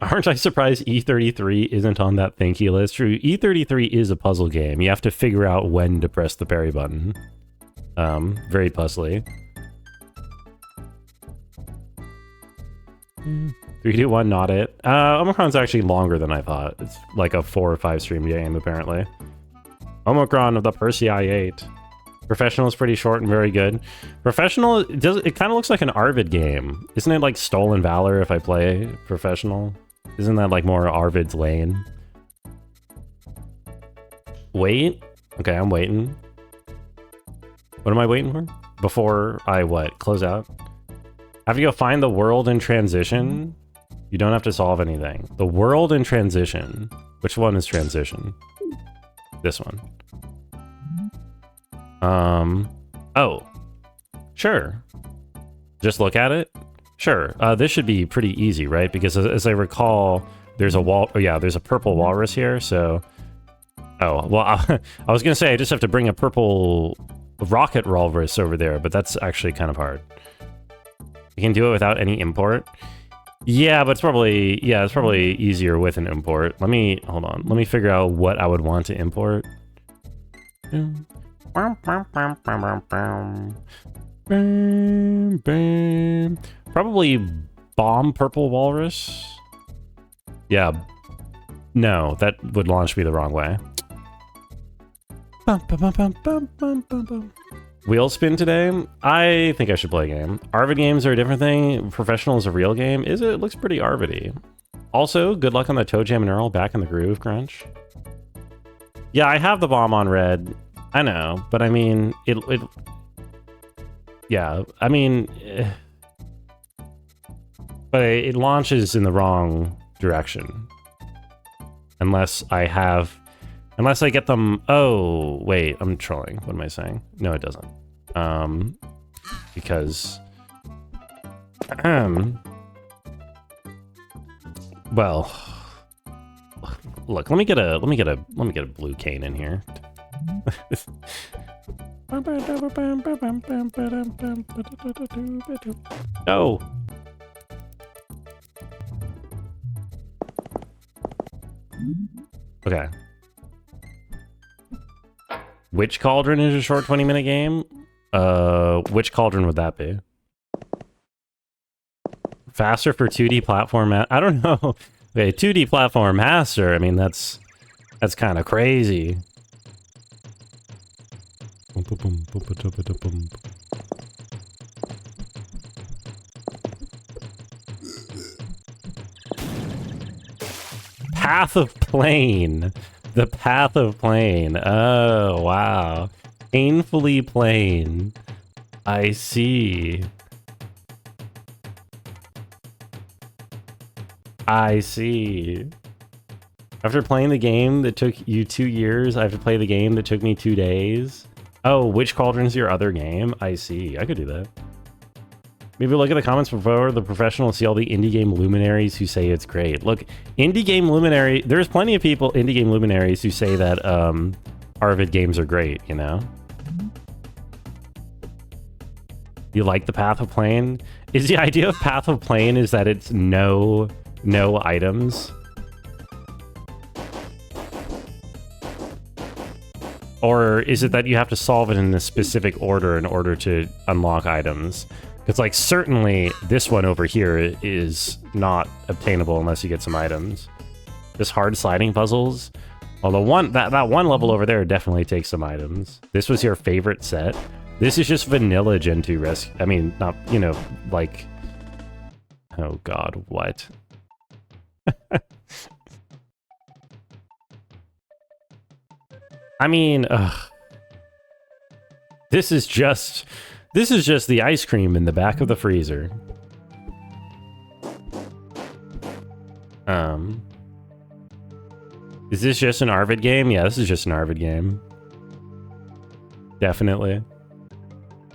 Aren't I surprised E33 isn't on that thank you list? True, E33 is a puzzle game. You have to figure out when to press the parry button. Very puzzly. 3, 2, 1, not it. Omicron's actually longer than I thought. It's like a 4 or 5 stream game, apparently. Omicron of the Percy I-8. Professional is pretty short and very good. Professional, it kind of looks like an Arvid game. Isn't it like Stolen Valor if I play Professional? Isn't that like more Arvid's lane? Wait? Okay, I'm waiting. What am I waiting for? Before I what? Close out? I have to go find the world in transition? You don't have to solve anything. The world in transition. Which one is transition? This one. Oh. Sure. Just look at it? Sure. This should be pretty easy, right? Because as I recall, there's a wall... Oh, yeah, there's a purple walrus here, so... Oh, well, I was gonna say I just have to bring a purple rocket walrus over there, but that's actually kind of hard. You can do it without any import? Yeah, but it's probably... Yeah, it's probably easier with an import. Hold on. Let me figure out what I would want to import. Probably bomb purple walrus. Yeah. No, that would launch me the wrong way. Wheel spin today? I think I should play a game. Arvid games are a different thing. Professional is a real game. Is it? It looks pretty Arvid-y. Also, good luck on the Toe Jam and Earl back in the groove, Crunch. Yeah, I have the bomb on red. I know, but I mean, yeah, I mean, but it launches in the wrong direction. Unless I get them, oh, wait, I'm trolling. What am I saying? No, it doesn't. Because, well, look, let me get a blue cane in here. No. Okay. Which cauldron is a short 20-minute game? Which cauldron would that be? Faster for 2D platform. I don't know. Okay, 2D platform master. I mean, that's kind of crazy. Path of Plane. The Path of Plane. Oh, wow. Painfully plain. I see. I see. After playing the game that took you 2 years, I have to play the game that took me 2 days. Oh, which cauldron's your other game? I see. I could do that. Maybe look at the comments before the professional and see all the indie game luminaries who say it's great. Look, indie game luminary, there's plenty of people, indie game luminaries, who say that Arvid games are great, you know? You like the Path of Plane? Is the idea of Path of Plane is that it's no items? Or is it that you have to solve it in a specific order in order to unlock items? Because, like, certainly this one over here is not obtainable unless you get some items. This hard sliding puzzles. Although that one level over there definitely takes some items. This was your favorite set. This is just vanilla Gentoo Rescue. I mean, not, you know, like... Oh god, what? I mean, ugh. This is just the ice cream in the back of the freezer. Is this just an Arvid game? Yeah, this is just an Arvid game. Definitely.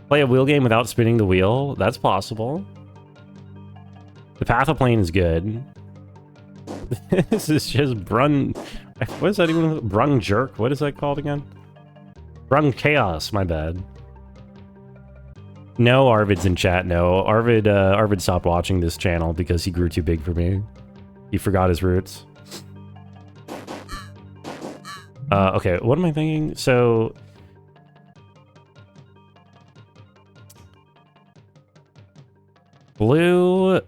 Play a wheel game without spinning the wheel? That's possible. The Path of Plane is good. This is just Brun... What is that even? Brung Jerk? What is that called again? Brung Chaos, my bad. No, Arvid's in chat, no. Arvid stopped watching this channel because he grew too big for me. He forgot his roots. Okay, what am I thinking? So... Blue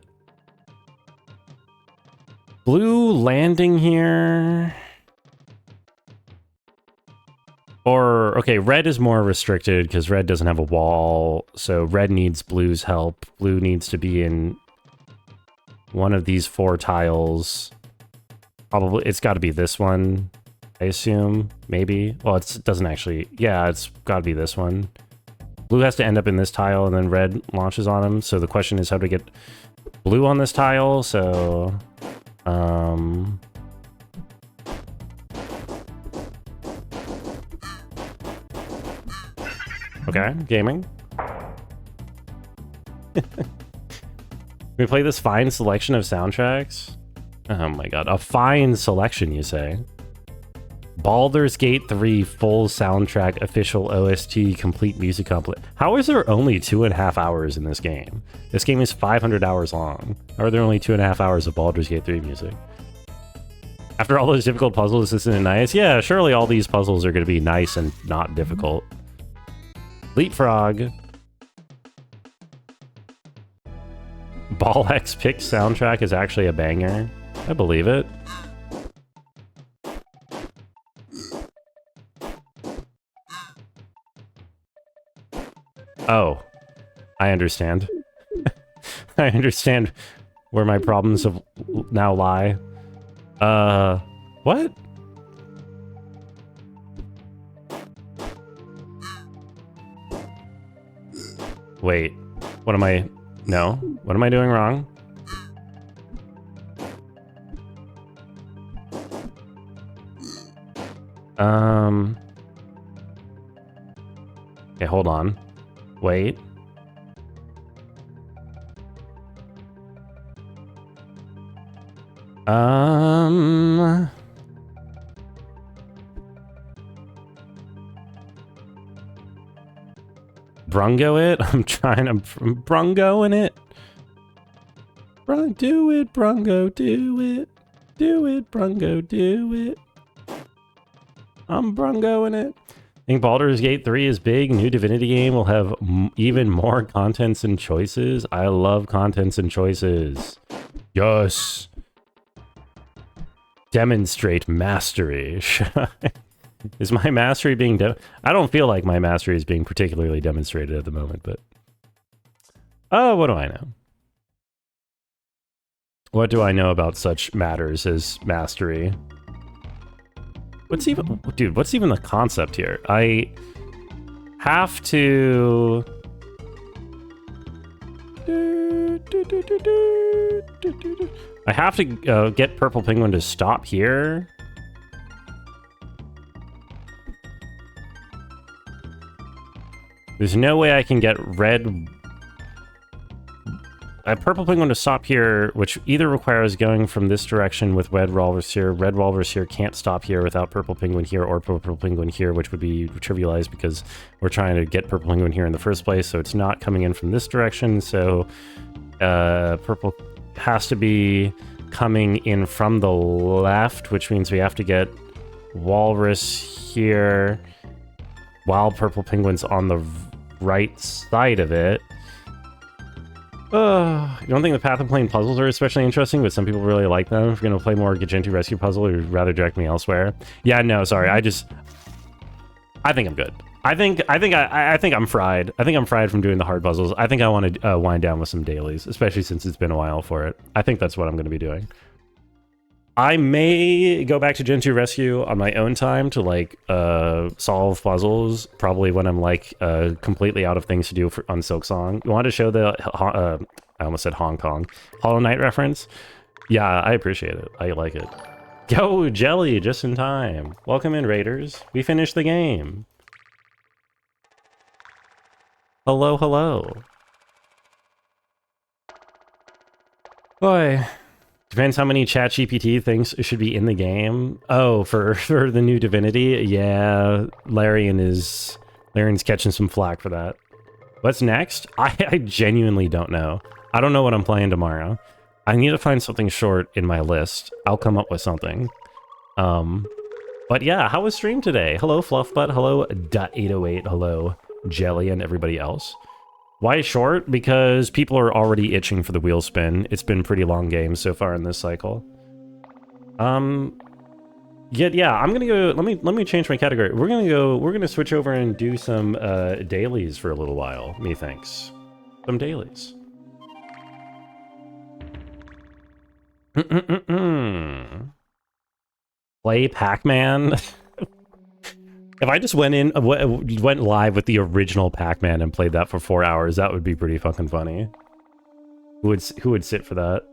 landing here... Or, okay, red is more restricted because red doesn't have a wall, so red needs blue's help. Blue needs to be in one of these 4 tiles. Probably, it's got to be this one, I assume, maybe. Well, it doesn't actually, yeah, it's got to be this one. Blue has to end up in this tile, and then red launches on him, so the question is how to get blue on this tile, so... Okay, gaming. We play this fine selection of soundtracks? Oh my god, a fine selection, you say? Baldur's Gate 3 full soundtrack official OST complete music complete. How is there only 2.5 hours in this game? This game is 500 hours long. How are there only 2.5 hours of Baldur's Gate 3 music? After all those difficult puzzles, isn't it nice? Yeah, surely all these puzzles are going to be nice and not difficult. Leapfrog. Ball X Pick soundtrack is actually a banger. I believe it. Oh, I understand. I understand where my problems have now lie. What? Wait, what am I... No, what am I doing wrong? Okay, hold on. Wait. Brungo it? I'm trying to Brungo in it. Do it, Brungo, do it. Do it, Brungo, do it. I'm Brungo in it. I think Baldur's Gate 3 is big. New Divinity game will have even more contents and choices. I love contents and choices. Yes. Demonstrate mastery. Is my mastery being I don't feel like my mastery is being particularly demonstrated at the moment, but... Oh, what do I know? What do I know about such matters as mastery? What's even... Dude, what's even the concept here? I have to... I have to get Purple Penguin to stop here. There's no way I can get red... Purple Penguin to stop here, which either requires going from this direction with Red Walrus here. Red Walrus here can't stop here without Purple Penguin here, or Purple Penguin here, which would be trivialized because we're trying to get Purple Penguin here in the first place, so it's not coming in from this direction, so Purple has to be coming in from the left, which means we have to get Walrus here while Purple Penguin's on the right side of it. I don't think the Path of Plane puzzles are especially interesting, but some people really like them. If you're going to play more Gentoo Rescue puzzle, you'd rather direct me elsewhere. Yeah, no, sorry. I think I'm good. I think I'm fried. I think I'm fried from doing the hard puzzles. I think I want to wind down with some dailies, especially since it's been a while for it. I think that's what I'm going to be doing. I may go back to Gentoo Rescue on my own time to, like, solve puzzles, probably when I'm, like, completely out of things to do on Silksong. You want to show the, I almost said Hong Kong, Hollow Knight reference? Yeah, I appreciate it. I like it. Yo, Jelly, just in time. Welcome in, Raiders. We finished the game. Hello, hello. Boy. Depends how many ChatGPT things should be in the game. Oh, for the new Divinity? Yeah, Larian's catching some flack for that. What's next? I genuinely don't know. I don't know what I'm playing tomorrow. I need to find something short in my list. I'll come up with something. But yeah, how was stream today? Hello, Fluffbutt. Hello, .808. Hello, Jelly and everybody else. Why short? Because people are already itching for the wheel spin. It's been pretty long games so far in this cycle. Yeah, I'm gonna go. Let me change my category. We're gonna switch over and do some dailies for a little while. Methinks. Some dailies. Play Pac-Man. If I just went live with the original Pac-Man and played that for 4 hours, that would be pretty fucking funny. Who would sit for that?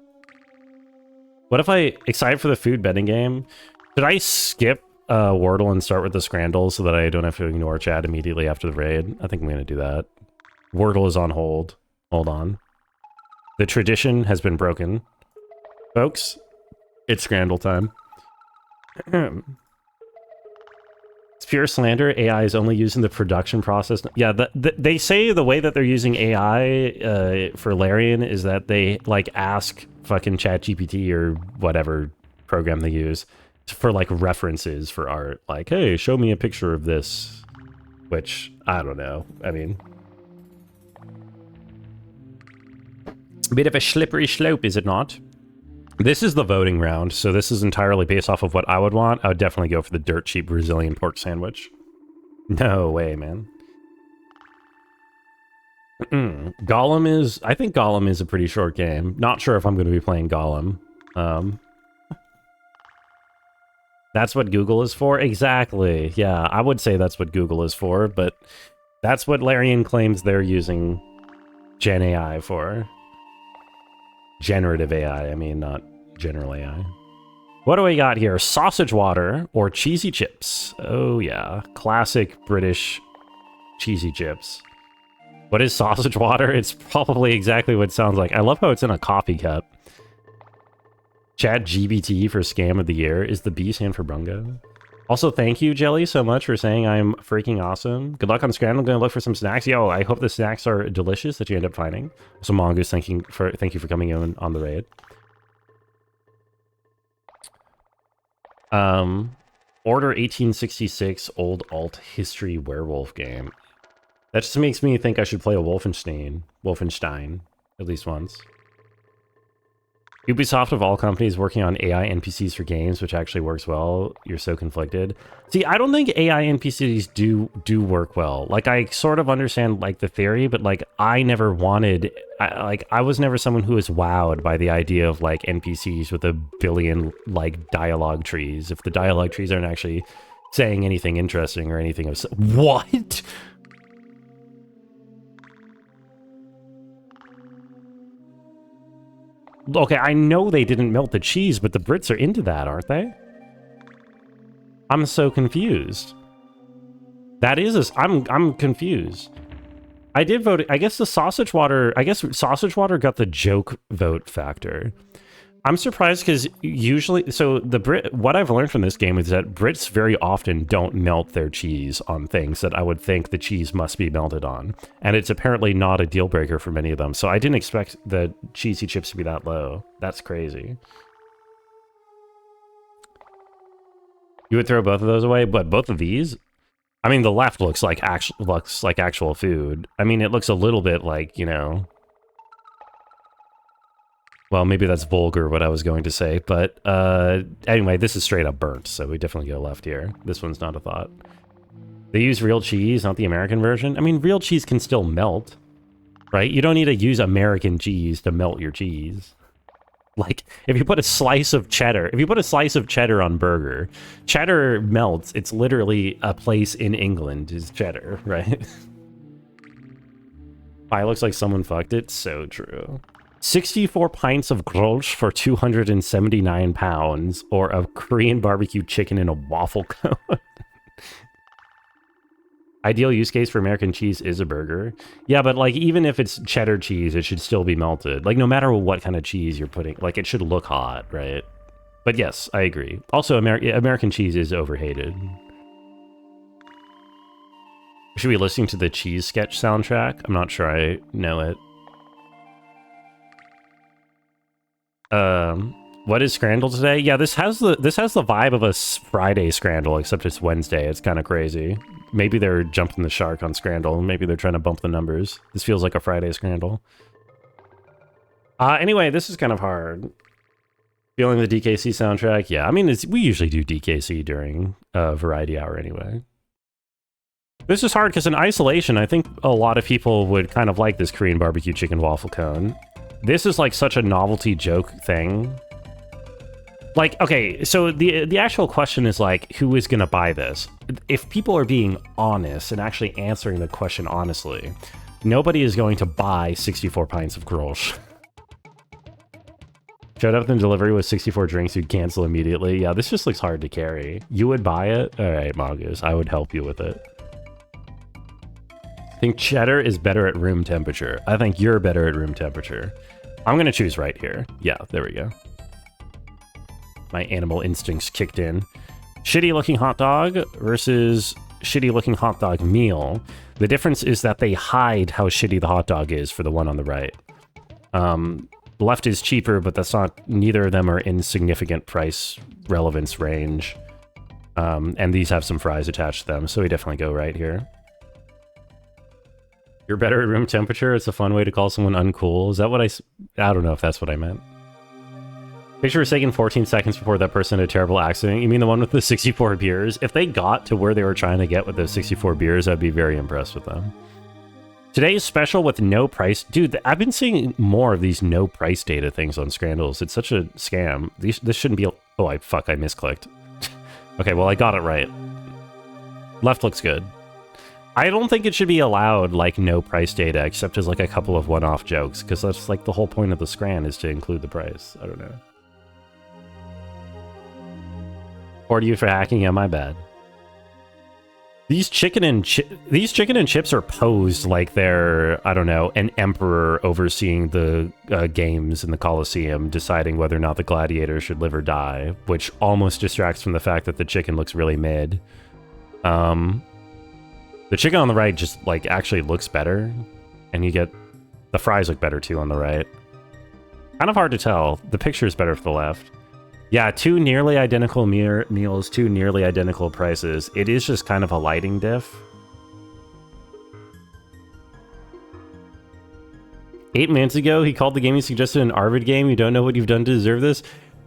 What if I, excited for the food betting game? Should I skip Wordle and start with the Scrandle so that I don't have to ignore chat immediately after the raid? I think I'm gonna do that. Wordle is on hold. Hold on. The tradition has been broken. Folks, it's Scrandle time. It's pure slander. AI is only used in the production process. Yeah, they say the way that they're using AI for Larian is that they, like, ask fucking ChatGPT or whatever program they use for, like, references for art. Like, hey, show me a picture of this. Which, I don't know. I mean... a bit of a slippery slope, is it not? This is the voting round, so this is entirely based off of what I would want. I would definitely go for the dirt cheap Brazilian pork sandwich. No way, man. Gollum is... I think Gollum is a pretty short game. Not sure if I'm going to be playing Gollum. That's what Google is for? Exactly. Yeah, I would say that's what Google is for, but that's what Larian claims they're using Gen AI for. Generative AI, I mean, not general AI. What do we got here? Sausage water or cheesy chips? Oh yeah, classic British cheesy chips. What is sausage water? It's probably exactly what it sounds like. I love how it's in a coffee cup. ChatGPT for scam of the year. Is the B stand for Brungo? Also, thank you, Jelly, so much for saying I'm freaking awesome. Good luck on Scramble. I'm going to look for some snacks. Yo, I hope the snacks are delicious that you end up finding. So, Mongoose, thank you for coming in on the raid. Order 1866 old alt history werewolf game. That just makes me think I should play a Wolfenstein, at least once. Ubisoft of all companies working on AI NPCs for games, which actually works well. You're so conflicted. See, I don't think AI NPCs do work well. Like, I sort of understand like the theory, but like I never wanted, I was never someone who was wowed by the idea of like NPCs with a billion like dialogue trees. If the dialogue trees aren't actually saying anything interesting or anything of what? Okay, I know they didn't melt the cheese, but the Brits are into that, aren't they? I'm so confused. That is, I'm confused. I did vote. I guess the sausage water. I guess sausage water got the joke vote factor. I'm surprised because usually, so what I've learned from this game is that Brits very often don't melt their cheese on things that I would think the cheese must be melted on. And it's apparently not a deal breaker for many of them. So I didn't expect the cheesy chips to be that low. That's crazy. You would throw both of those away, but both of these? I mean, the left looks like actual food. I mean, it looks a little bit like, you know, well, maybe that's vulgar, what I was going to say, but anyway, this is straight up burnt, so we definitely go left here. This one's not a thought. They use real cheese, not the American version. I mean, real cheese can still melt, right? You don't need to use American cheese to melt your cheese. Like, if you put a slice of cheddar, on burger, cheddar melts. It's literally a place in England is cheddar, right? Pie looks like someone fucked it. So true. 64 pints of grolsch for 279 pounds, or a Korean barbecue chicken in a waffle cone. Ideal use case for American cheese is a burger. Yeah, but like even if it's cheddar cheese, it should still be melted. Like no matter what kind of cheese you're putting, like it should look hot, right? But yes, I agree. Also, American cheese is overhated. Should we be listening to the Cheese Sketch soundtrack? I'm not sure I know it. What is Scrandle today? Yeah, this has the vibe of a Friday Scrandle, except it's Wednesday. It's kind of crazy. Maybe they're jumping the shark on Scrandle. Maybe they're trying to bump the numbers. This feels like a Friday Scrandle. Anyway, this is kind of hard. Feeling the DKC soundtrack? Yeah, I mean, we usually do DKC during Variety Hour anyway. This is hard because in isolation, I think a lot of people would kind of like this Korean barbecue chicken waffle cone. This is like such a novelty joke thing. Like, okay, so the actual question is like, who is gonna buy this? If people are being honest and actually answering the question honestly, nobody is going to buy 64 pints of grolsch. Showed up in delivery with 64 drinks, you'd cancel immediately. Yeah, this just looks hard to carry. You would buy it? All right, Mongoose, I would help you with it. I think cheddar is better at room temperature. I think you're better at room temperature. I'm gonna choose right here. Yeah, there we go. My animal instincts kicked in. Shitty looking hot dog versus shitty looking hot dog meal. The difference is that they hide how shitty the hot dog is for the one on the right. Left is cheaper, but that's not, neither of them are in significant price relevance range. And these have some fries attached to them, so we definitely go right here. You're better at room temperature? It's a fun way to call someone uncool. Is that what I don't know if that's what I meant. Picture was taken 14 seconds before that person had a terrible accident. You mean the one with the 64 beers? If they got to where they were trying to get with those 64 beers, I'd be very impressed with them. Today's special with no price. Dude, I've been seeing more of these no price data things on Scrandles. It's such a scam. This shouldn't be... Oh, I misclicked. Okay, well, I got it right. Left looks good. I don't think it should be allowed, like, no price data, except as, like, a couple of one-off jokes, because that's, like, the whole point of the Scran is to include the price. I don't know. Or to you for hacking? Yeah, my bad. These chicken and chips are posed like they're, I don't know, an emperor overseeing the games in the Colosseum, deciding whether or not the gladiators should live or die, which almost distracts from the fact that the chicken looks really mid. The chicken on the right just, like, actually looks better, and you get... The fries look better, too, on the right. Kind of hard to tell. The picture is better for the left. Yeah, two nearly identical meals, two nearly identical prices. It is just kind of a lighting diff. 8 minutes ago, he called the game he suggested an Arvid game. You don't know what you've done to deserve this?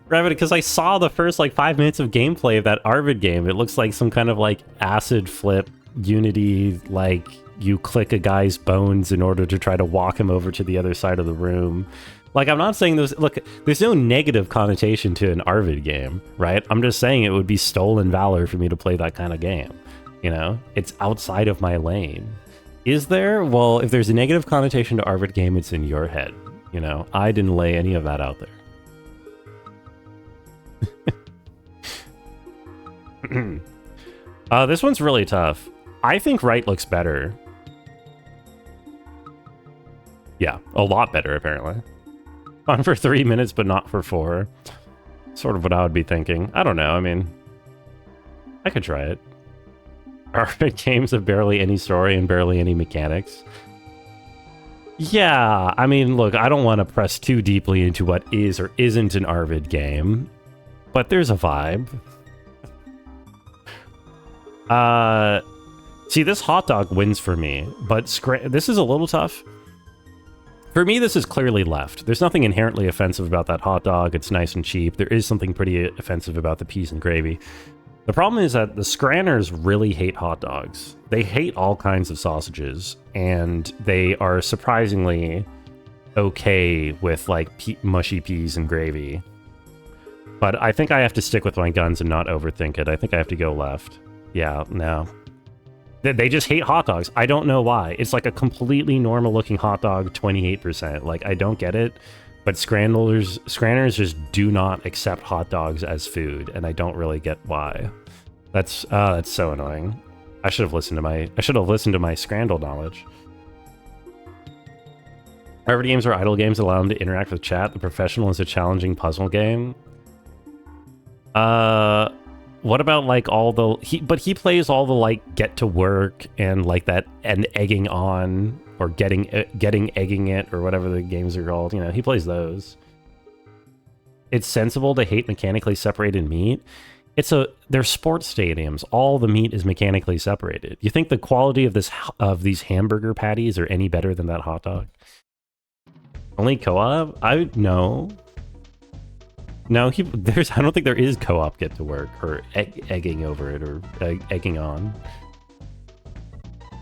Rabbit, because I saw the first like 5 minutes of gameplay of that Arvid game. It looks like some kind of like acid flip Unity, like you click a guy's bones in order to try to walk him over to the other side of the room. Like, I'm not saying look, there's no negative connotation to an Arvid game, right? I'm just saying it would be stolen valor for me to play that kind of game. You know, it's outside of my lane. Is there? Well, if there's a negative connotation to Arvid game, it's in your head. You know, I didn't lay any of that out there. This one's really tough. I think right looks better. Yeah, a lot better, apparently. Fun for 3 minutes, but not for 4. Sort of what I would be thinking. I don't know, I mean, I could try it. Arvid games have barely any story and barely any mechanics. Yeah, I mean, look, I don't want to press too deeply into what is or isn't an Arvid game, but there's a vibe. See, this hot dog wins for me, but this is a little tough. For me, this is clearly left. There's nothing inherently offensive about that hot dog. It's nice and cheap. There is something pretty offensive about the peas and gravy. The problem is that the Scranners really hate hot dogs. They hate all kinds of sausages, and they are surprisingly okay with, like, mushy peas and gravy. But I think I have to stick with my guns and not overthink it. I think I have to go left. Yeah, no. They just hate hot dogs. I don't know why. It's like a completely normal-looking hot dog, 28%. Like, I don't get it. But Scranners just do not accept hot dogs as food, and I don't really get why. That's so annoying. I should have listened to my Scrandle knowledge. Arvid games are idle games that allow them to interact with chat. The Professional is a challenging puzzle game. What about like all the he plays all the like get to work and like that and egging on or getting egging it or whatever the games are called, you know, he plays those. It's sensible to hate mechanically separated meat. They're sports stadiums. All the meat is mechanically separated. You think the quality of these hamburger patties are any better than that hot dog? Only co-op? No, I don't think there is co-op get to work or egging over it or egging on.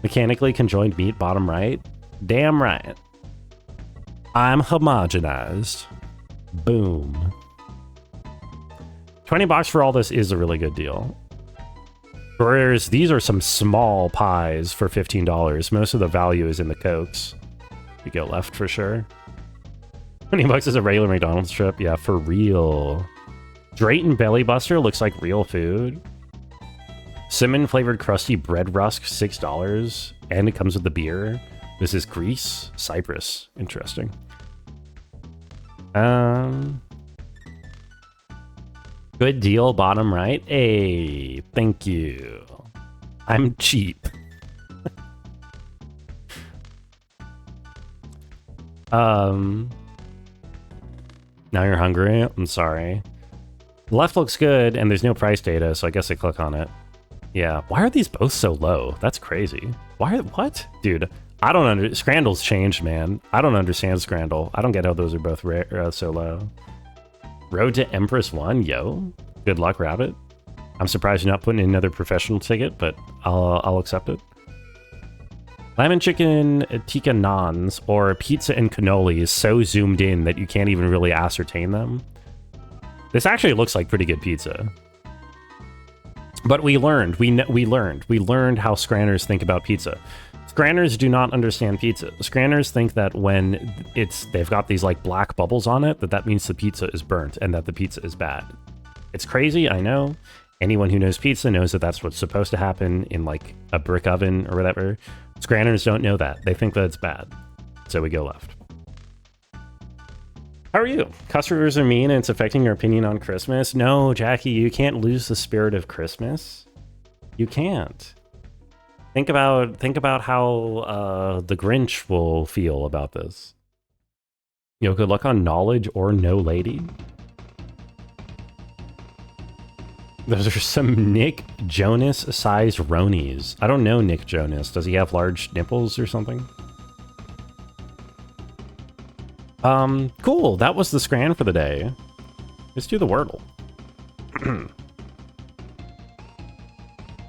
Mechanically conjoined meat, bottom right. Damn right. I'm homogenized. Boom. $20 for all this is a really good deal. Whereas these are some small pies for $15. Most of the value is in the Cokes. We go left for sure. $20 is a regular McDonald's trip. Yeah, for real. Drayton Belly Buster looks like real food. Cinnamon flavored crusty bread rusk, $6. And it comes with the beer. This is Greece, Cyprus. Interesting. Good deal, bottom right. Hey, thank you. I'm cheap. Now you're hungry? I'm sorry. The left looks good, and there's no price data, so I guess I click on it. Yeah, why are these both so low? That's crazy. What? Dude, I don't Scrandle's changed, man. I don't understand Scrandle. I don't get how those are both so low. Road to Empress 1, yo. Good luck, Rabbit. I'm surprised you're not putting in another professional ticket, but I'll accept it. Lamb and chicken tikka naans or pizza and cannoli is so zoomed in that you can't even really ascertain them. This actually looks like pretty good pizza. But we learned how Scranners think about pizza. Scranners do not understand pizza. Scranners think that when they've got these like black bubbles on it, that means the pizza is burnt and that the pizza is bad. It's crazy, I know. Anyone who knows pizza knows that that's what's supposed to happen in like a brick oven or whatever. Scranners don't know that. They think that it's bad. So we go left. How are you? Customers are mean and it's affecting your opinion on Christmas? No, Jackie, you can't lose the spirit of Christmas. You can't. Think about how the Grinch will feel about this. You know, good luck on knowledge or no lady. Those are some Nick Jonas-sized Ronies. I don't know Nick Jonas. Does he have large nipples or something? Cool. That was the scran for the day. Let's do the Wordle.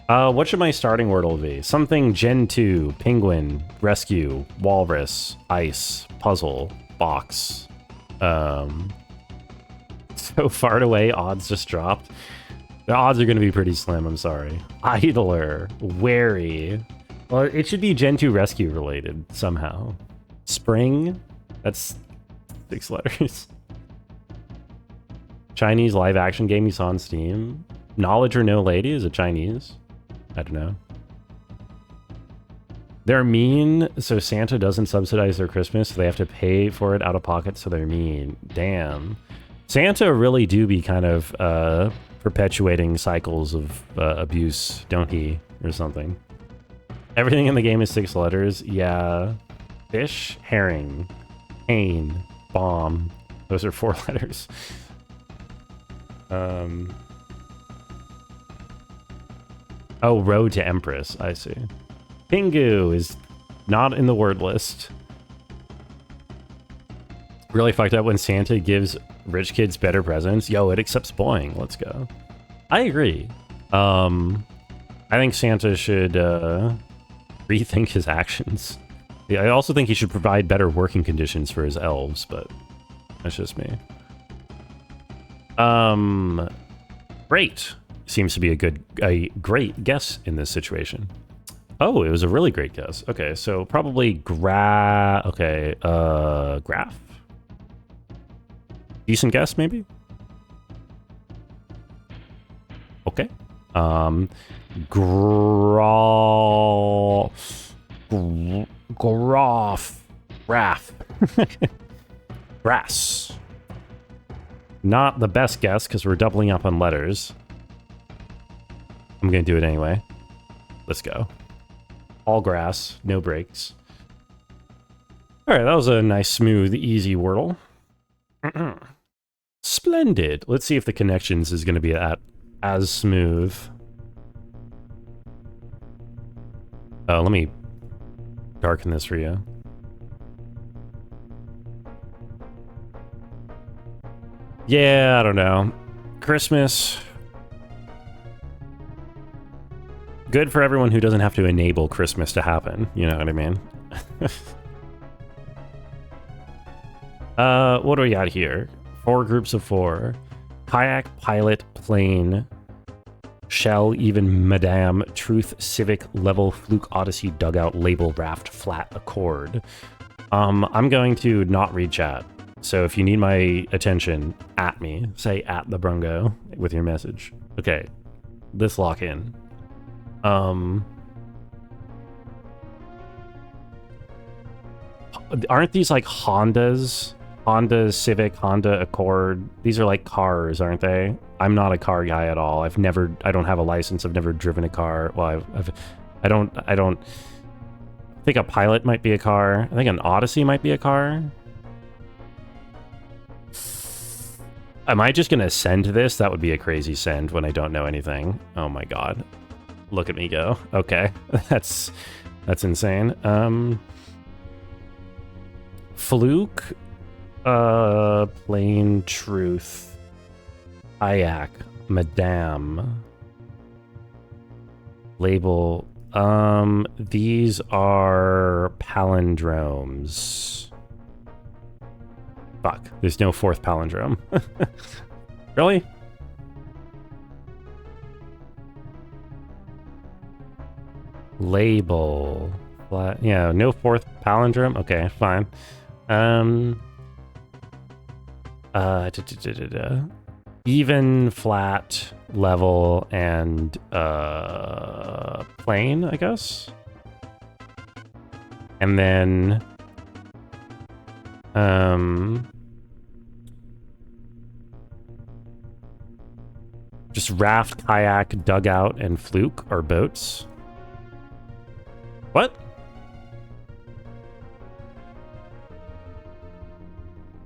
What should my starting Wordle be? Something Gentoo, Penguin, Rescue, Walrus, Ice, Puzzle, Box. So far away, odds just dropped. The odds are going to be pretty slim, I'm sorry. Idler, Wary. Well, it should be Gentoo Rescue related somehow. Spring, that's 6 letters. Chinese live action game you saw on Steam. Knowledge or No Lady, is it Chinese? I don't know. They're mean, so Santa doesn't subsidize their Christmas, so they have to pay for it out of pocket, so they're mean. Damn. Santa really do be kind of perpetuating cycles of abuse, don't he? Or something. Everything in the game is 6 letters. Yeah. Fish, herring, pain, bomb. Those are 4 letters. Oh, Road to Empress. I see. Pingu is not in the word list. Really fucked up when Santa gives rich kids better presents. Yo, it accepts boing. Let's go. I agree. I think Santa should rethink his actions. Yeah, I also think he should provide better working conditions for his elves, but that's just me. Great. Seems to be a great guess in this situation. Oh, it was a really great guess. Okay, so probably graph. Decent guess, maybe? Okay. Graph. Grass. Not the best guess, because we're doubling up on letters. I'm going to do it anyway. Let's go. All grass, no breaks. All right, that was a nice, smooth, easy Wordle. Splendid. Let's see if the connections is going to be as smooth. Let me darken this for you. Yeah, I don't know. Christmas. Good for everyone who doesn't have to enable Christmas to happen. You know what I mean? What do we got here? 4 groups of 4. Kayak, Pilot, Plane, Shell, Even, Madame, Truth, Civic, Level, Fluke, Odyssey, Dugout, Label, Raft, Flat, Accord. I'm going to not read chat. So if you need my attention, at me. Say at the Brungo with your message. Okay. Let's lock in. Aren't these like Hondas? Honda Civic, Honda Accord. These are like cars, aren't they? I'm not a car guy at all. I don't have a license. I've never driven a car. Well, I don't think a Pilot might be a car. I think an Odyssey might be a car. Am I just gonna send this? That would be a crazy send when I don't know anything. Oh my god. Look at me go. Okay. That's insane. Fluke, Plain Truth, Kayak, Madame, Label. These are palindromes. Fuck, there's no 4th palindrome. Really? Label. Flat. Yeah, no 4th palindrome. Okay, fine. Even, flat, level, and plane, I guess. And then just raft, kayak, dugout, and fluke are boats. What?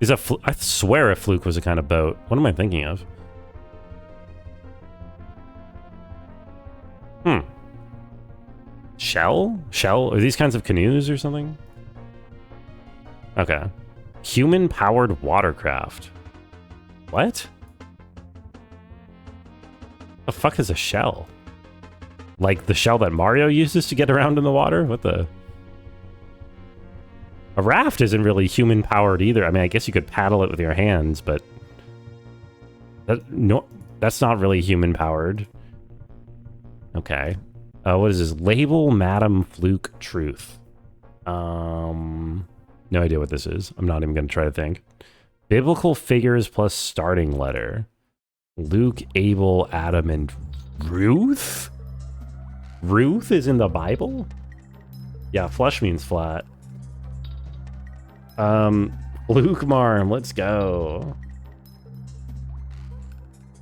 Is I swear a fluke was a kind of boat. What am I thinking of? Shell? Shell? Are these kinds of canoes or something? Okay. Human-powered watercraft. What? The fuck is a shell? Like the shell that Mario uses to get around in the water? What the... A raft isn't really human-powered either. I mean, I guess you could paddle it with your hands, but... that's not really human-powered. Okay. What is this? Label Madam Fluke Truth. No idea what this is. I'm not even going to try to think. Biblical figures plus starting letter. Luke, Abel, Adam, and Ruth? Ruth is in the Bible? Yeah, flush means flat. Luke Marm, let's go.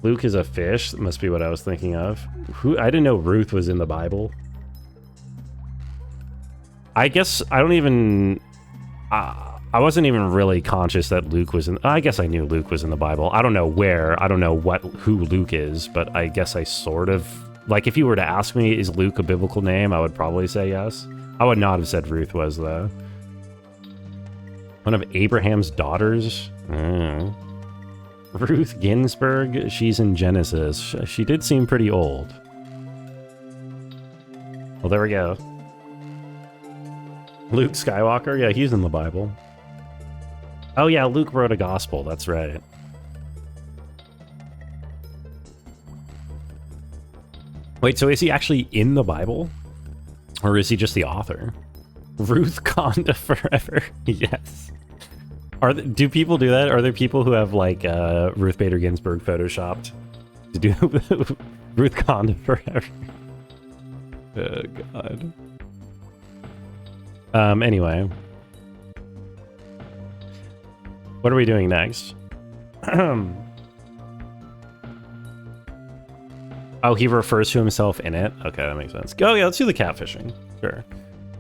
Luke is a fish. That must be what I was thinking of. I didn't know Ruth was in the Bible. I guess I don't even... I wasn't even really conscious that Luke was in... I guess I knew Luke was in the Bible. I don't know where. I don't know who Luke is, but I guess I sort of... Like, if you were to ask me, is Luke a biblical name? I would probably say yes. I would not have said Ruth was, though. One of Abraham's daughters? Ruth Ginsburg? She's in Genesis. She did seem pretty old. Well, there we go. Luke Skywalker? Yeah, he's in the Bible. Oh yeah, Luke wrote a gospel, that's right. Wait, so is he actually in the Bible? Or is he just the author? Ruth Conda forever. Yes. Do people do that? Are there people who have like Ruth Bader Ginsburg photoshopped to do Ruth Conda forever? Oh god. Anyway. What are we doing next? Oh, he refers to himself in it? Okay, that makes sense. Oh, yeah, let's do the catfishing. Sure.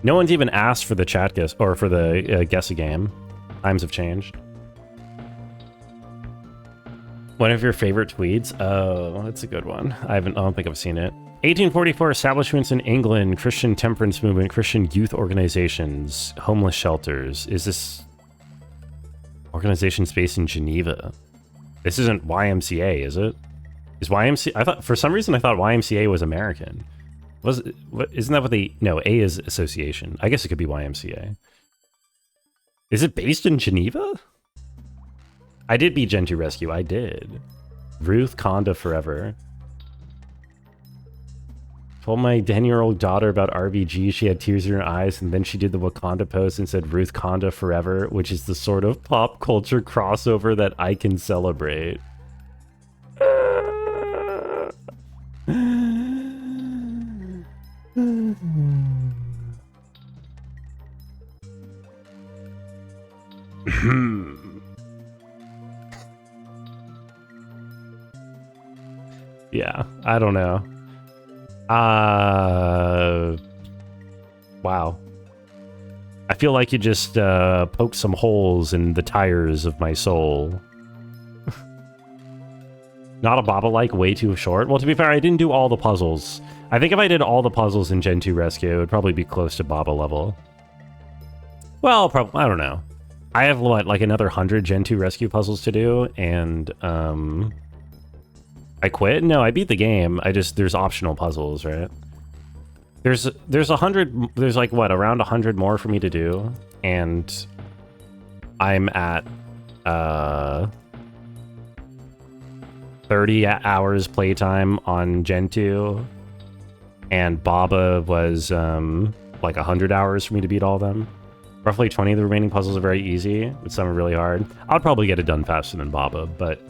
No one's even asked for the chat guess, or for the guess a game. Times have changed. One of your favorite tweets? Oh, that's a good one. I don't think I've seen it. 1844 establishments in England, Christian temperance movement, Christian youth organizations, homeless shelters. Is this organization based in Geneva? This isn't YMCA, is it? Is YMCA? I thought for some reason I thought YMCA was American. Was it, what? Isn't that what they? No, A is association. I guess it could be YMCA. Is it based in Geneva? I did beat Gentoo Rescue. I did. Ruth Conda forever. Told my 10-year-old daughter about RBG. She had tears in her eyes, and then she did the Wakanda pose and said Ruth Conda forever, which is the sort of pop culture crossover that I can celebrate. Yeah, I don't know. Wow. I feel like you just poked some holes in the tires of my soul. Not a Baba-like, way too short. Well, to be fair, I didn't do all the puzzles. I think if I did all the puzzles in Gentoo Rescue, it would probably be close to Baba level. Well, probably, I don't know. I have, what, like another 100 Gentoo Rescue puzzles to do, and, I quit? No, I beat the game. There's optional puzzles, right? There's 100, there's like, what, around 100 more for me to do, and I'm at, 30 hours playtime on Gentoo, and Baba was like 100 hours for me to beat all of them. Roughly 20 of the remaining puzzles are very easy, but some are really hard. I'll probably get it done faster than Baba, but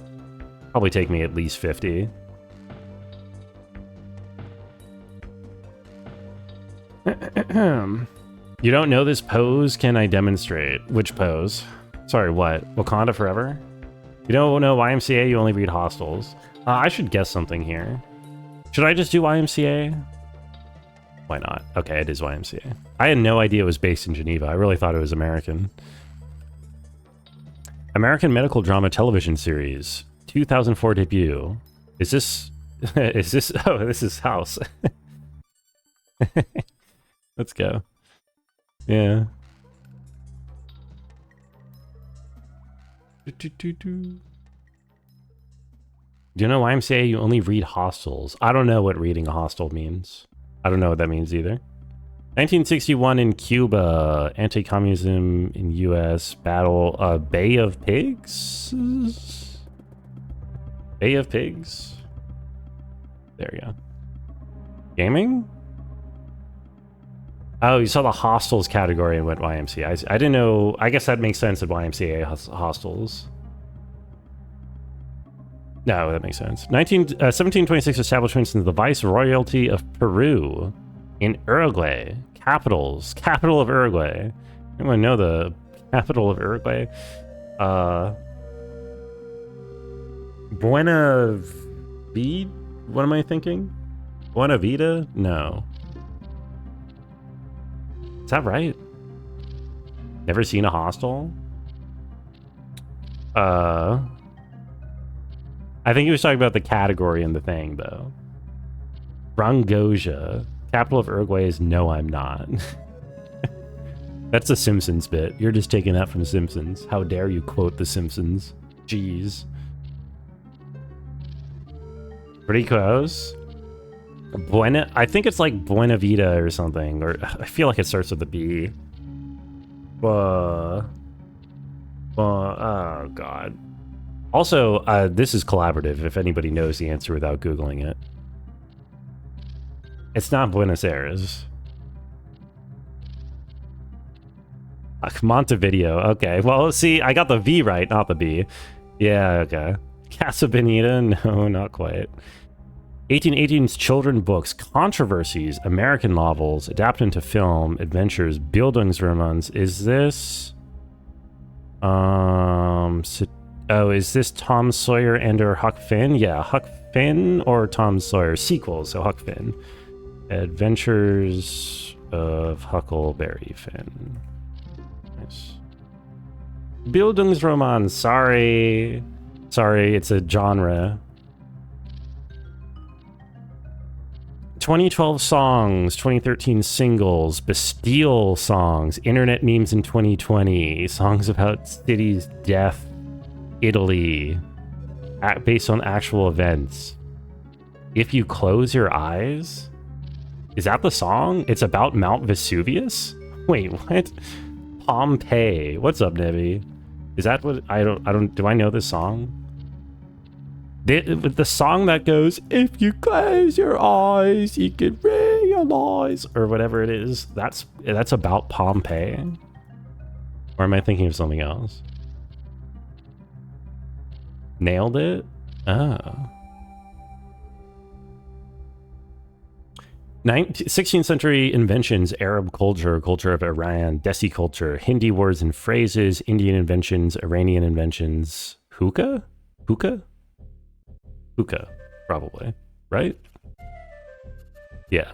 probably take me at least 50. You don't know this pose? Can I demonstrate? Which pose? Sorry, what? Wakanda forever? You don't know YMCA, you only read Hostels. I should guess something here. Should I just do YMCA? Why not? Okay, it is YMCA. I had no idea it was based in Geneva. I really thought it was American. American medical drama television series. 2004 debut. Is this... is this... Oh, this is House. Let's go. Yeah. Do you know YMCA? You only read hostels. I don't know what reading a hostel means. I don't know what that means either. 1961 in Cuba, anti-communism in U.S. battle. Bay of Pigs. Bay of Pigs. There we go. Gaming. Oh, you saw the hostels category and went YMCA. I didn't know. I guess that makes sense at YMCA hostels. No, that makes sense. 1726 establishments in the Viceroyalty of Peru in Uruguay. Capitals. Capital of Uruguay. Anyone know the capital of Uruguay? Buena Vida? What am I thinking? Buena Vida? No. Is that right? Never seen a hostel? I think he was talking about the category in the thing, though. Rangoja. Capital of Uruguay is no, I'm not. That's a Simpsons bit. You're just taking that from Simpsons. How dare you quote The Simpsons? Jeez. Pretty close. Buena, I think it's like Buena Vida or something, or I feel like it starts with a B. Oh god. Also, this is collaborative if anybody knows the answer without Googling it. It's not Buenos Aires. Montevideo. Okay, well, see, I got the V right, not the B. Yeah, okay. Casa Bonita? No, not quite. 1818's children books, controversies, American novels, adapted into film, adventures, Bildungsromans. Is this... is this Tom Sawyer and or Huck Finn? Yeah, Huck Finn or Tom Sawyer. Sequels, so Huck Finn. Adventures of Huckleberry Finn. Nice. Bildungsroman, sorry. Sorry, it's a genre. 2012 songs, 2013 singles, Bastille songs, internet memes in 2020, songs about cities, death, Italy, based on actual events. If You Close Your Eyes? Is that the song? It's about Mount Vesuvius? Wait, what? Pompeii. What's up, Nebby? Is that what... do I know this song? The song that goes, if you close your eyes, you can realize, or whatever it is, that's about Pompeii? Or am I thinking of something else? Nailed it? Oh. 16th century inventions, Arab culture, culture of Iran, Desi culture, Hindi words and phrases, Indian inventions, Iranian inventions, hookah? Hookah? Hookah, probably, right? Yeah.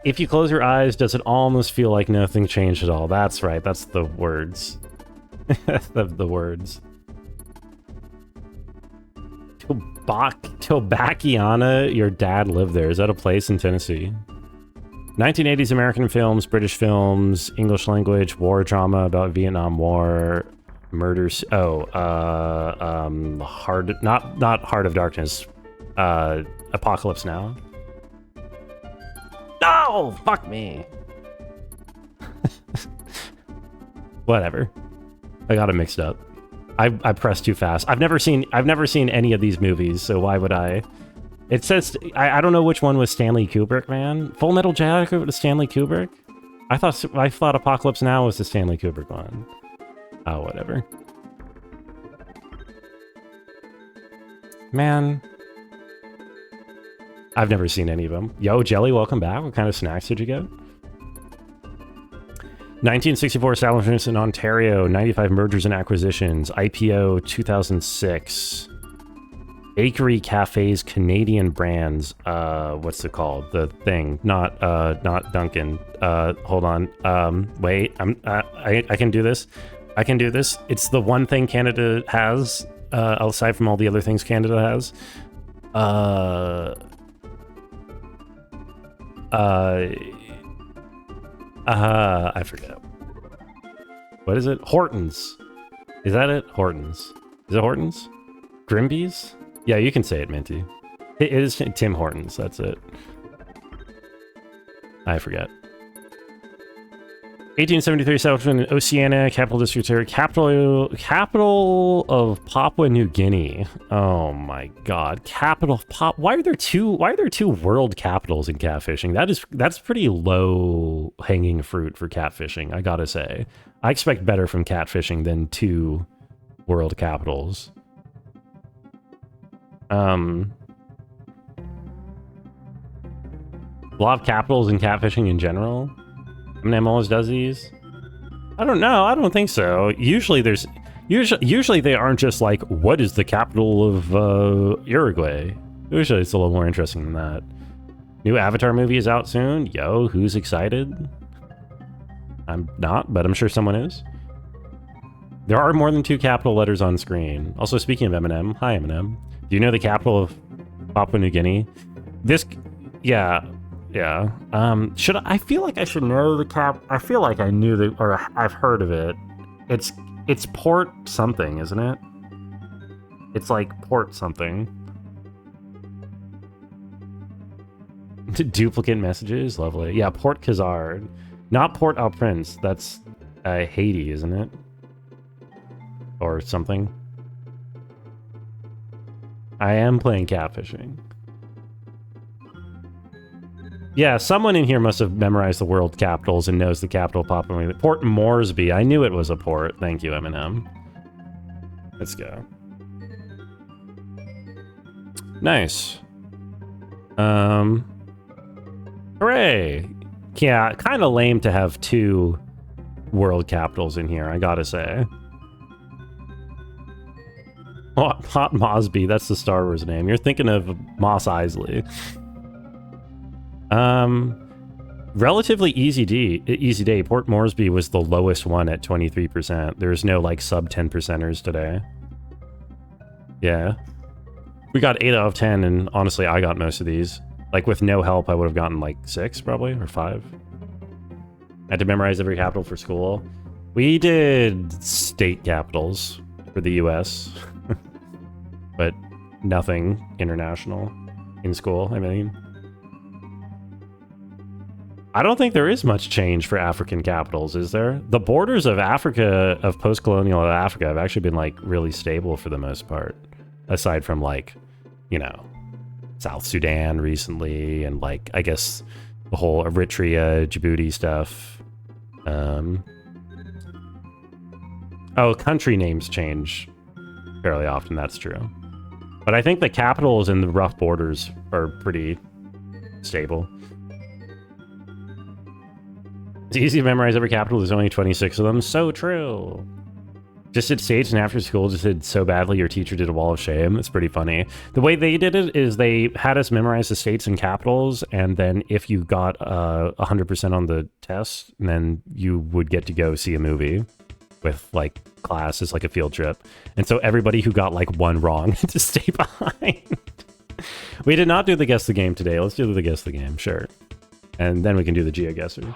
If you close your eyes, does it almost feel like nothing changed at all? That's right, that's the words. the words. Tobaciana, your dad lived there. Is that a place in Tennessee? 1980s American films, British films, English language, war drama about Vietnam War, murders. Not Heart of Darkness. Apocalypse Now. No, fuck me. Whatever. I got it mixed up. I pressed too fast. I've never seen any of these movies, so why would I? It says I don't know which one was Stanley Kubrick, man. Full Metal Jacket was Stanley Kubrick? I thought Apocalypse Now was the Stanley Kubrick one. Oh, whatever. Man. I've never seen any of them. Yo, Jelly, welcome back. What kind of snacks did you get? 1964 establishments in Ontario, 95 mergers and acquisitions, IPO 2006. Bakery cafes, Canadian brands. What's it called? The thing, not Duncan. Hold on. Wait. I can do this. I can do this. It's the one thing Canada has, aside from all the other things Canada has. I forget. What is it? Hortons. Is that it? Hortons. Is it Hortons? Grimby's? Yeah, you can say it, Minty. It is Tim Hortons. That's it. I forget. 1873 settlement in Oceania, capital district area, capital of Papua New Guinea. Oh my God, capital of Why are there two world capitals in catfishing? That's pretty low hanging fruit for catfishing, I gotta say. I expect better from catfishing than 2 world capitals. A lot of capitals in catfishing in general. Eminem always does these. I don't know. I don't think so. Usually they aren't just like, what is the capital of Uruguay? Usually it's a little more interesting than that. New Avatar movie is out soon. Yo, who's excited? I'm not, but I'm sure someone is. There are more than 2 capital letters on screen. Also, speaking of Eminem, hi Eminem. Do you know the capital of Papua New Guinea? Yeah. I feel like I should know the I feel like I knew or I've heard of it. It's Port something, isn't it? It's like Port something. Duplicate messages, lovely. Yeah, Port Khazard, not Port au Prince. That's Haiti, isn't it? Or something. I am playing catfishing. Yeah, someone in here must have memorized the world capitals and knows the capital of Papua New Guinea. Port Moresby. I knew it was a port. Thank you, Eminem. Let's go. Nice. Hooray! Yeah, kind of lame to have 2 world capitals in here, I gotta say. Hot Mosby, that's the Star Wars name. You're thinking of Mos Eisley. Relatively easy day. Port Moresby was the lowest one at 23%. There's no like sub 10%ers today. Yeah. We got 8 out of 10, and honestly, I got most of these. Like with no help, I would have gotten like 6 probably, or 5. I had to memorize every capital for school. We did state capitals for the US, but nothing international in school, I mean. I don't think there is much change for African capitals, is there? The borders of Africa, of post-colonial Africa, have actually been like really stable for the most part. Aside from like, you know, South Sudan recently, and like, I guess the whole Eritrea, Djibouti stuff. Oh, country names change fairly often, that's true. But I think the capitals and the rough borders are pretty stable. It's easy to memorize every capital. There's only 26 of them. So true. Just did states, and after school just did so badly your teacher did a wall of shame. It's pretty funny. The way they did it is they had us memorize the states and capitals, and then if you got 100% on the test, then you would get to go see a movie with like class as like a field trip. And so everybody who got like 1 wrong had to stay behind. We did not do the guess the game today. Let's do the guess the game, sure. And then we can do the GeoGuessr.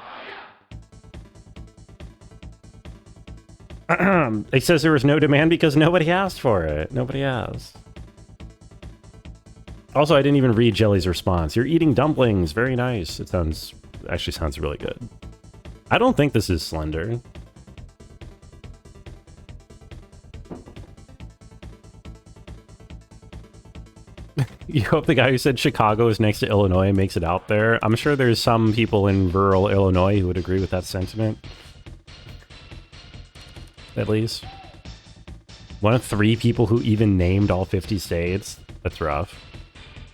It says there was no demand because nobody asked for it. Nobody asked. Also, I didn't even read Jelly's response. You're eating dumplings. Very nice. It actually sounds really good. I don't think this is Slender. You hope the guy who said Chicago is next to Illinois makes it out there. I'm sure there's some people in rural Illinois who would agree with that sentiment. At least. One of 3 people who even named all 50 states. That's rough.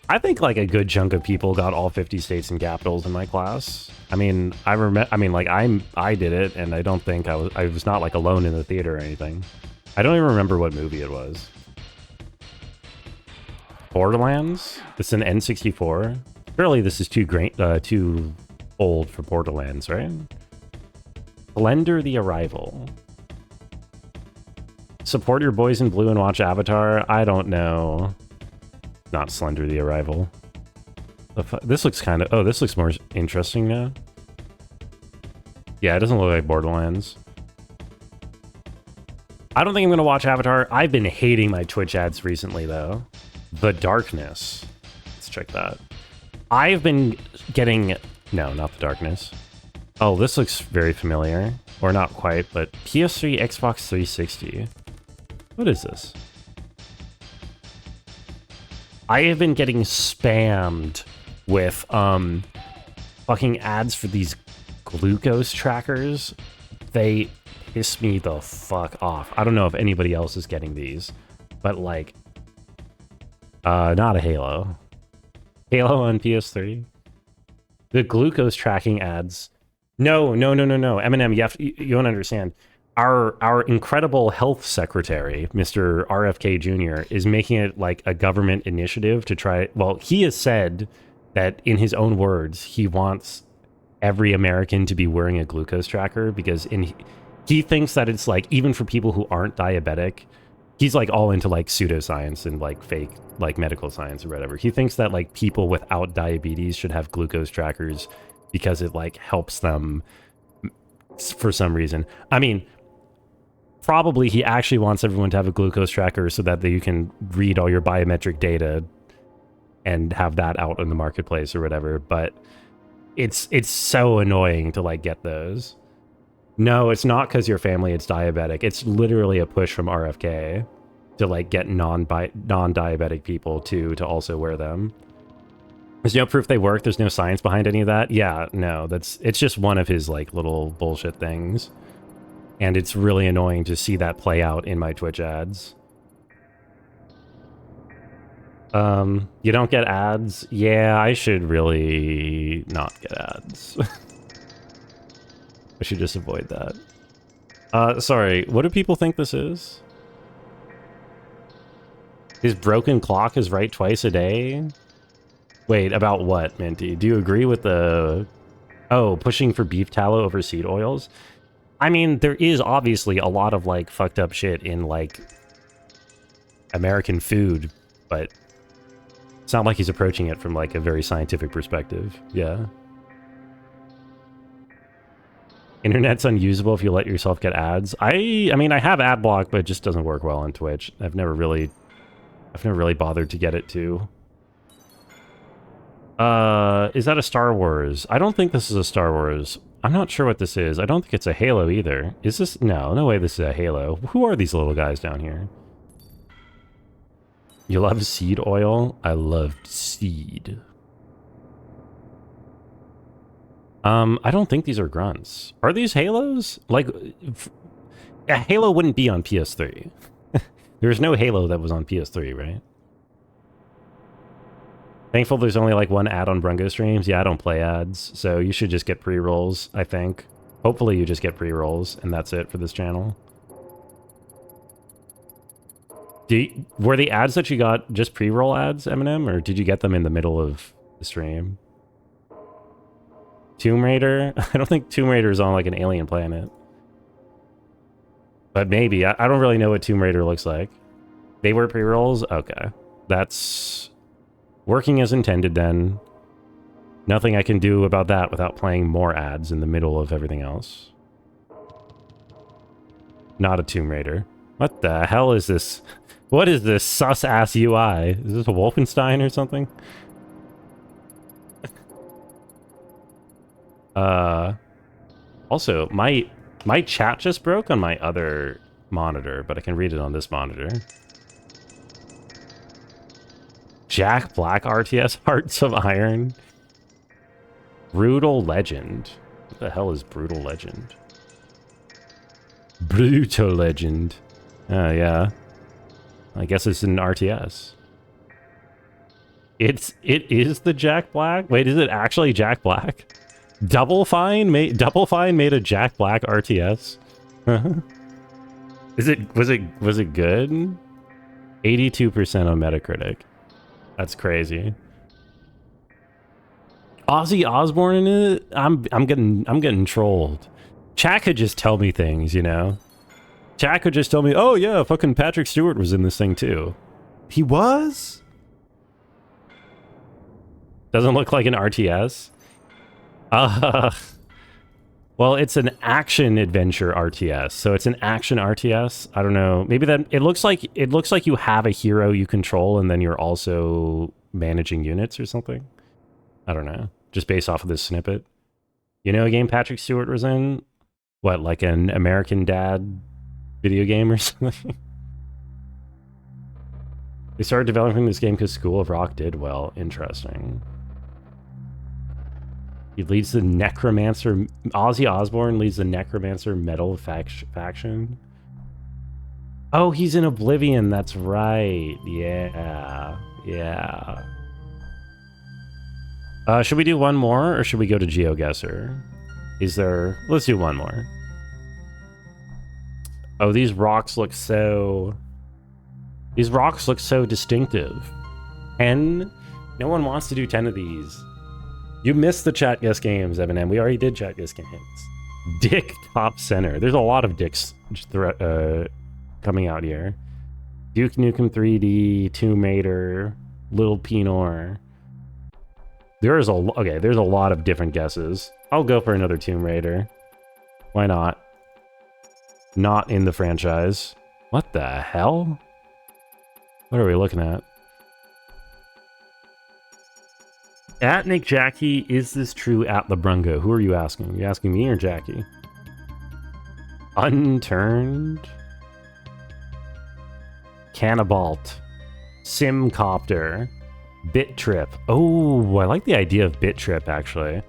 I think like a good chunk of people got all 50 states and capitals in my class. I mean, I did it, and I don't think I was not like alone in the theater or anything. I don't even remember what movie it was. Borderlands? It's an N64. Surely this is too old for Borderlands, right? Blender the Arrival. Support your boys in blue and watch Avatar? I don't know. Not Slender the Arrival. This looks kind of... Oh, this looks more interesting now. Yeah, it doesn't look like Borderlands. I don't think I'm going to watch Avatar. I've been hating my Twitch ads recently, though. The Darkness. Let's check that. I've been getting... No, not The Darkness. Oh, this looks very familiar. Or not quite, but PS3, Xbox 360. What is this? I have been getting spammed with fucking ads for these glucose trackers. They piss me the fuck off. I don't know if anybody else is getting these, but like, not a Halo. Halo on PS3. The glucose tracking ads. No. Eminem, you don't understand. Our incredible health secretary, Mr. RFK Jr., is making it like a government initiative to try... Well, he has said that, in his own words, he wants every American to be wearing a glucose tracker because he thinks that it's like, even for people who aren't diabetic, he's like all into like pseudoscience and like fake like medical science or whatever. He thinks that like people without diabetes should have glucose trackers because it like helps them for some reason. I mean, probably he actually wants everyone to have a glucose tracker so that you can read all your biometric data and have that out in the marketplace or whatever. But it's so annoying to like get those. No, it's not because your family is diabetic. It's literally a push from RFK to like get non-diabetic people to also wear them. There's no proof they work. There's no science behind any of that. Yeah, no, it's just one of his like little bullshit things. And it's really annoying to see that play out in my Twitch ads. You don't get ads? Yeah, I should really not get ads. I should just avoid that. Sorry, what do people think this is? His broken clock is right twice a day? Wait, about what, Minty? Do you agree with the... Oh, pushing for beef tallow over seed oils? I mean, there is obviously a lot of, like, fucked up shit in, like, American food, but it's not like he's approaching it from, like, a very scientific perspective. Yeah. Internet's unusable if you let yourself get ads. I mean, I have ad block, but it just doesn't work well on Twitch. I've never really bothered to get it to. Is that a Star Wars? I don't think this is a Star Wars. I'm not sure what this is. I don't think it's a Halo either. Is this? No way this is a Halo. Who are these little guys down here? You love seed oil? I love seed. I don't think these are grunts. Are these Halos? Like, a Halo wouldn't be on PS3. There's no Halo that was on PS3, right? Thankful there's only like one ad on Brungo streams. Yeah, I don't play ads, so you should just get pre-rolls, I think. Hopefully you just get pre-rolls, and that's it for this channel. Were the ads that you got just pre-roll ads, Eminem, or did you get them in the middle of the stream? Tomb Raider? I don't think Tomb Raider is on like an alien planet. But maybe. I don't really know what Tomb Raider looks like. They were pre-rolls? Okay. That's working as intended then. Nothing I can do about that without playing more ads in the middle of everything else. Not a Tomb Raider. What the hell is this? What is this sus-ass UI? Is this a Wolfenstein or something? Also, my chat just broke on my other monitor, but I can read it on this monitor. Jack Black RTS Hearts of Iron. Brutal Legend. What the hell is Brutal Legend? Brutal Legend. Yeah. I guess it's an RTS. It is the Jack Black? Wait, is it actually Jack Black? Double Fine made a Jack Black RTS. Was it good? 82% on Metacritic. That's crazy. Ozzy Osbourne in it? I'm getting trolled. Chat could just tell me things, you know. Chat could just tell me, oh yeah, fucking Patrick Stewart was in this thing too. He was? Doesn't look like an RTS. Uh, well, it's an action adventure RTS, so it's an action RTS. I don't know. Maybe that it looks like you have a hero you control, and then you're also managing units or something. I don't know. Just based off of this snippet. You know, a game Patrick Stewart was in. What, like an American Dad video game or something? They started developing this game because School of Rock did well. Interesting. He leads the Necromancer... Ozzy Osbourne leads the Necromancer metal faction. Oh, he's in Oblivion. That's right. Yeah. Yeah. Should we do one more, or should we go to GeoGuessr? Is there... Let's do one more. Oh, these rocks look so... These rocks look so distinctive. 10? No one wants to do 10 of these. You missed the chat guess games, Eminem. We already did chat guess games. Dick top center. There's a lot of dicks coming out here. Duke Nukem 3D, Tomb Raider, Little Pinor. There's a lot of different guesses. I'll go for another Tomb Raider. Why not? Not in the franchise. What the hell? What are we looking at? At Nick Jackie, is this true at Lebrungo? Who are you asking? Are you asking me or Jackie? Unturned? Cannibalt. Simcopter. Bit Trip. Oh, I like the idea of Bit Trip, actually.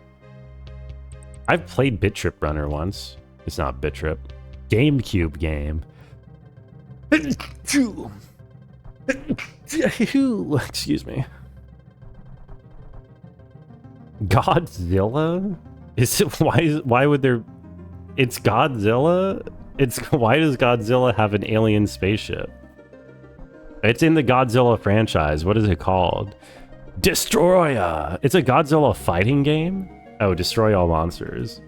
I've played Bit Trip Runner once. It's not Bit Trip. GameCube game. Excuse me. Godzilla? Is it why would there... It's Godzilla? Why does Godzilla have an alien spaceship? It's in the Godzilla franchise. What is it called? Destroya! It's a Godzilla fighting game? Oh, Destroy All Monsters.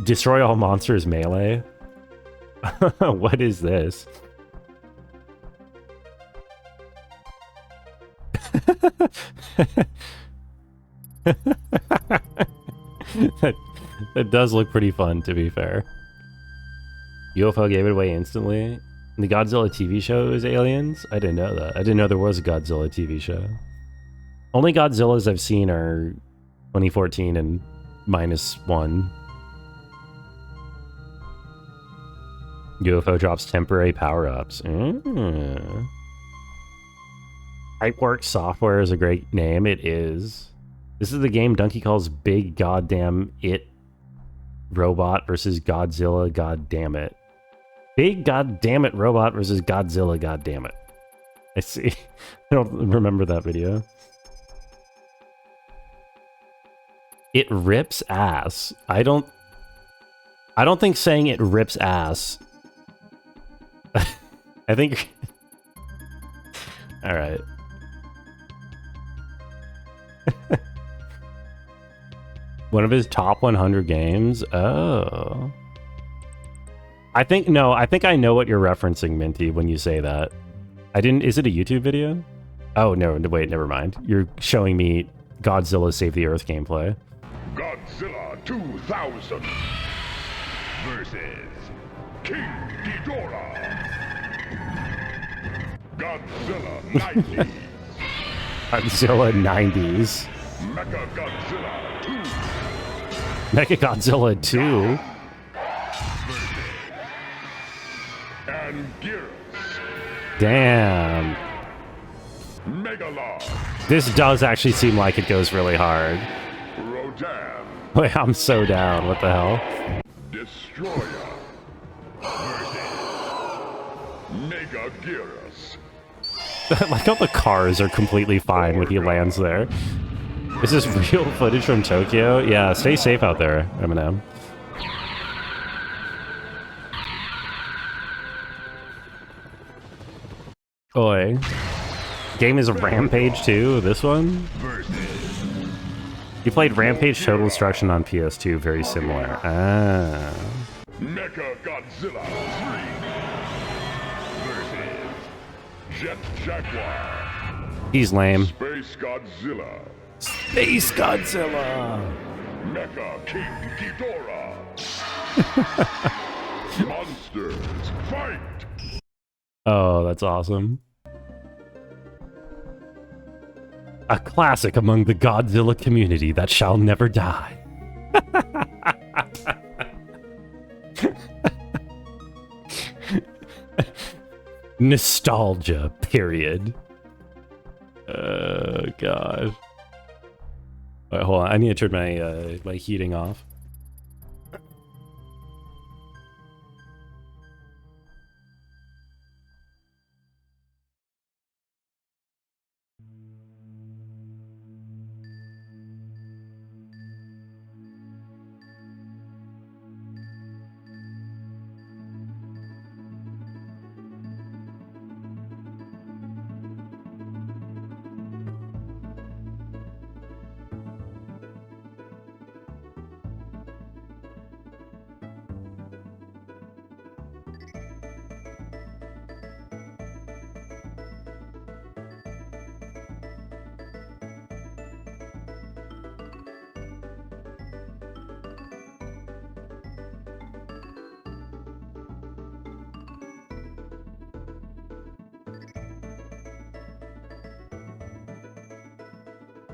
Destroy All Monsters Melee? What is this? that does look pretty fun, to be fair. UFO gave it away instantly. The Godzilla TV show is aliens? I didn't know that. I didn't know there was a Godzilla TV show. Only Godzillas I've seen are 2014 and -1. UFO drops temporary power-ups. Pipeworks Software is a great name. It is. This is the game Donkey calls Big Goddamn It Robot versus Godzilla. God damn it. Big Goddamn It Robot versus Godzilla. God damn it. I see. I don't remember that video. It rips ass. I don't think saying it rips ass. I think... All right. One of his top 100 games? Oh. I think I know what you're referencing, Minty, when you say that. Is it a YouTube video? Oh, no, wait, never mind. You're showing me Godzilla Save the Earth gameplay. Godzilla 2000 versus King Ghidorah. Godzilla 90s. Godzilla 90s. Mechagodzilla 2. Mechagodzilla 2. And Gears. Damn. Megalon. This does actually seem like it goes really hard. Rodan. Wait, I'm so down. What the hell? Destroyer versus Mega Gearus. Like how the cars are completely fine when he lands there. Is this real footage from Tokyo? Yeah, stay safe out there, Eminem. Oi. Game is Rampage 2, this one? You played Rampage Total Destruction on PS2, very similar. Ah. Mechagodzilla 3 versus Jet Jaguar. He's lame. Space Godzilla. Space Godzilla! Mecha King Ghidorah. Monsters, fight! Oh, that's awesome. A classic among the Godzilla community that shall never die. Nostalgia, period. Oh, God. Alright, hold on. I need to turn my, my heating off.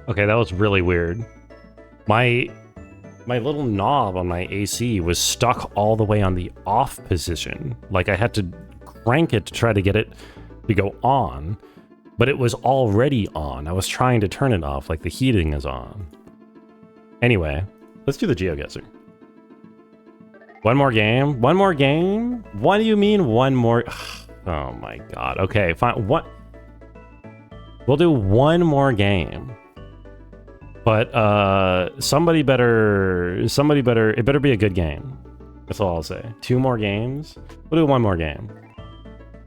Okay, that was really weird. My little knob on my AC was stuck all the way on the off position. Like I had to crank it to try to get it to go on, but it was already on. I was trying to turn it off like the heating is on. Anyway, let's do the GeoGuessr. One more game? One more game? What do you mean one more? Oh my God. Okay, fine. What? We'll do one more game. But somebody better, it better be a good game. That's all I'll say. 2 more games? We'll do 1 more game.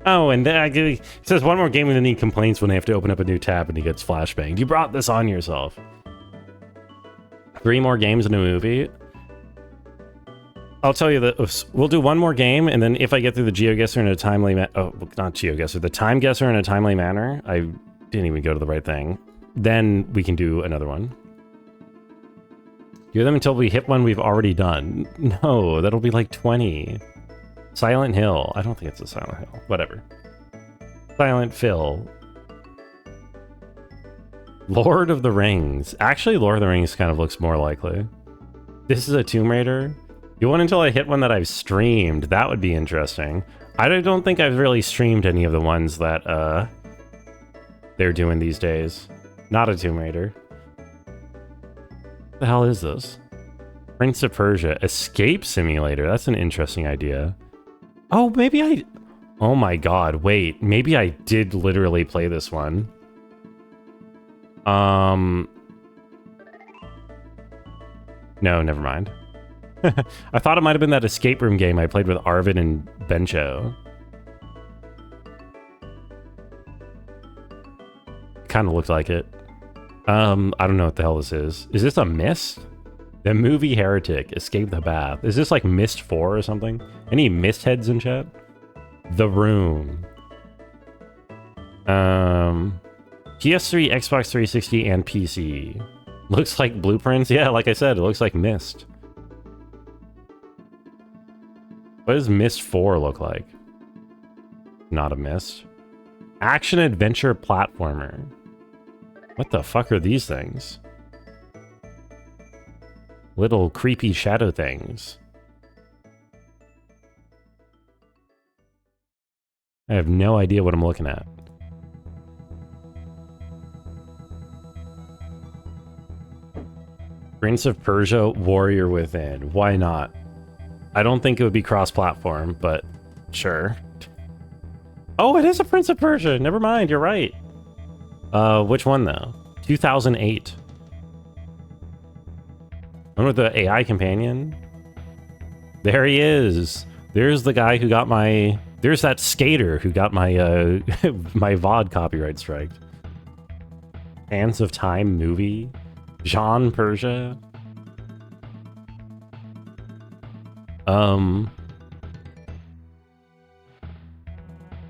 Oh, and then it says 1 more game and then he complains when they have to open up a new tab and he gets flashbanged. You brought this on yourself. 3 more games in a movie? I'll tell you that we'll do 1 more game, and then if I get through the GeoGuessr in a timely not GeoGuessr, the Time Guesser in a timely manner, I didn't even go to the right thing, then we can do another one. Do them until we hit one we've already done. No, that'll be like 20. Silent Hill. I don't think it's a Silent Hill. Whatever. Silent Phil. Lord of the Rings. Actually, Lord of the Rings kind of looks more likely. This is a Tomb Raider. You want until I hit one that I've streamed. That would be interesting. I don't think I've really streamed any of the ones that they're doing these days. Not a Tomb Raider. What the hell is this? Prince of Persia. Escape Simulator. That's an interesting idea. Oh, maybe I... Oh my God, wait. Maybe I did literally play this one. No, never mind. I thought it might have been that escape room game I played with Arvid and Bencho. Kind of looked like it. I don't know what the hell this is. Is this a Mist? The movie Heretic, Escape the Bath. Is this like Mist 4 or something? Any Mist heads in chat? The Room. PS3, Xbox 360, and PC. Looks like blueprints. Yeah, like I said, it looks like Mist. What does Mist 4 look like? Not a Mist. Action adventure platformer. What the fuck are these things? Little creepy shadow things. I have no idea what I'm looking at. Prince of Persia, Warrior Within. Why not? I don't think it would be cross-platform, but sure. Oh, it is a Prince of Persia. Never mind, you're right. Which one, though? 2008. One with the AI companion? There he is. There's the guy who got my... There's that skater who got my, my VOD copyright strike. Sands of Time movie? Jean Persia?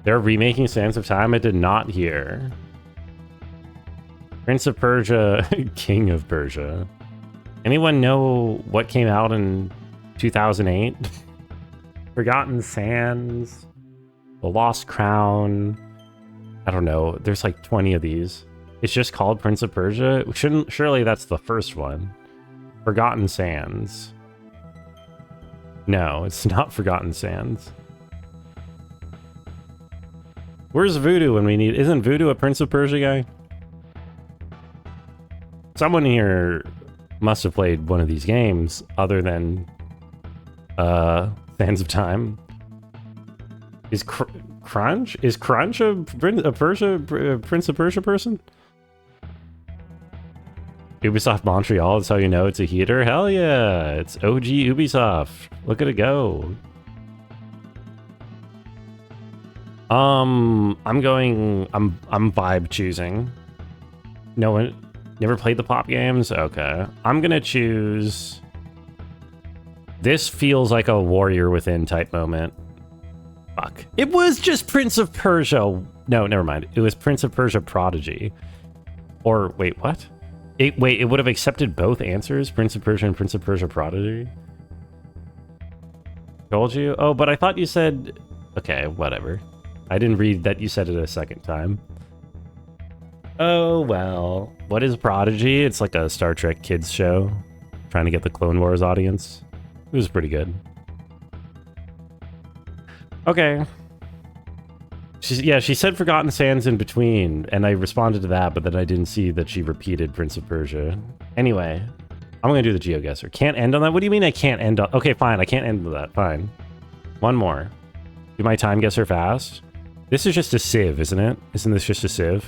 They're remaking Sands of Time? I did not hear. Prince of Persia, King of Persia. Anyone know what came out in 2008? Forgotten Sands, The Lost Crown. I don't know. There's like 20 of these. It's just called Prince of Persia. Surely that's the first one. Forgotten Sands. No, it's not Forgotten Sands. Where's Voodoo when we need... Isn't Voodoo a Prince of Persia guy? Someone here must have played one of these games other than Sands of Time. Is Crunch? Is Crunch a Prince of Persia person? Ubisoft Montreal, that's how you know it's a heater? Hell yeah! It's OG Ubisoft. Look at it go. I'm vibe choosing. No one never played the pop games? Okay. I'm gonna choose... This feels like a Warrior Within type moment. Fuck. It was just Prince of Persia. No, never mind. It was Prince of Persia Prodigy. Or, wait, what? It would have accepted both answers? Prince of Persia and Prince of Persia Prodigy? Told you? Oh, but I thought you said... Okay, whatever. I didn't read that you said it a second time. Oh, well. What is Prodigy? It's like a Star Trek kids show. Trying to get the Clone Wars audience. It was pretty good. Okay. She said Forgotten Sands in between, and I responded to that, but then I didn't see that she repeated Prince of Persia. Anyway, I'm gonna do the GeoGuessr. Can't end on that? What do you mean I can't end on... Okay, fine, I can't end on that. Fine. One more. Do my time guesser fast. This is just a sieve, isn't it? Isn't this just a sieve?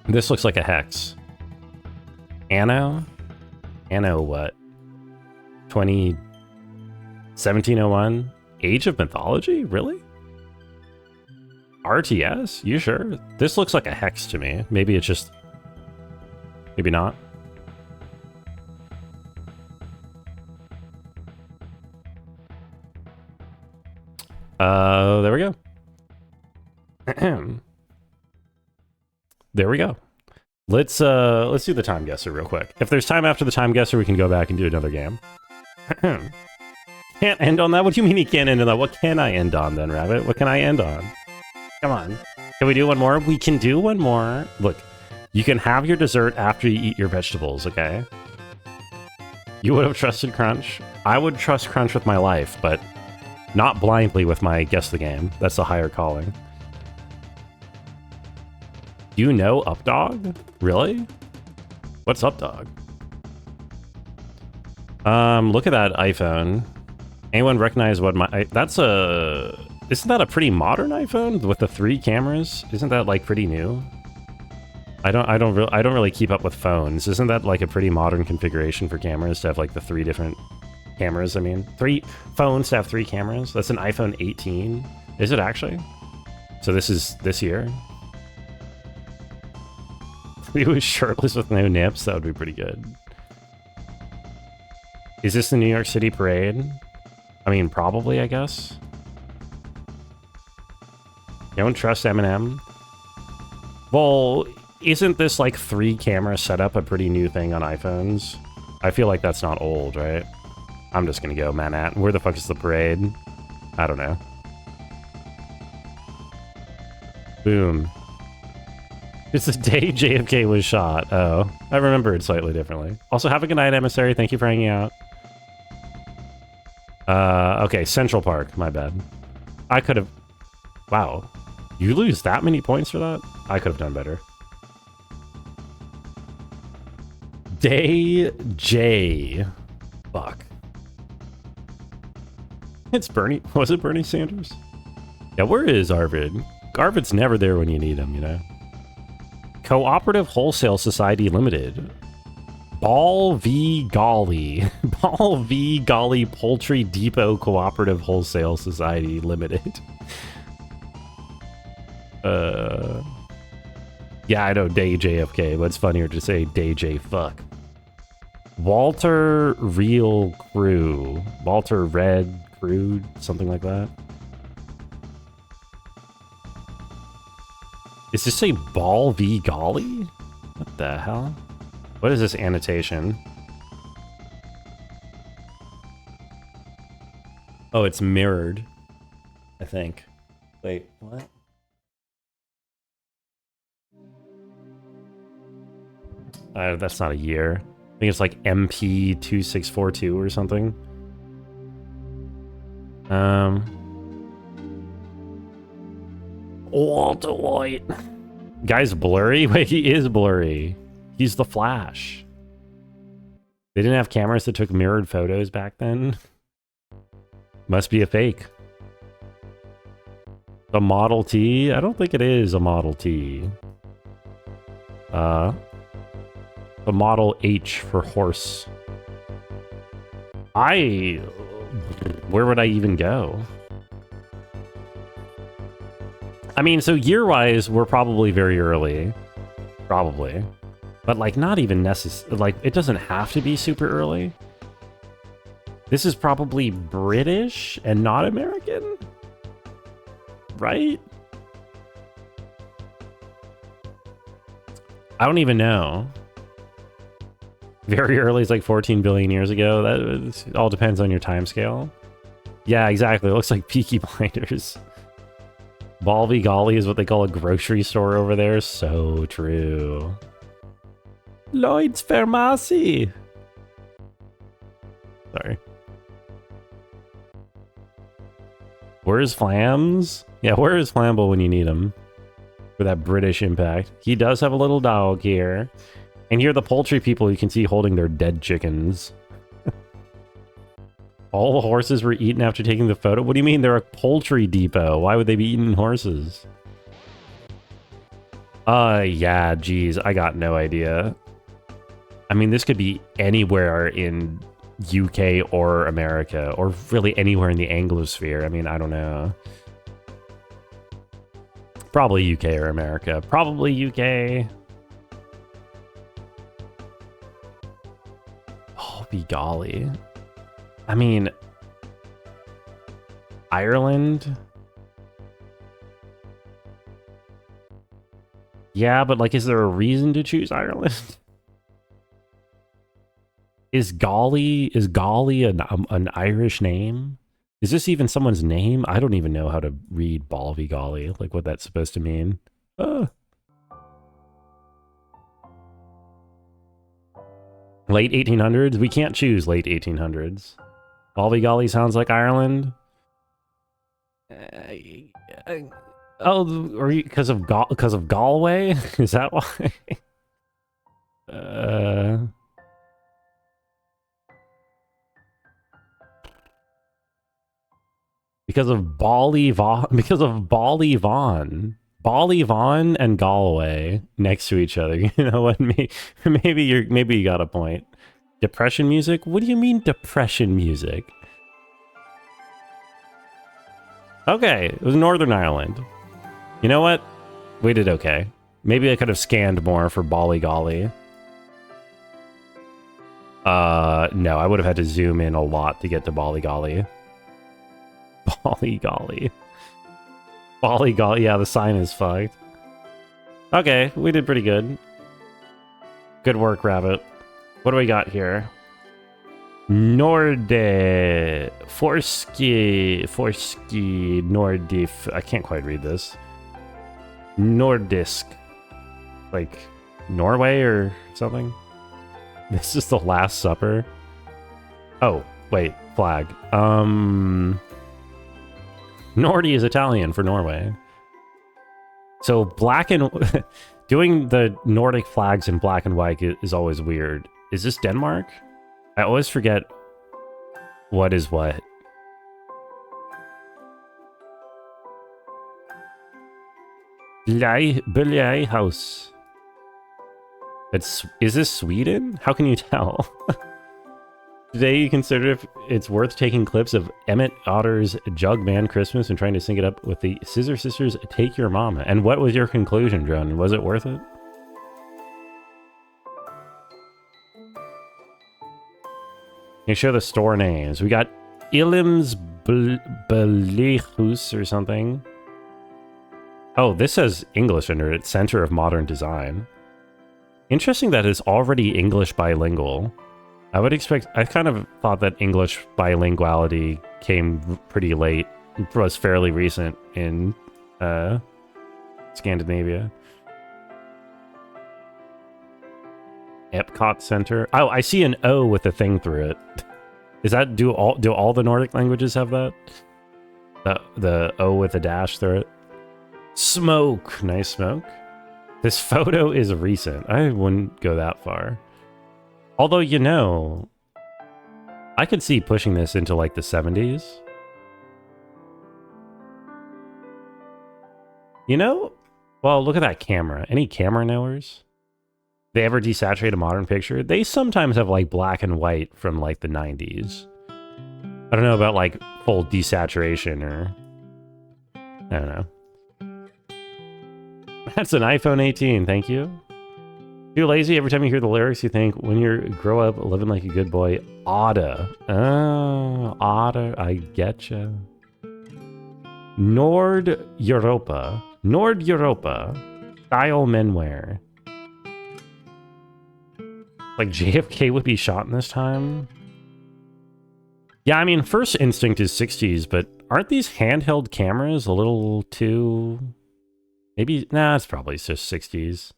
This looks like a hex. Anno? Anno what? 1701? Age of Mythology? Really? RTS? You sure? This looks like a hex to me. Maybe it's just... Maybe not. There we go. There we go. Let's do the time guesser real quick. If there's time after the time guesser, we can go back and do another game. Can't end on that? What do you mean he can't end on that? What can I end on then, Rabbit? What can I end on? Come on. Can we do one more? We can do one more. Look, you can have your dessert after you eat your vegetables, okay? You would have trusted Crunch. I would trust Crunch with my life, but not blindly with my guess the game. That's the higher calling. You know Updog? Really? What's Updog? Look at that iPhone. Anyone recognize what my... That's a... Isn't that a pretty modern iPhone with the 3 cameras? Isn't that like pretty new? I don't really keep up with phones. Isn't that like a pretty modern configuration for cameras to have like the 3 different cameras? I mean, 3 phones to have 3 cameras. That's an iPhone 18. Is it actually? So this is this year. If he was shirtless with no nips, that would be pretty good. Is this the New York City parade? I mean, probably, I guess. Don't trust Eminem. Well, isn't this like 3 camera setup a pretty new thing on iPhones? I feel like that's not old, right? I'm just gonna go Manhattan. Where the fuck is the parade? I don't know. Boom. It's the day JFK was shot. Oh, I remember it slightly differently. Also, have a good night, Emissary. Thank you for hanging out. Okay, Central Park. My bad. I could have... Wow. You lose that many points for that? I could have done better. Day J. Fuck. It's Bernie. Was it Bernie Sanders? Yeah, where is Arvid? Arvid's never there when you need him, you know? Cooperative Wholesale Society Limited. Ball v. Golly. Ball v. Golly Poultry Depot Cooperative Wholesale Society Limited. Yeah, I know Day JFK, but it's funnier to say Day J Fuck. Walter Real Crew. Walter Red Crew, something like that. Is this a ball v golly? What the hell? What is this annotation? Oh, it's mirrored, I think. Wait, what? That's not a year. I think it's like MP2642 or something. Walter White. Guy's blurry? Wait, he is blurry. He's the Flash. They didn't have cameras that took mirrored photos back then. Must be a fake. The Model T? I don't think it is a Model T. The Model H for horse. Where would I even go? I mean, so year-wise, we're probably very early. Probably. But, like, not even necessary. Like, it doesn't have to be super early. This is probably British and not American? Right? I don't even know. Very early is like 14 billion years ago. That all depends on your time scale. Yeah, exactly. It looks like Peaky Blinders. Balvy Golly is what they call a grocery store over there. So true. Lloyd's Pharmacy. Sorry. Where's Flams? Yeah, where is Flamble when you need him? For that British impact. He does have a little dog here. And here are the poultry people you can see holding their dead chickens. All the horses were eaten after taking the photo? What do you mean they're a poultry depot? Why would they be eating horses? Yeah, geez, I got no idea. I mean, this could be anywhere in UK or America, or really anywhere in the Anglosphere. I mean, I don't know. Probably UK or America. Probably UK. Oh, be golly. I mean, Ireland? Yeah, but like, is there a reason to choose Ireland? Is Golly an Irish name? Is this even someone's name? I don't even know how to read Balvy Golly, like what that's supposed to mean. Late 1800s? We can't choose late 1800s. Balvy Golly sounds like Ireland. Oh, or because of Galway? Is that why? Because of Bally Vaughan and Galway next to each other. You know what? Maybe you got a point. Depression music? What do you mean depression music? Okay, it was Northern Ireland. You know what? We did okay. Maybe I could have scanned more for Bally Golly. No, I would have had to zoom in a lot to get to Bally Golly. Bally Golly. Bally Golly, yeah, the sign is fucked. Okay, we did pretty good. Good work, Rabbit. What do we got here? Forski, Nordif. I can't quite read this. Nordisk. Like, Norway or something? This is the Last Supper. Oh, wait, flag. Nordi is Italian for Norway. So black and... doing the Nordic flags in black and white is always weird. Is this Denmark? I always forget what is what. Belay House. Is this Sweden? How can you tell? Today you consider if it's worth taking clips of Emmett Otter's Jugman Christmas and trying to sync it up with the Scissor Sisters' Take Your Mama. And what was your conclusion, Drone? Was it worth it? You show the store names. We got Illims Belechus or something. Oh, this says English under it. Center of Modern Design. Interesting that it's already English bilingual. I would expect... I kind of thought that English bilinguality came pretty late. It was fairly recent in Scandinavia. Epcot Center. Oh, I see an O with a thing through it. Is that... Do all the Nordic languages have that? The O with a dash through it? Smoke! Nice smoke. This photo is recent. I wouldn't go that far. Although, you know, I could see pushing this into like the 70s. You know? Well, look at that camera. Any camera knowers? They ever desaturate a modern picture? They sometimes have like black and white from like the 90s. I don't know about like full desaturation or... I don't know. That's an iPhone 18, thank you. Too lazy, every time you hear the lyrics, you think, when you grow up living like a good boy, oughta. Oh, oughta, I getcha. Nord Europa. Style menwear. Like JFK would be shot in this time? Yeah, I mean, first instinct is 60s, but aren't these handheld cameras a little too... Maybe, nah, it's probably just 60s.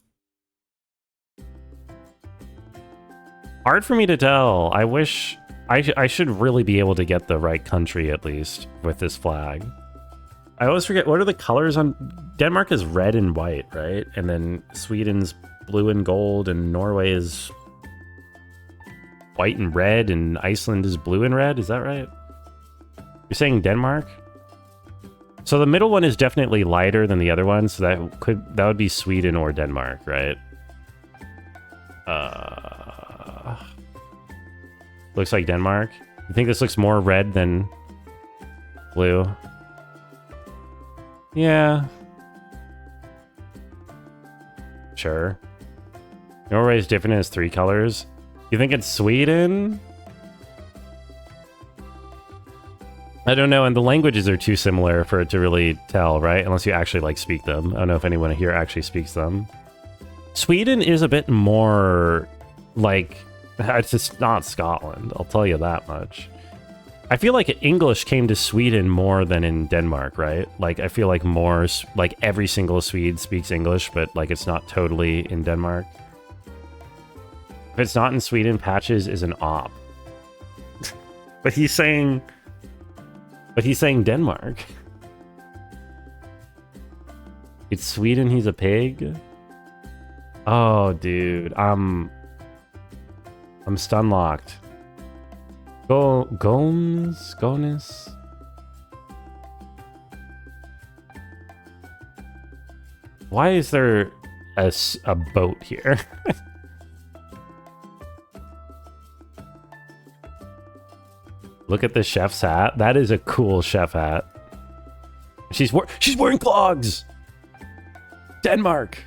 Hard for me to tell. I wish... I should really be able to get the right country, at least, with this flag. I always forget, what are the colors on... Denmark is red and white, right? And then Sweden's blue and gold, and Norway is white and red, and Iceland is blue and red. Is that right? You're saying Denmark? So the middle one is definitely lighter than the other one, so that would be Sweden or Denmark, right? Looks like Denmark. You think this looks more red than blue? Yeah. Sure. Norway is different, it has 3 colors. You think it's Sweden? I don't know, and the languages are too similar for it to really tell, right? Unless you actually, like, speak them. I don't know if anyone here actually speaks them. Sweden is a bit more, like... It's just not Scotland, I'll tell you that much. I feel like English came to Sweden more than in Denmark, right? Like, I feel like more... Like, every single Swede speaks English, but, like, it's not totally in Denmark. If it's not in Sweden, Patches is an op. But he's saying... But he's saying Denmark. It's Sweden, he's a pig? Oh, dude. I'm stun-locked. Gones? Why is there a boat here? Look at the chef's hat. That is a cool chef hat. She's wearing clogs. Denmark.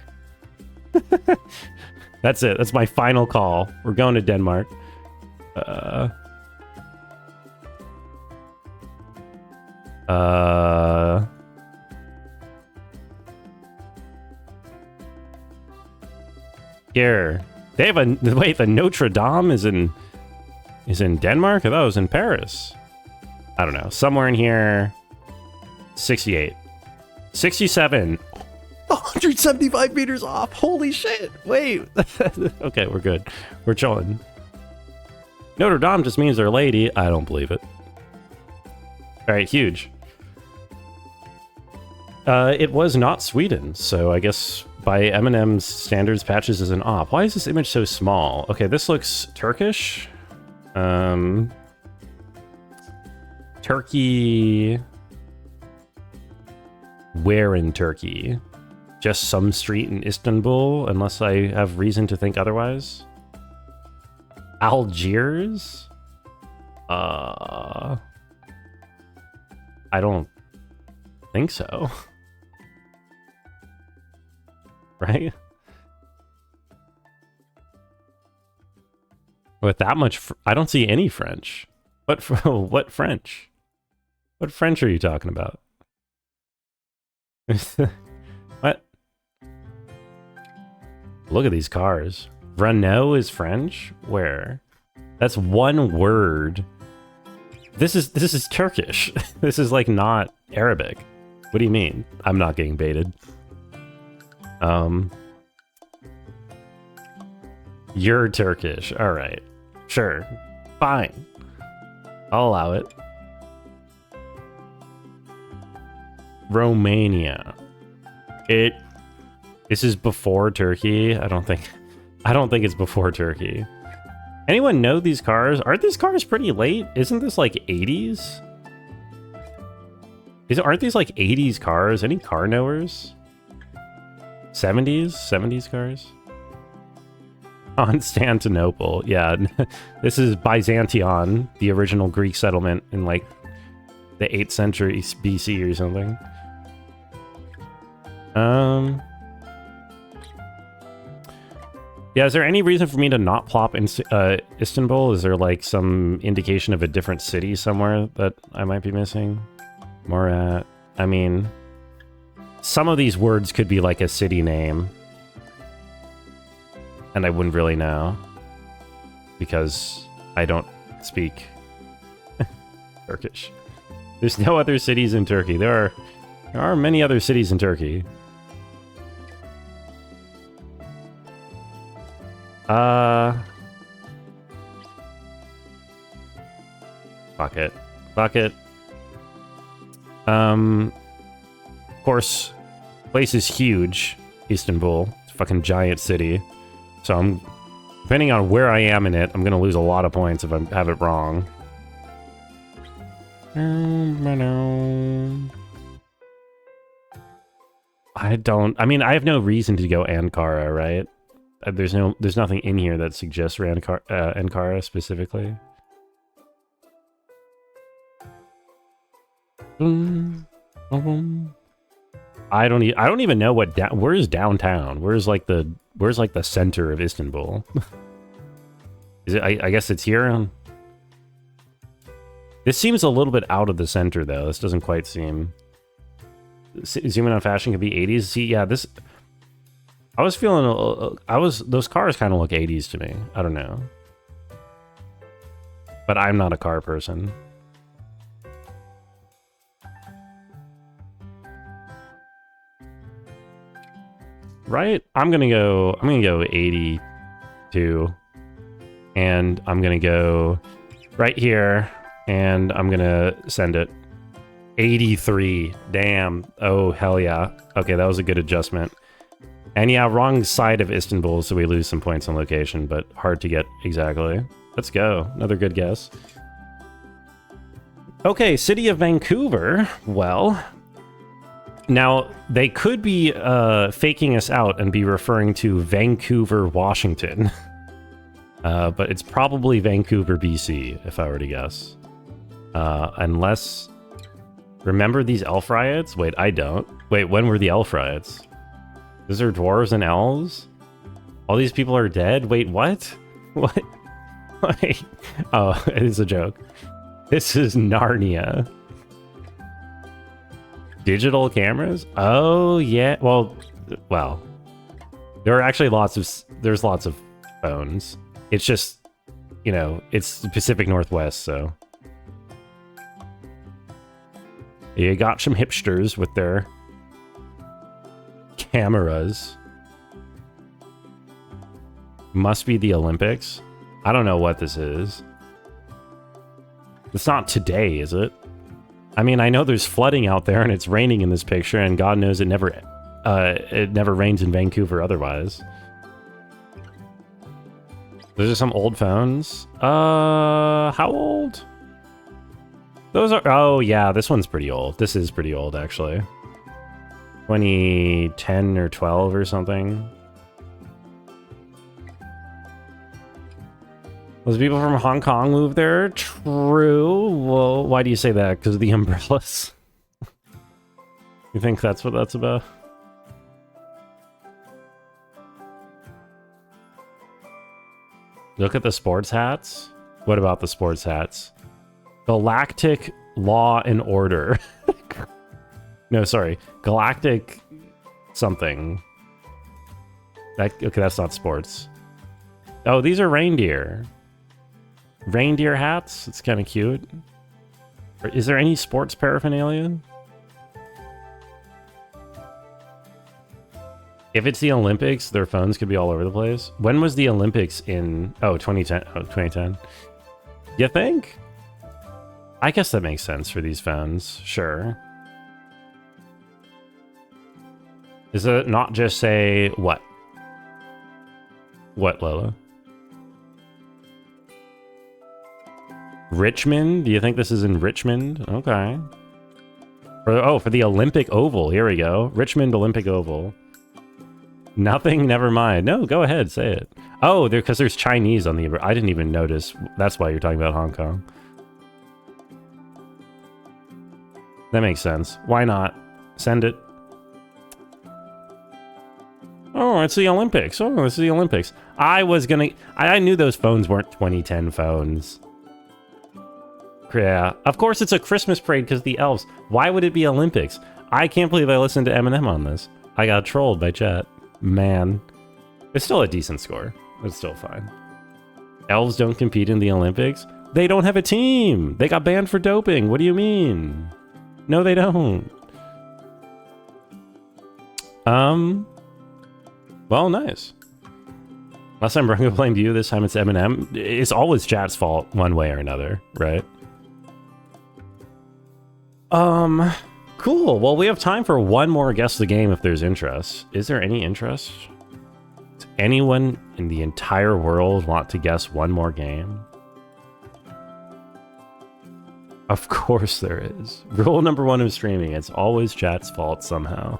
That's it. That's my final call. We're going to Denmark. Here. They have a... Wait, the Notre Dame is in Denmark? I thought it was in Paris. I don't know. Somewhere in here. 68. 67. 175 meters off. Holy shit. Wait. Okay, we're good. We're chilling. Notre Dame just means they're lady. I don't believe it. All right, huge. It was not Sweden, so I guess by Eminem's standards, Patches is an op. Why is this image so small? Okay, this looks Turkish. Turkey. Where in Turkey? Just some street in Istanbul, unless I have reason to think otherwise. Algiers? I don't think so. Right? With that much, I don't see any French. What French? What French are you talking about? Look at these cars. Renault is French? Where? That's one word. This is Turkish. This is like not Arabic. What do you mean? I'm not getting baited. You're Turkish. All right. Sure. Fine. I'll allow it. Romania. This is before Turkey. I don't think it's before Turkey. Anyone know these cars? Aren't these cars pretty late? Isn't this like 80s? Aren't these like 80s cars? Any car knowers? 70s cars? Constantinople. Yeah, this is Byzantion, the original Greek settlement in like the 8th century BC or something. Yeah, is there any reason for me to not plop in Istanbul? Is there like some indication of a different city somewhere that I might be missing? Murat. I mean, some of these words could be like a city name. And I wouldn't really know. Because I don't speak Turkish. There's no other cities in Turkey. There are many other cities in Turkey. Fuck it. Of course, place is huge. Istanbul. It's a fucking giant city. So depending on where I am in it, I'm gonna lose a lot of points if I have it wrong. I mean, I have no reason to go Ankara, right? There's nothing in here that suggests Ankara specifically. I don't even know where's downtown? Where's like the center of Istanbul? Is it? I guess it's here. This seems a little bit out of the center though. This doesn't quite seem. Zooming on fashion could be 80s. See, yeah, this. I was feeling. Those cars kind of look 80s to me. I don't know. But I'm not a car person. Right? I'm gonna go 82. And I'm gonna go right here. And I'm gonna send it. 83. Damn. Oh, hell yeah. Okay, that was a good adjustment. And yeah, wrong side of Istanbul, so we lose some points on location, but hard to get exactly. Let's go. Another good guess. Okay, city of Vancouver. Well, now they could be faking us out and be referring to Vancouver, Washington. But it's probably Vancouver, BC, if I were to guess. Unless... Remember these elf riots? Wait, I don't. Wait, when were the elf riots? Those are dwarves and elves? All these people are dead? Wait, what? What? Wait. Oh, it is a joke. This is Narnia. Digital cameras? Oh, yeah. Well, there are actually there's lots of phones. It's just, you know, it's the Pacific Northwest, so. You got some hipsters with their cameras. Must be the Olympics. I don't know what this is. It's not today, is it? I mean, I know there's flooding out there and it's raining in this picture, and God knows it never rains in Vancouver otherwise. Those are some old phones. How old? Those are... Oh, yeah, this one's pretty old. This is pretty old, actually. 2010 or 12 or something. Those people from Hong Kong moved there? True. Well, why do you say that? Because of the umbrellas? You think that's what that's about? Look at the sports hats. What about the sports hats? Galactic Law and Order. No, sorry. Galactic something. Okay, that's not sports. Oh, these are reindeer. Reindeer hats? It's kind of cute. Is there any sports paraphernalia? If it's the Olympics, their phones could be all over the place. When was the Olympics in... Oh, 2010. Oh, 2010. You think? I guess that makes sense for these phones. Sure. Is it not just say... What? What, Lola? Richmond? Do you think this is in Richmond? Okay. For the Olympic Oval. Here we go. Richmond Olympic Oval. Nothing? Never mind. No, go ahead. Say it. Oh, because there's Chinese on the... I didn't even notice. That's why you're talking about Hong Kong. That makes sense. Why not? Send it. Oh, it's the Olympics. Oh, it's the Olympics. I knew those phones weren't 2010 phones. Yeah. Of course it's a Christmas parade because the elves. Why would it be Olympics? I can't believe I listened to Eminem on this. I got trolled by chat. Man. It's still a decent score. It's still fine. Elves don't compete in the Olympics? They don't have a team! They got banned for doping. What do you mean? No, they don't. Well, nice. Last time Brungo blamed you, this time it's Eminem. It's always chat's fault, one way or another, right? Cool. Well, we have time for one more guess the game if there's interest. Is there any interest? Does anyone in the entire world want to guess one more game? Of course there is. Rule number 1 of streaming, it's always chat's fault somehow.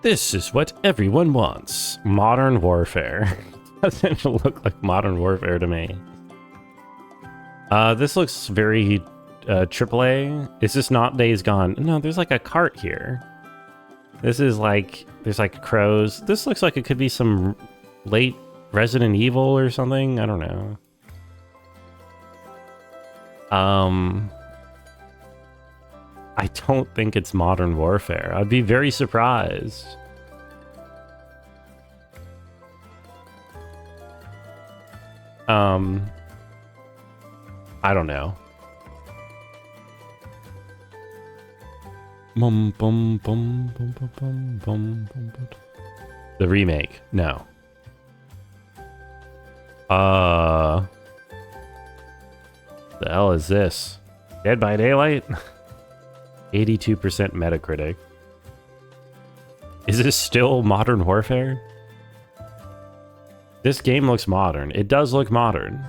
This is what everyone wants. Modern Warfare. Doesn't look like Modern Warfare to me. This looks very AAA. Is this not Days Gone? No, there's like a cart here. This is like, there's like crows. This looks like it could be some late Resident Evil or something. I don't know. I don't think it's Modern Warfare. I'd be very surprised. I don't know. The remake. No. The hell is this? Dead by Daylight? 82% Metacritic. Is this still Modern Warfare? This game looks modern. It does look modern.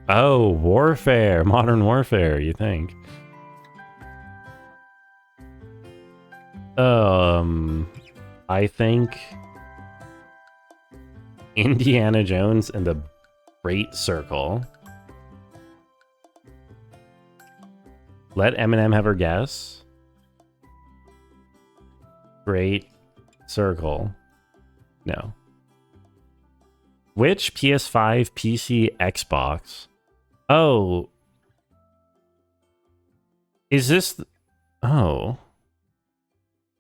Oh, Warfare. Modern Warfare, you think? I think Indiana Jones and the Great Circle. Let Eminem have her guess. Great Circle. No. Which PS5, PC, Xbox? Oh. Is this... Oh.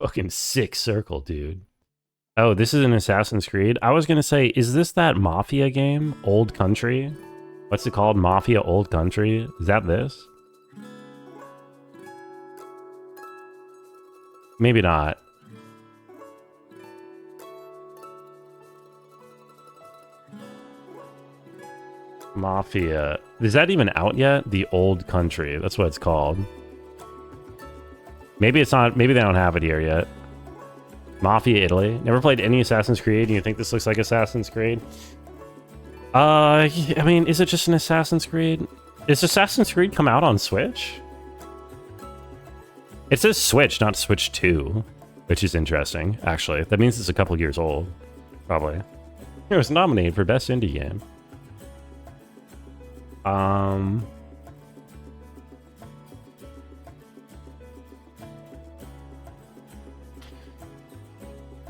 Fucking sick circle, dude. Oh, this is an Assassin's Creed? I was gonna say, is this that Mafia game? Old Country? What's it called? Mafia Old Country? Is that this? Maybe not. Mafia. Is that even out yet? The Old Country. That's what it's called. Maybe it's not. Maybe they don't have it here yet. Mafia Italy. Never played any Assassin's Creed. And you think this looks like Assassin's Creed? I mean, is it just an Assassin's Creed? Is Assassin's Creed come out on Switch? It says Switch, not Switch 2, which is interesting, actually. That means it's a couple years old, probably. It was nominated for Best Indie Game.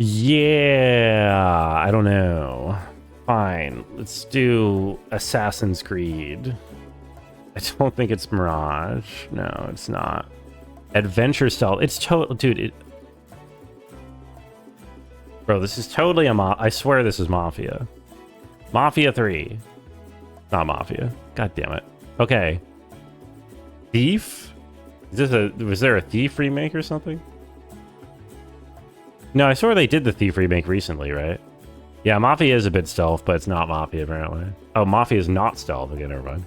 Yeah, I don't know. Fine, let's do Assassin's Creed. I don't think it's Mirage. No, it's not. Adventure stealth. It's total, dude. Bro, this is totally a I swear this is Mafia. Mafia 3. Not Mafia. God damn it. Okay. Thief? Was there a Thief remake or something? No, I swear they did the Thief remake recently, right? Yeah, Mafia is a bit stealth, but it's not Mafia apparently. Oh, Mafia is not stealth. Okay, never mind.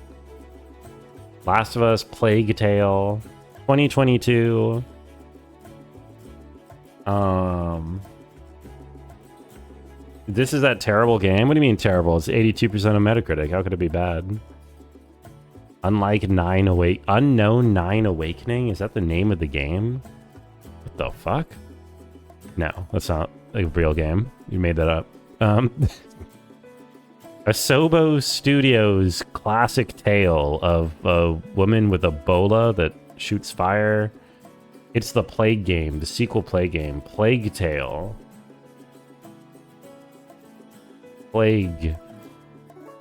Last of Us, Plague Tale, 2022. This is that terrible game? What do you mean terrible? It's 82% of Metacritic. How could it be bad? Unknown 9 Awakening? Is that the name of the game? What the fuck? No, that's not a real game. You made that up. Asobo Studios' classic tale of a woman with Ebola that shoots fire. It's the Plague game, the sequel Plague game. Plague Tale. Plague.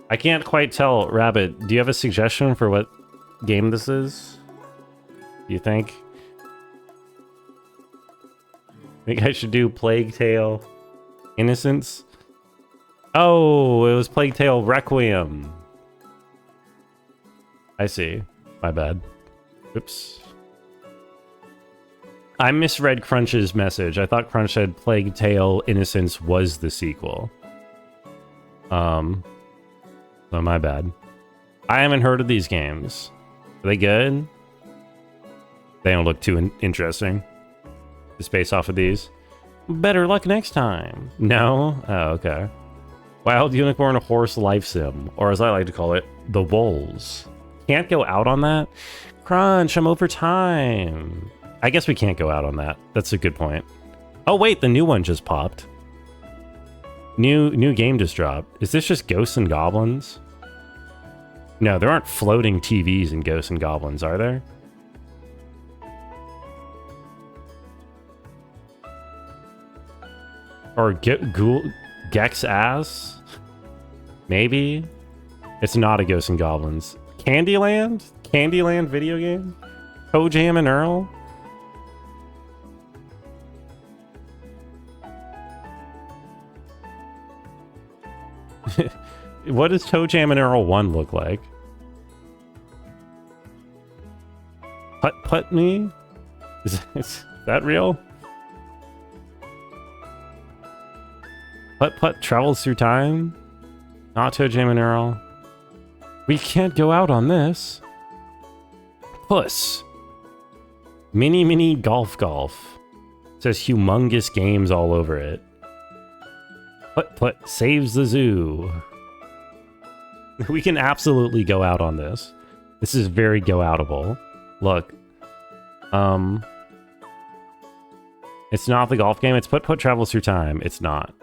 I can't quite tell. Rabbit, do you have a suggestion for what game this is? Do you think? Think I should do Plague Tale Innocence? Oh, it was Plague Tale Requiem. I see. My bad. Oops. I misread Crunch's message. I thought Crunch said Plague Tale Innocence was the sequel. So my bad. I haven't heard of these games. Are they good? They don't look too interesting. Just based off of these. Better luck next time. No? Oh, okay. Wild Unicorn Horse Life Sim. Or as I like to call it, the Wolves. Can't go out on that? Crunch, I'm over time. I guess we can't go out on that. That's a good point. Oh wait, the new one just popped. New game just dropped. Is this just Ghosts and Goblins? No, there aren't floating TVs in Ghosts and Goblins, are there? Or Gex Ass? Maybe? It's not a Ghosts and Goblins. Candyland? Candyland video game? Toe Jam and Earl? What does Toe Jam and Earl 1 look like? Putt me? Is that real? Putt travels through time? Not Toe Jam and Earl. We can't go out on this. Puss. Mini Golf. It says humongous games all over it. Putt saves the zoo. We can absolutely go out on this. This is very go-outable. Look. It's not the golf game. It's Putt travels through time. It's not.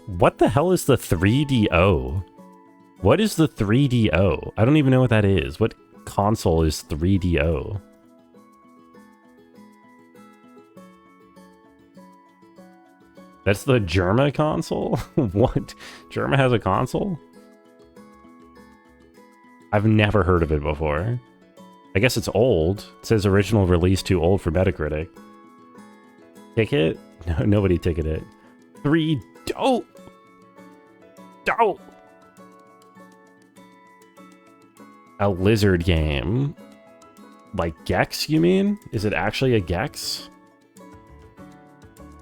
What the hell is the 3DO? What is the 3DO? I don't even know what that is. What console is 3DO? That's the Germa console? What? Germa has a console? I've never heard of it before. I guess it's old. It says original release too old for Metacritic. Ticket? No, nobody ticketed it. Dope! A lizard game. Like Gex, you mean? Is it actually a Gex?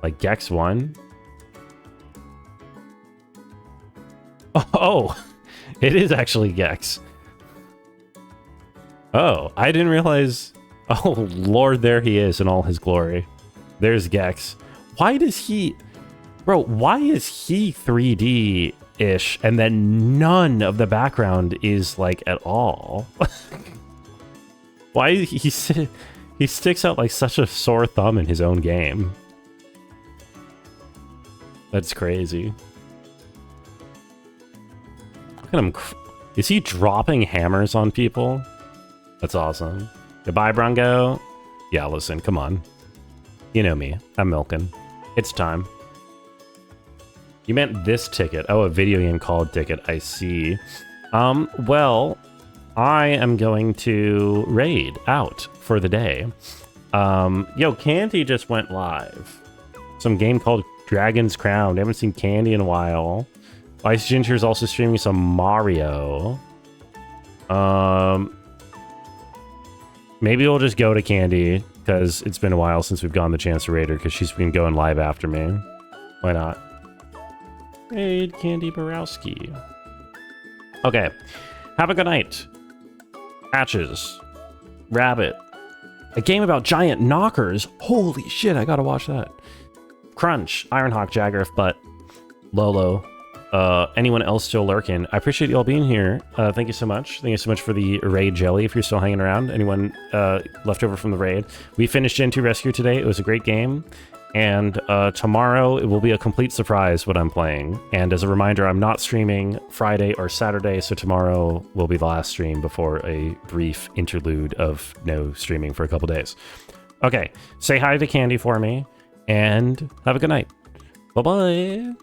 Like Gex 1? Oh, it is actually Gex. Oh, I didn't realize. Oh, Lord, there he is in all his glory. There's Gex. Why does he... Bro, why is he 3D-ish and then none of the background is, like, at all? Why he sticks out like such a sore thumb in his own game? That's crazy. Look at him. Is he dropping hammers on people? That's awesome. Goodbye, Bronco. Yeah, listen, come on. You know me. I'm milking. It's time. You meant this ticket. Oh, a video game called Ticket. I see. Well, I am going to raid out for the day. Yo, Candy just went live. Some game called Dragon's Crown. I haven't seen Candy in a while. Ice Ginger is also streaming some Mario. Maybe we'll just go to Candy, because it's been a while since we've gotten the chance to raid her, because she's been going live after me. Why not? Raid Candy Borowski. Okay. Have a good night. Patches. Rabbit. A game about giant knockers. Holy shit, I gotta watch that. Crunch. Ironhawk, Jaggerf, Butt. Lolo. Anyone else still lurking? I appreciate you all being here. Thank you so much. Thank you so much for the raid jelly if you're still hanging around. Anyone left over from the raid. We finished Gentoo Rescue today. It was a great game. And tomorrow it will be a complete surprise what I'm playing. And as a reminder, I'm not streaming Friday or Saturday, so tomorrow will be the last stream before a brief interlude of no streaming for a couple days. Okay, say hi to Candy for me, and have a good night. Bye-bye.